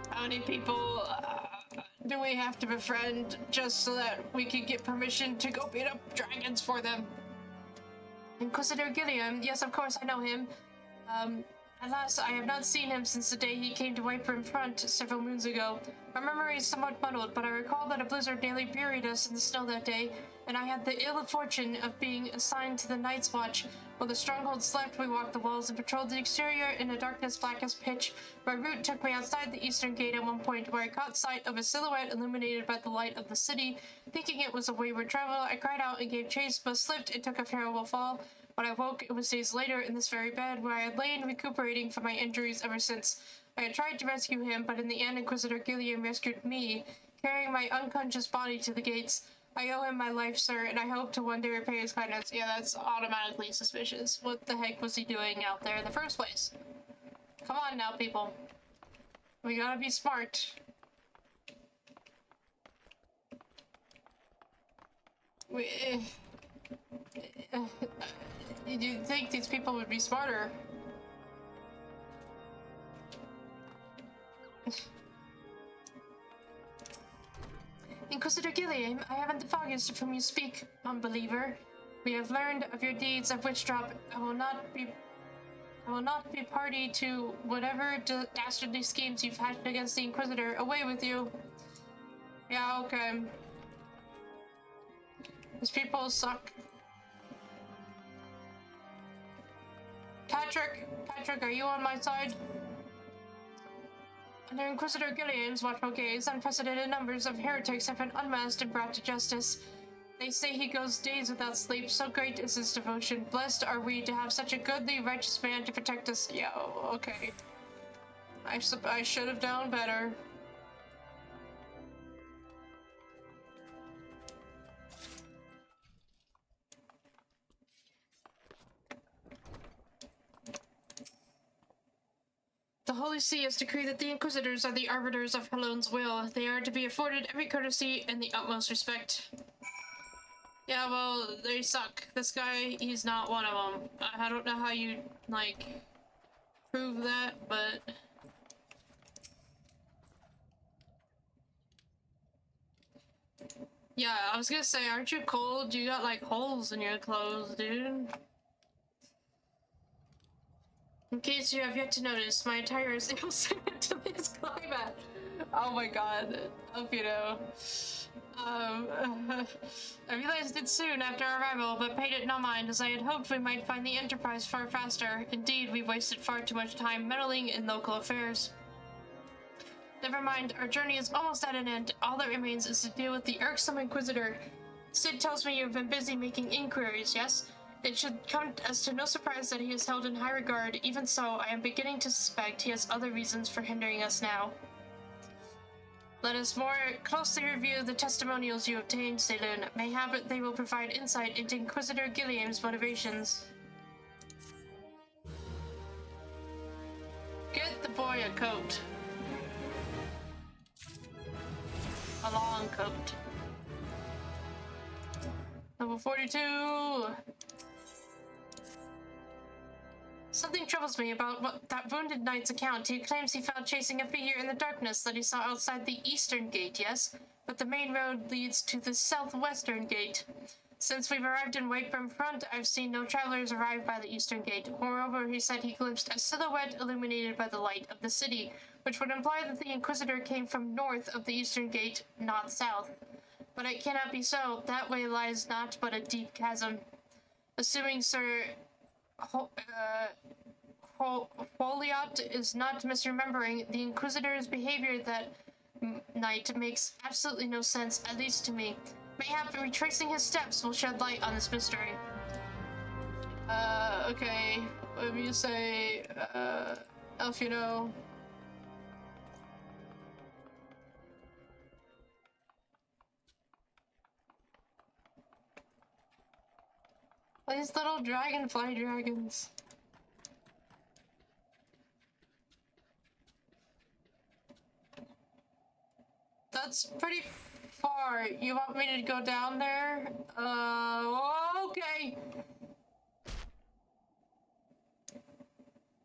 How many people do we have to befriend just so that we can get permission to go beat up dragons for them? Inquisitor Guillaume, yes, of course, I know him. Alas, I have not seen him since the day he came to Whitebrim Front several moons ago. My memory is somewhat muddled, but I recall that a blizzard nearly buried us in the snow that day, and I had the ill fortune of being assigned to the Night's Watch. While the stronghold slept, we walked the walls and patrolled the exterior in a darkness black as pitch. My route took me outside the eastern gate at one point, where I caught sight of a silhouette illuminated by the light of the city. Thinking it was a wayward traveler, I cried out and gave chase, but slipped and took a terrible fall. When I woke, it was days later in this very bed, where I had lain recuperating from my injuries ever since. I had tried to rescue him, but in the end Inquisitor Guillaume rescued me, carrying my unconscious body to the gates. I owe him my life, sir, and I hope to one day repay his kindness. Yeah, that's automatically suspicious. What the heck was he doing out there in the first place? Come on now, people. We gotta be smart. You'd think these people would be smarter. Inquisitor Guillaume, I haven't the foggiest of whom you speak, unbeliever. We have learned of your deeds of witchdrop. I will not be party to whatever dastardly schemes you've hatched against the Inquisitor. Away with you. Yeah, okay. These people suck. Patrick, are you on my side? Under Inquisitor Guillaume's watchful gaze, unprecedented numbers of heretics have been unmasked and brought to justice. They say he goes days without sleep, so great is his devotion. Blessed are we to have such a goodly, righteous man to protect us. Yeah, okay. I should have done better. The Holy See has decreed that the Inquisitors are the arbiters of Helone's will. They are to be afforded every courtesy and the utmost respect. Yeah, well, they suck. This guy, he's not one of them. I don't know how you, like, prove that, but... Yeah, I was gonna say, aren't you cold? You got, like, holes in your clothes, dude. In case you have yet to notice, my attire is ill-suited to this climate. Oh my god. Hope you know. I realized it soon after our arrival, but paid it no mind, as I had hoped we might find the Enterprise far faster. Indeed, we wasted far too much time meddling in local affairs. Never mind, our journey is almost at an end. All that remains is to deal with the irksome Inquisitor. Sid tells me you've been busy making inquiries, yes? It should come as to no surprise that he is held in high regard. Even so, I am beginning to suspect he has other reasons for hindering us now. Let us more closely review the testimonials you obtained, Selûne. Mayhap they will provide insight into Inquisitor Guillaume's motivations. Get the boy a coat. a long coat. Level 42! Something troubles me about that wounded knight's account. He claims he felt chasing a figure in the darkness that he saw outside the eastern gate, yes? But the main road leads to the southwestern gate. Since we've arrived in Whitebrim Front, I've seen no travelers arrive by the eastern gate. Moreover, he said he glimpsed a silhouette illuminated by the light of the city, which would imply that the Inquisitor came from north of the eastern gate, not south. But it cannot be so. That way lies naught but a deep chasm. Assuming Sir Foliot is not misremembering, the Inquisitor's behavior that night makes absolutely no sense, at least to me. Mayhap retracing his steps will shed light on this mystery. Okay. What do you say, Elf, you know? These little dragonfly dragons. That's pretty far. You want me to go down there? Okay.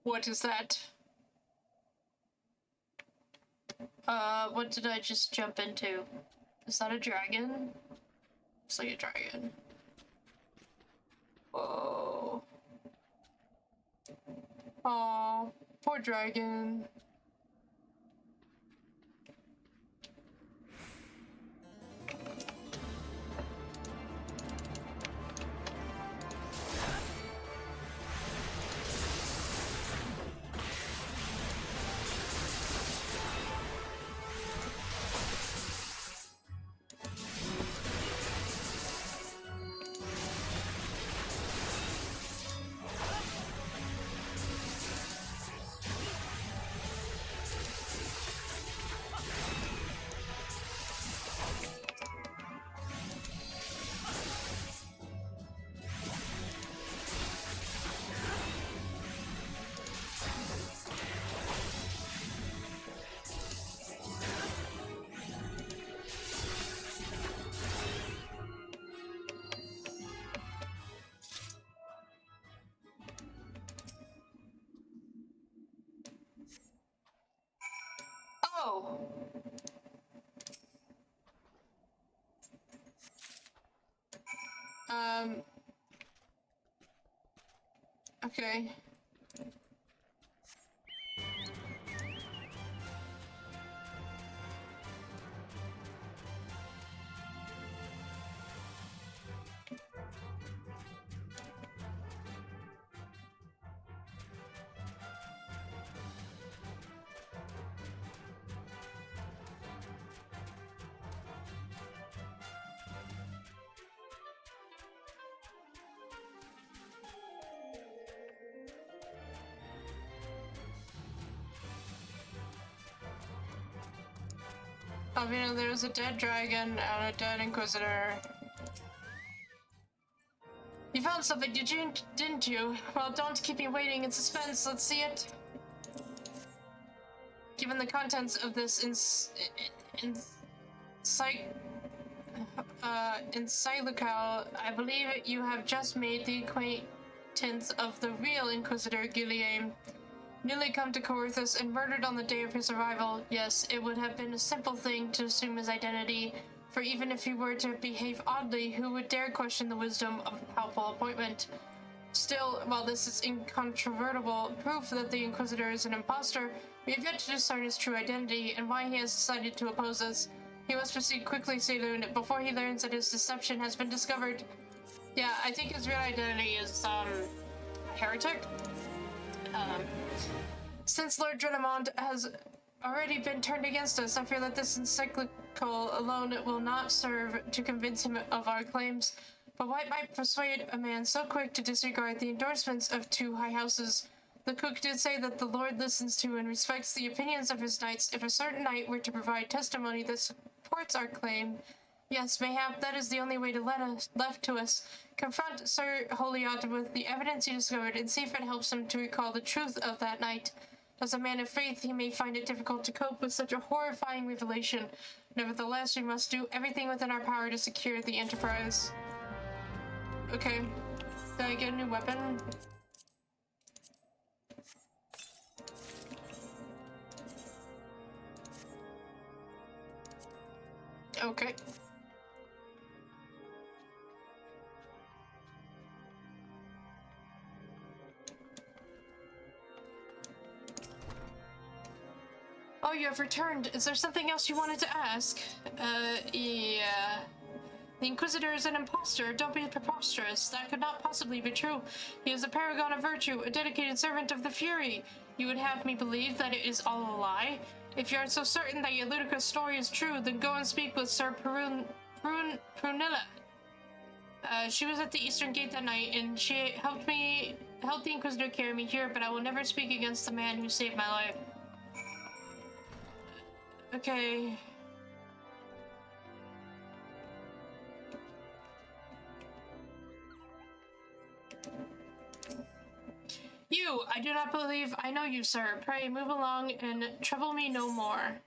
What is that? What did I just jump into? Is that a dragon? Looks like a dragon. Whoa. Aw, poor dragon. Oh. Okay. Oh, you know, there's a dead dragon and a dead inquisitor. You found something, didn't you? Well, don't keep me waiting in suspense. Let's see it. Given the contents of this encyclical, I believe you have just made the acquaintance of the real Inquisitor Guillaume. Newly come to Coerthus and murdered on the day of his arrival. Yes, it would have been a simple thing to assume his identity, for even if he were to behave oddly, who would dare question the wisdom of a powerful appointment? Still, while this is incontrovertible proof that the Inquisitor is an impostor, we have yet to discern his true identity and why he has decided to oppose us. He must proceed quickly, Saloon, before he learns that his deception has been discovered. Yeah, I think his real identity is, heretic. Since Lord Drenamond has already been turned against us, I fear that this encyclical alone will not serve to convince him of our claims. But what might persuade a man so quick to disregard the endorsements of two high houses? The cook did say that the Lord listens to and respects the opinions of his knights. If a certain knight were to provide testimony that supports our claim, yes, mayhap that is the only way left to us. Confront Sir Holiot with the evidence you discovered and see if it helps him to recall the truth of that night. As a man of faith, he may find it difficult to cope with such a horrifying revelation. Nevertheless, we must do everything within our power to secure the Enterprise. Okay. Did I get a new weapon? Okay. Oh, you have returned. Is there something else you wanted to ask? Yeah. The Inquisitor is an impostor. Don't be preposterous. That could not possibly be true. He is a paragon of virtue, a dedicated servant of the Fury. You would have me believe that it is all a lie? If you are so certain that your ludicrous story is true, then go and speak with Sir Prunilla. She was at the Eastern Gate that night, and she helped the Inquisitor carry me here, but I will never speak against the man who saved my life. Okay. You! I do not believe I know you, sir. Pray, move along and trouble me no more.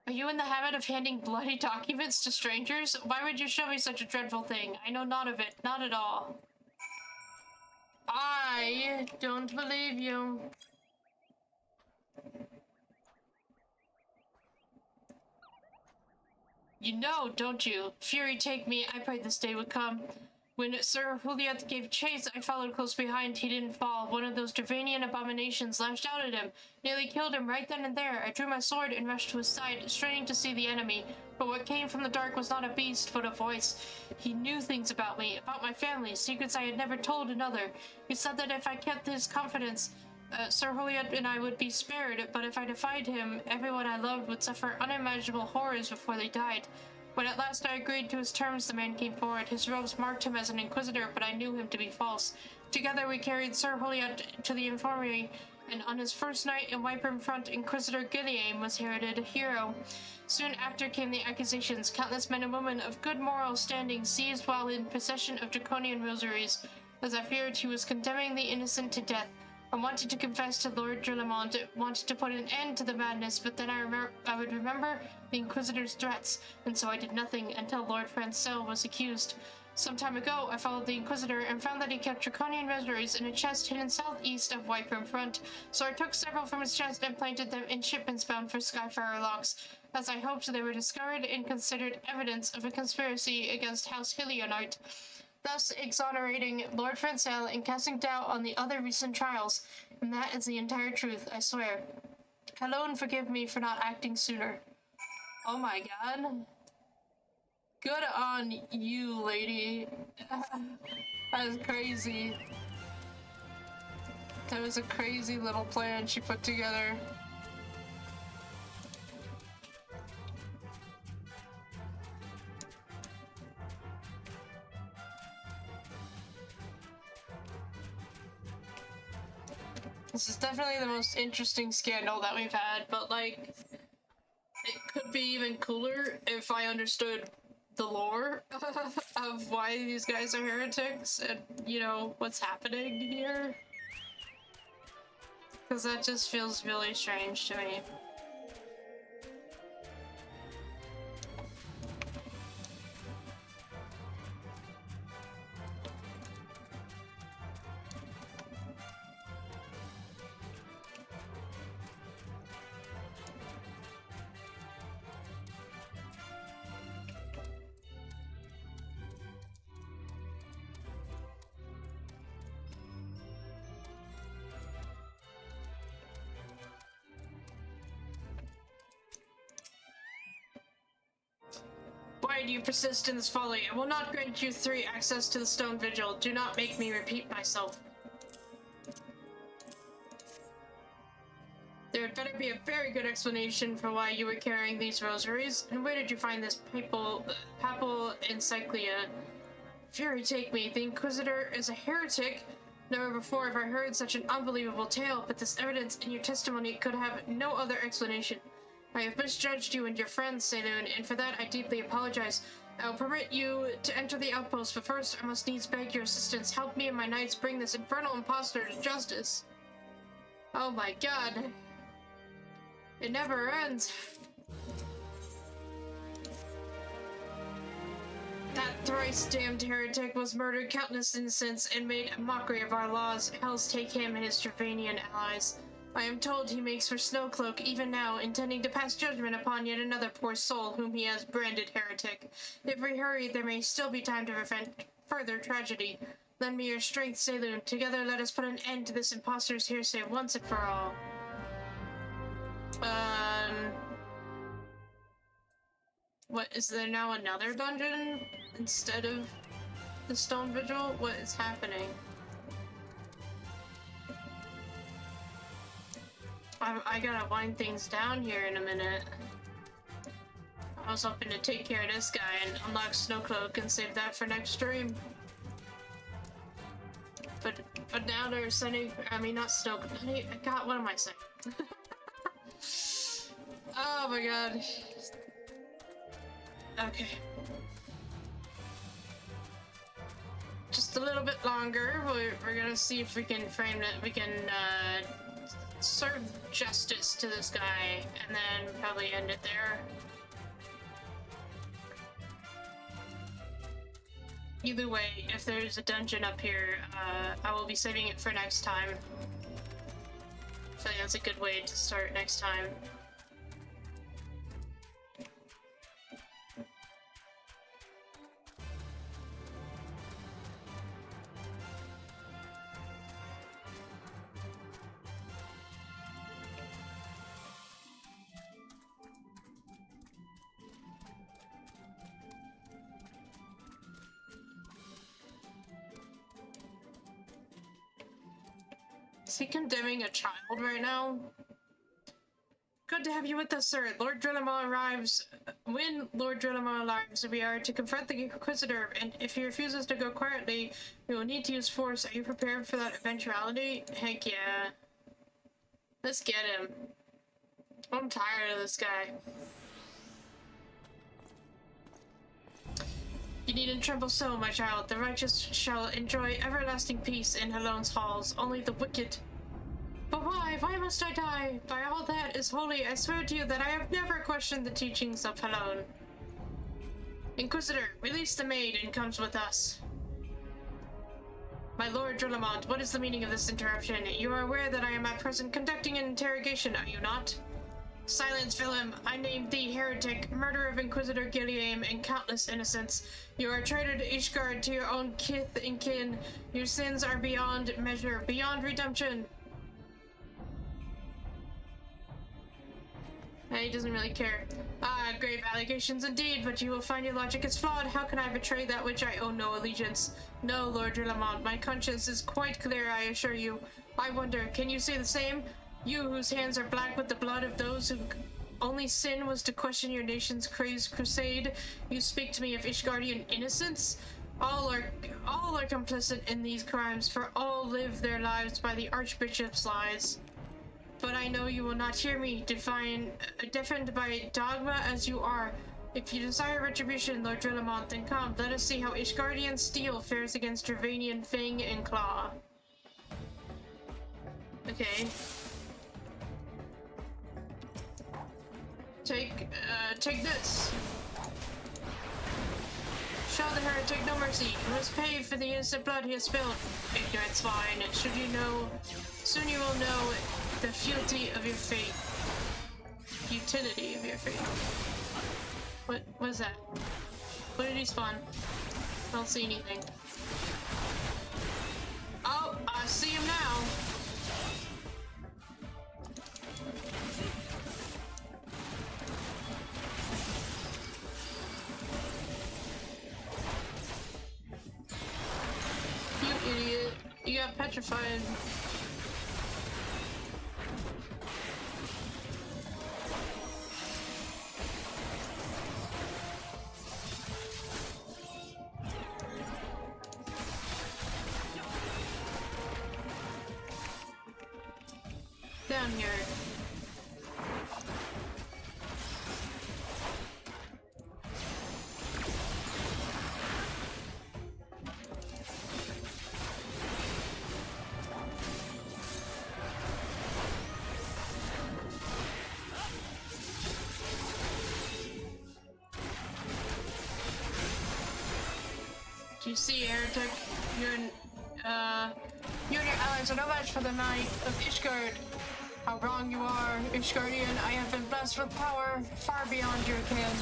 Are you in the habit of handing bloody documents to strangers? Why would you show me such a dreadful thing? I know not of it. Not at all. I don't believe you. You know, don't you? Fury take me, I prayed this day would come. When Sir Juliet gave chase, I followed close behind. He didn't fall. One of those Dravanian abominations lashed out at him. Nearly killed him right then and there. I drew my sword and rushed to his side, straining to see the enemy. But what came from the dark was not a beast, but a voice. He knew things about me, about my family, secrets I had never told another. He said that if I kept his confidence, Sir Juliet and I would be spared, but if I defied him, everyone I loved would suffer unimaginable horrors before they died. When at last I agreed to his terms, the man came forward. His robes marked him as an inquisitor, but I knew him to be false. Together we carried Sir Juliet to the infirmary, and on his first night in Wypern Front, Inquisitor Gideon was heralded a hero. Soon after came the accusations. Countless men and women of good moral standing seized while in possession of draconian rosaries, as I feared he was condemning the innocent to death. I wanted to confess to Lord Drillamont, wanted to put an end to the madness, but then I would remember the Inquisitor's threats, and so I did nothing until Lord Francel was accused. Some time ago, I followed the Inquisitor and found that he kept draconian rosaries in a chest hidden southeast of Wypern Front, so I took several from his chest and planted them in shipments bound for Skyfarer locks. As I hoped, they were discovered and considered evidence of a conspiracy against House Hilionite, thus exonerating Lord Francel and casting doubt on the other recent trials. And that is the entire truth, I swear. Alone forgive me for not acting sooner. Oh my god. Good on you, lady. That was crazy. That was a crazy little plan she put together. This is definitely the most interesting scandal that we've had, but like, it could be even cooler if I understood the lore of why these guys are heretics and, you know, what's happening here. Because that just feels really strange to me. Why do you persist in this folly? I will not grant you 3 access to the Stone Vigil. Do not make me repeat myself. There had better be a very good explanation for why you were carrying these rosaries. And where did you find this papal encyclia? Fury take me, the Inquisitor is a heretic. Never before have I heard such an unbelievable tale, but this evidence in your testimony could have no other explanation. I have misjudged you and your friends, Saloon, and for that I deeply apologize. I will permit you to enter the outpost, but first I must needs beg your assistance. Help me and my knights bring this infernal imposter to justice. Oh my god. It never ends. That thrice damned heretic was murdered countless innocents and made a mockery of our laws. Hells take him and his Travanian allies. I am told he makes for Snowcloak even now, intending to pass judgment upon yet another poor soul whom he has branded heretic. If we hurry, there may still be time to prevent further tragedy. Lend me your strength, Saloon. Together let us put an end to this impostor's hearsay once and for all. What, is there now another dungeon instead of the Stone Vigil? What is happening? I gotta wind things down here in a minute. I was hoping to take care of this guy and unlock Snowcloak and save that for next stream. But now they're sending, I mean not Snowcloak, God, what am I saying? Oh my god. Okay. Just a little bit longer. We're gonna see if we can frame it. We can serve justice to this guy, and then probably end it there. Either way, if there's a dungeon up here, I will be saving it for next time. I feel like that's a good way to start next time. Is he condemning a child right now? Good to have you with us, sir. Lord Drillamar arrives. When Lord Drillamar arrives, we are to confront the Inquisitor, and if he refuses to go quietly, we will need to use force. Are you prepared for that eventuality? Heck yeah. Let's get him. I'm tired of this guy. You needn't tremble so, my child. The righteous shall enjoy everlasting peace in Halone's halls. Only the wicked. But why? Why must I die? By all that is holy, I swear to you that I have never questioned the teachings of Halone. Inquisitor, release the maid and comes with us. My Lord Drillamont, what is the meaning of this interruption? You are aware that I am at present conducting an interrogation, are you not? Silence, Willem. I named thee heretic, murderer of Inquisitor Gilliam and countless innocents. You are a traitor to Ishgard, to your own kith and kin. Your sins are beyond measure, beyond redemption. He doesn't really care. Ah, grave allegations indeed, but you will find your logic is flawed. How can I betray that which I owe no allegiance? No, Lord Drillamont, my conscience is quite clear, I assure you. I wonder, can you say the same? You whose hands are black with the blood of those who only sin was to question your nation's crazed crusade. You speak to me of Ishgardian innocence? All are complicit in these crimes, for all live their lives by the Archbishop's lies. But I know you will not hear me, deafened by dogma as you are. If you desire retribution, Lord Drillamont, then come, let us see how Ishgardian steel fares against Travanian fang and claw. Okay. Take this. Show the heretic no mercy. He must pay for the innocent blood he has spilled. Ignorant swine, should you know, soon you will know the futility of your fate. Futility of your fate. What is that? What did he spawn? I don't see anything. Oh, I see him now. You idiot. You got petrified. Down here. You see, heretic, you and your allies are no match for the Knight of Ishgard. How wrong you are, Ishgardian. I have been blessed with power far beyond your ken.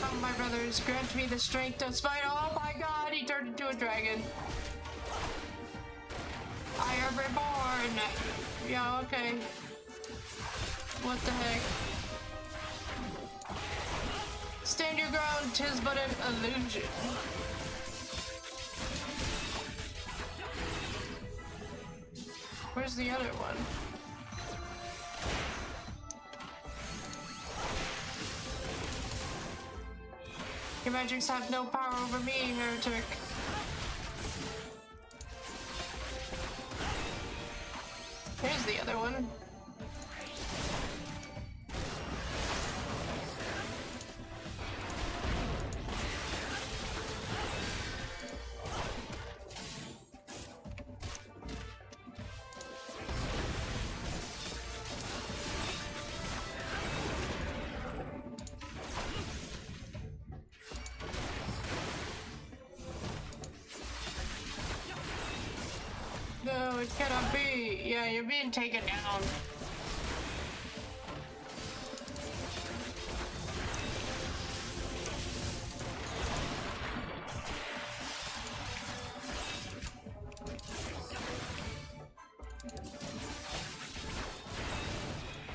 Come, my brothers, grant me the strength to fight. Oh my god, he turned into a dragon. I am reborn. Yeah, okay. What the heck? Stand your ground, 'tis but an illusion. Where's the other one? Your magics have no power over me, heretic. Here's the other one. No, it cannot be. Yeah, you're being taken down.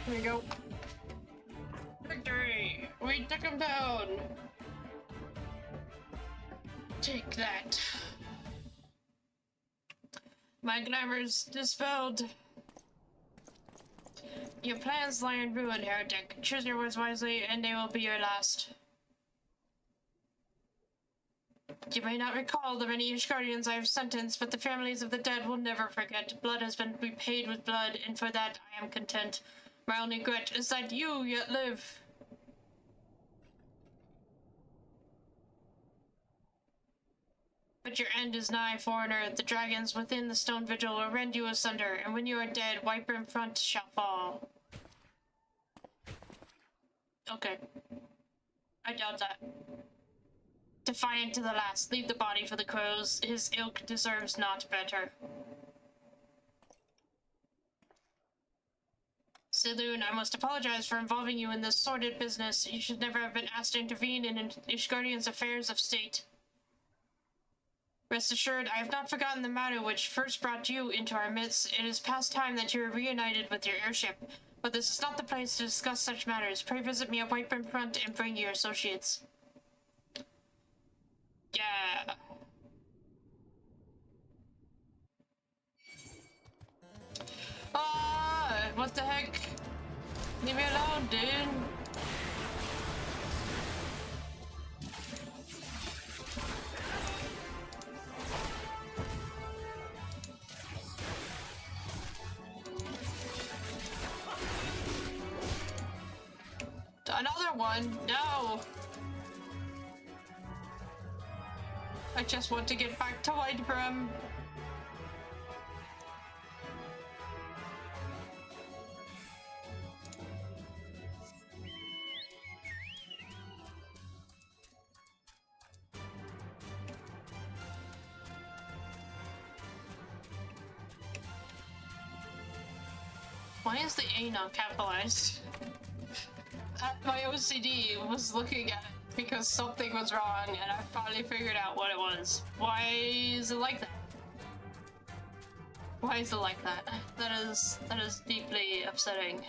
Here we go. Victory! We took him down! Take that. My glamour's dispelled. Your plans lie in ruin, heretic. Choose your words wisely, and they will be your last. You may not recall the many Ishgardians I have sentenced, but the families of the dead will never forget. Blood has been repaid with blood, and for that I am content. My only regret is that you yet live. But your end is nigh, foreigner. The dragons within the stone vigil will rend you asunder, and when you are dead, Whitebrim Front shall fall. Okay. I doubt that. Defiant to the last, leave the body for the crows. His ilk deserves not better. Saloon, I must apologize for involving you in this sordid business. You should never have been asked to intervene in Ishgardian's affairs of state. Rest assured, I have not forgotten the matter which first brought you into our midst. It is past time that you are reunited with your airship, but this is not the place to discuss such matters. Pray visit me at Whitebrim Front and bring your associates. Yeah. Ah, what the heck? Leave me alone, dude. Another one? No! I just want to get back to Whitebrim. Why is the A not capitalized? My OCD was looking at it because something was wrong, and I finally figured out what it was. Why is it like that? Why is it like that? That is deeply upsetting.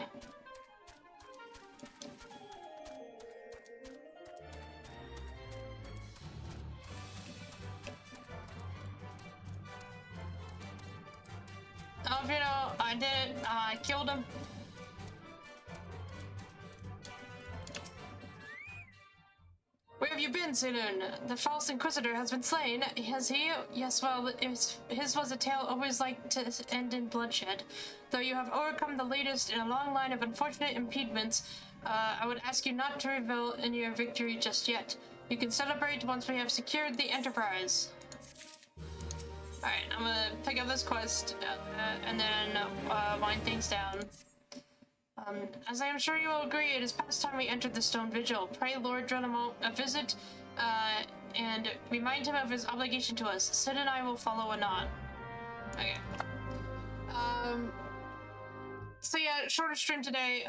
Oh, you know, I did it. I killed him. Where have you been, Saloon? The false Inquisitor has been slain. Has he? Yes, well, his was a tale always like to end in bloodshed. Though you have overcome the latest in a long line of unfortunate impediments, I would ask you not to revel in your victory just yet. You can celebrate once we have secured the Enterprise. Alright, I'm gonna pick up this quest, and then wind things down. As I am sure you will agree, it is past time we entered the Stone Vigil. Pray Lord Drenamol visit and remind him of his obligation to us. Sid and I will follow anon. Okay. So yeah, shorter stream today.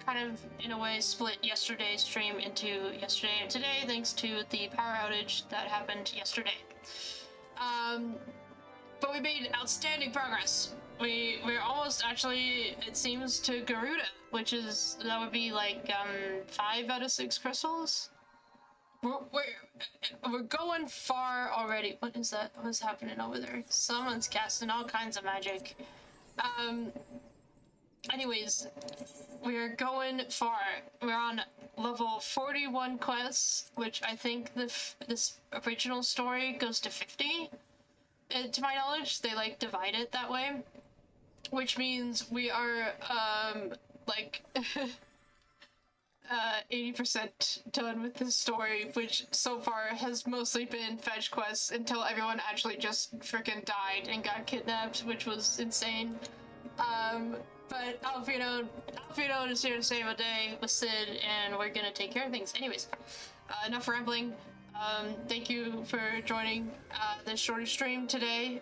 Kind of in a way split yesterday's stream into yesterday and today, thanks to the power outage that happened yesterday. But we made outstanding progress. We're almost actually, it seems, to Garuda, which is, that would be like 5 out of 6 crystals. We're going far already. What is that? What's happening over there? Someone's casting all kinds of magic. Anyways, we're going far. We're on level 41 quests, which I think this original story goes to 50. To my knowledge, they like divide it that way, which means we are like 80% done with this story, which so far has mostly been fetch quests until everyone actually just freaking died and got kidnapped, which was insane. But Alfredo is here to save a day with Sid, and we're gonna take care of things. Anyways, enough rambling. Thank you for joining this shorter stream today.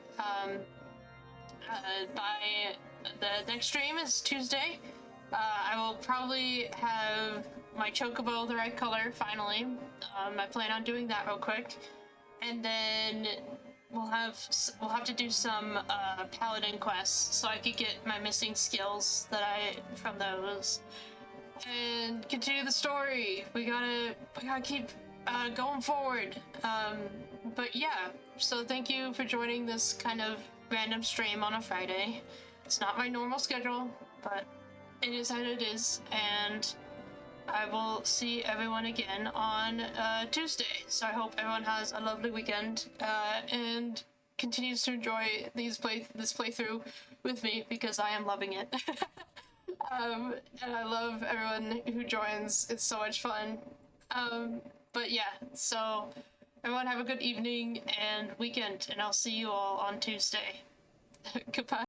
By the next stream is Tuesday. I will probably have my chocobo the right color finally. I plan on doing that real quick, and then we'll have to do some paladin quests so I could get my missing skills from those, and continue the story. We gotta keep going forward. But yeah, so thank you for joining this kind of random stream on a Friday. It's not my normal schedule, but it is how it is, and I will see everyone again on Tuesday. So I hope everyone has a lovely weekend and continues to enjoy this playthrough with me, because I am loving it. And I love everyone who joins. It's so much fun. But yeah, so everyone have a good evening and weekend, and I'll see you all on Tuesday. Goodbye.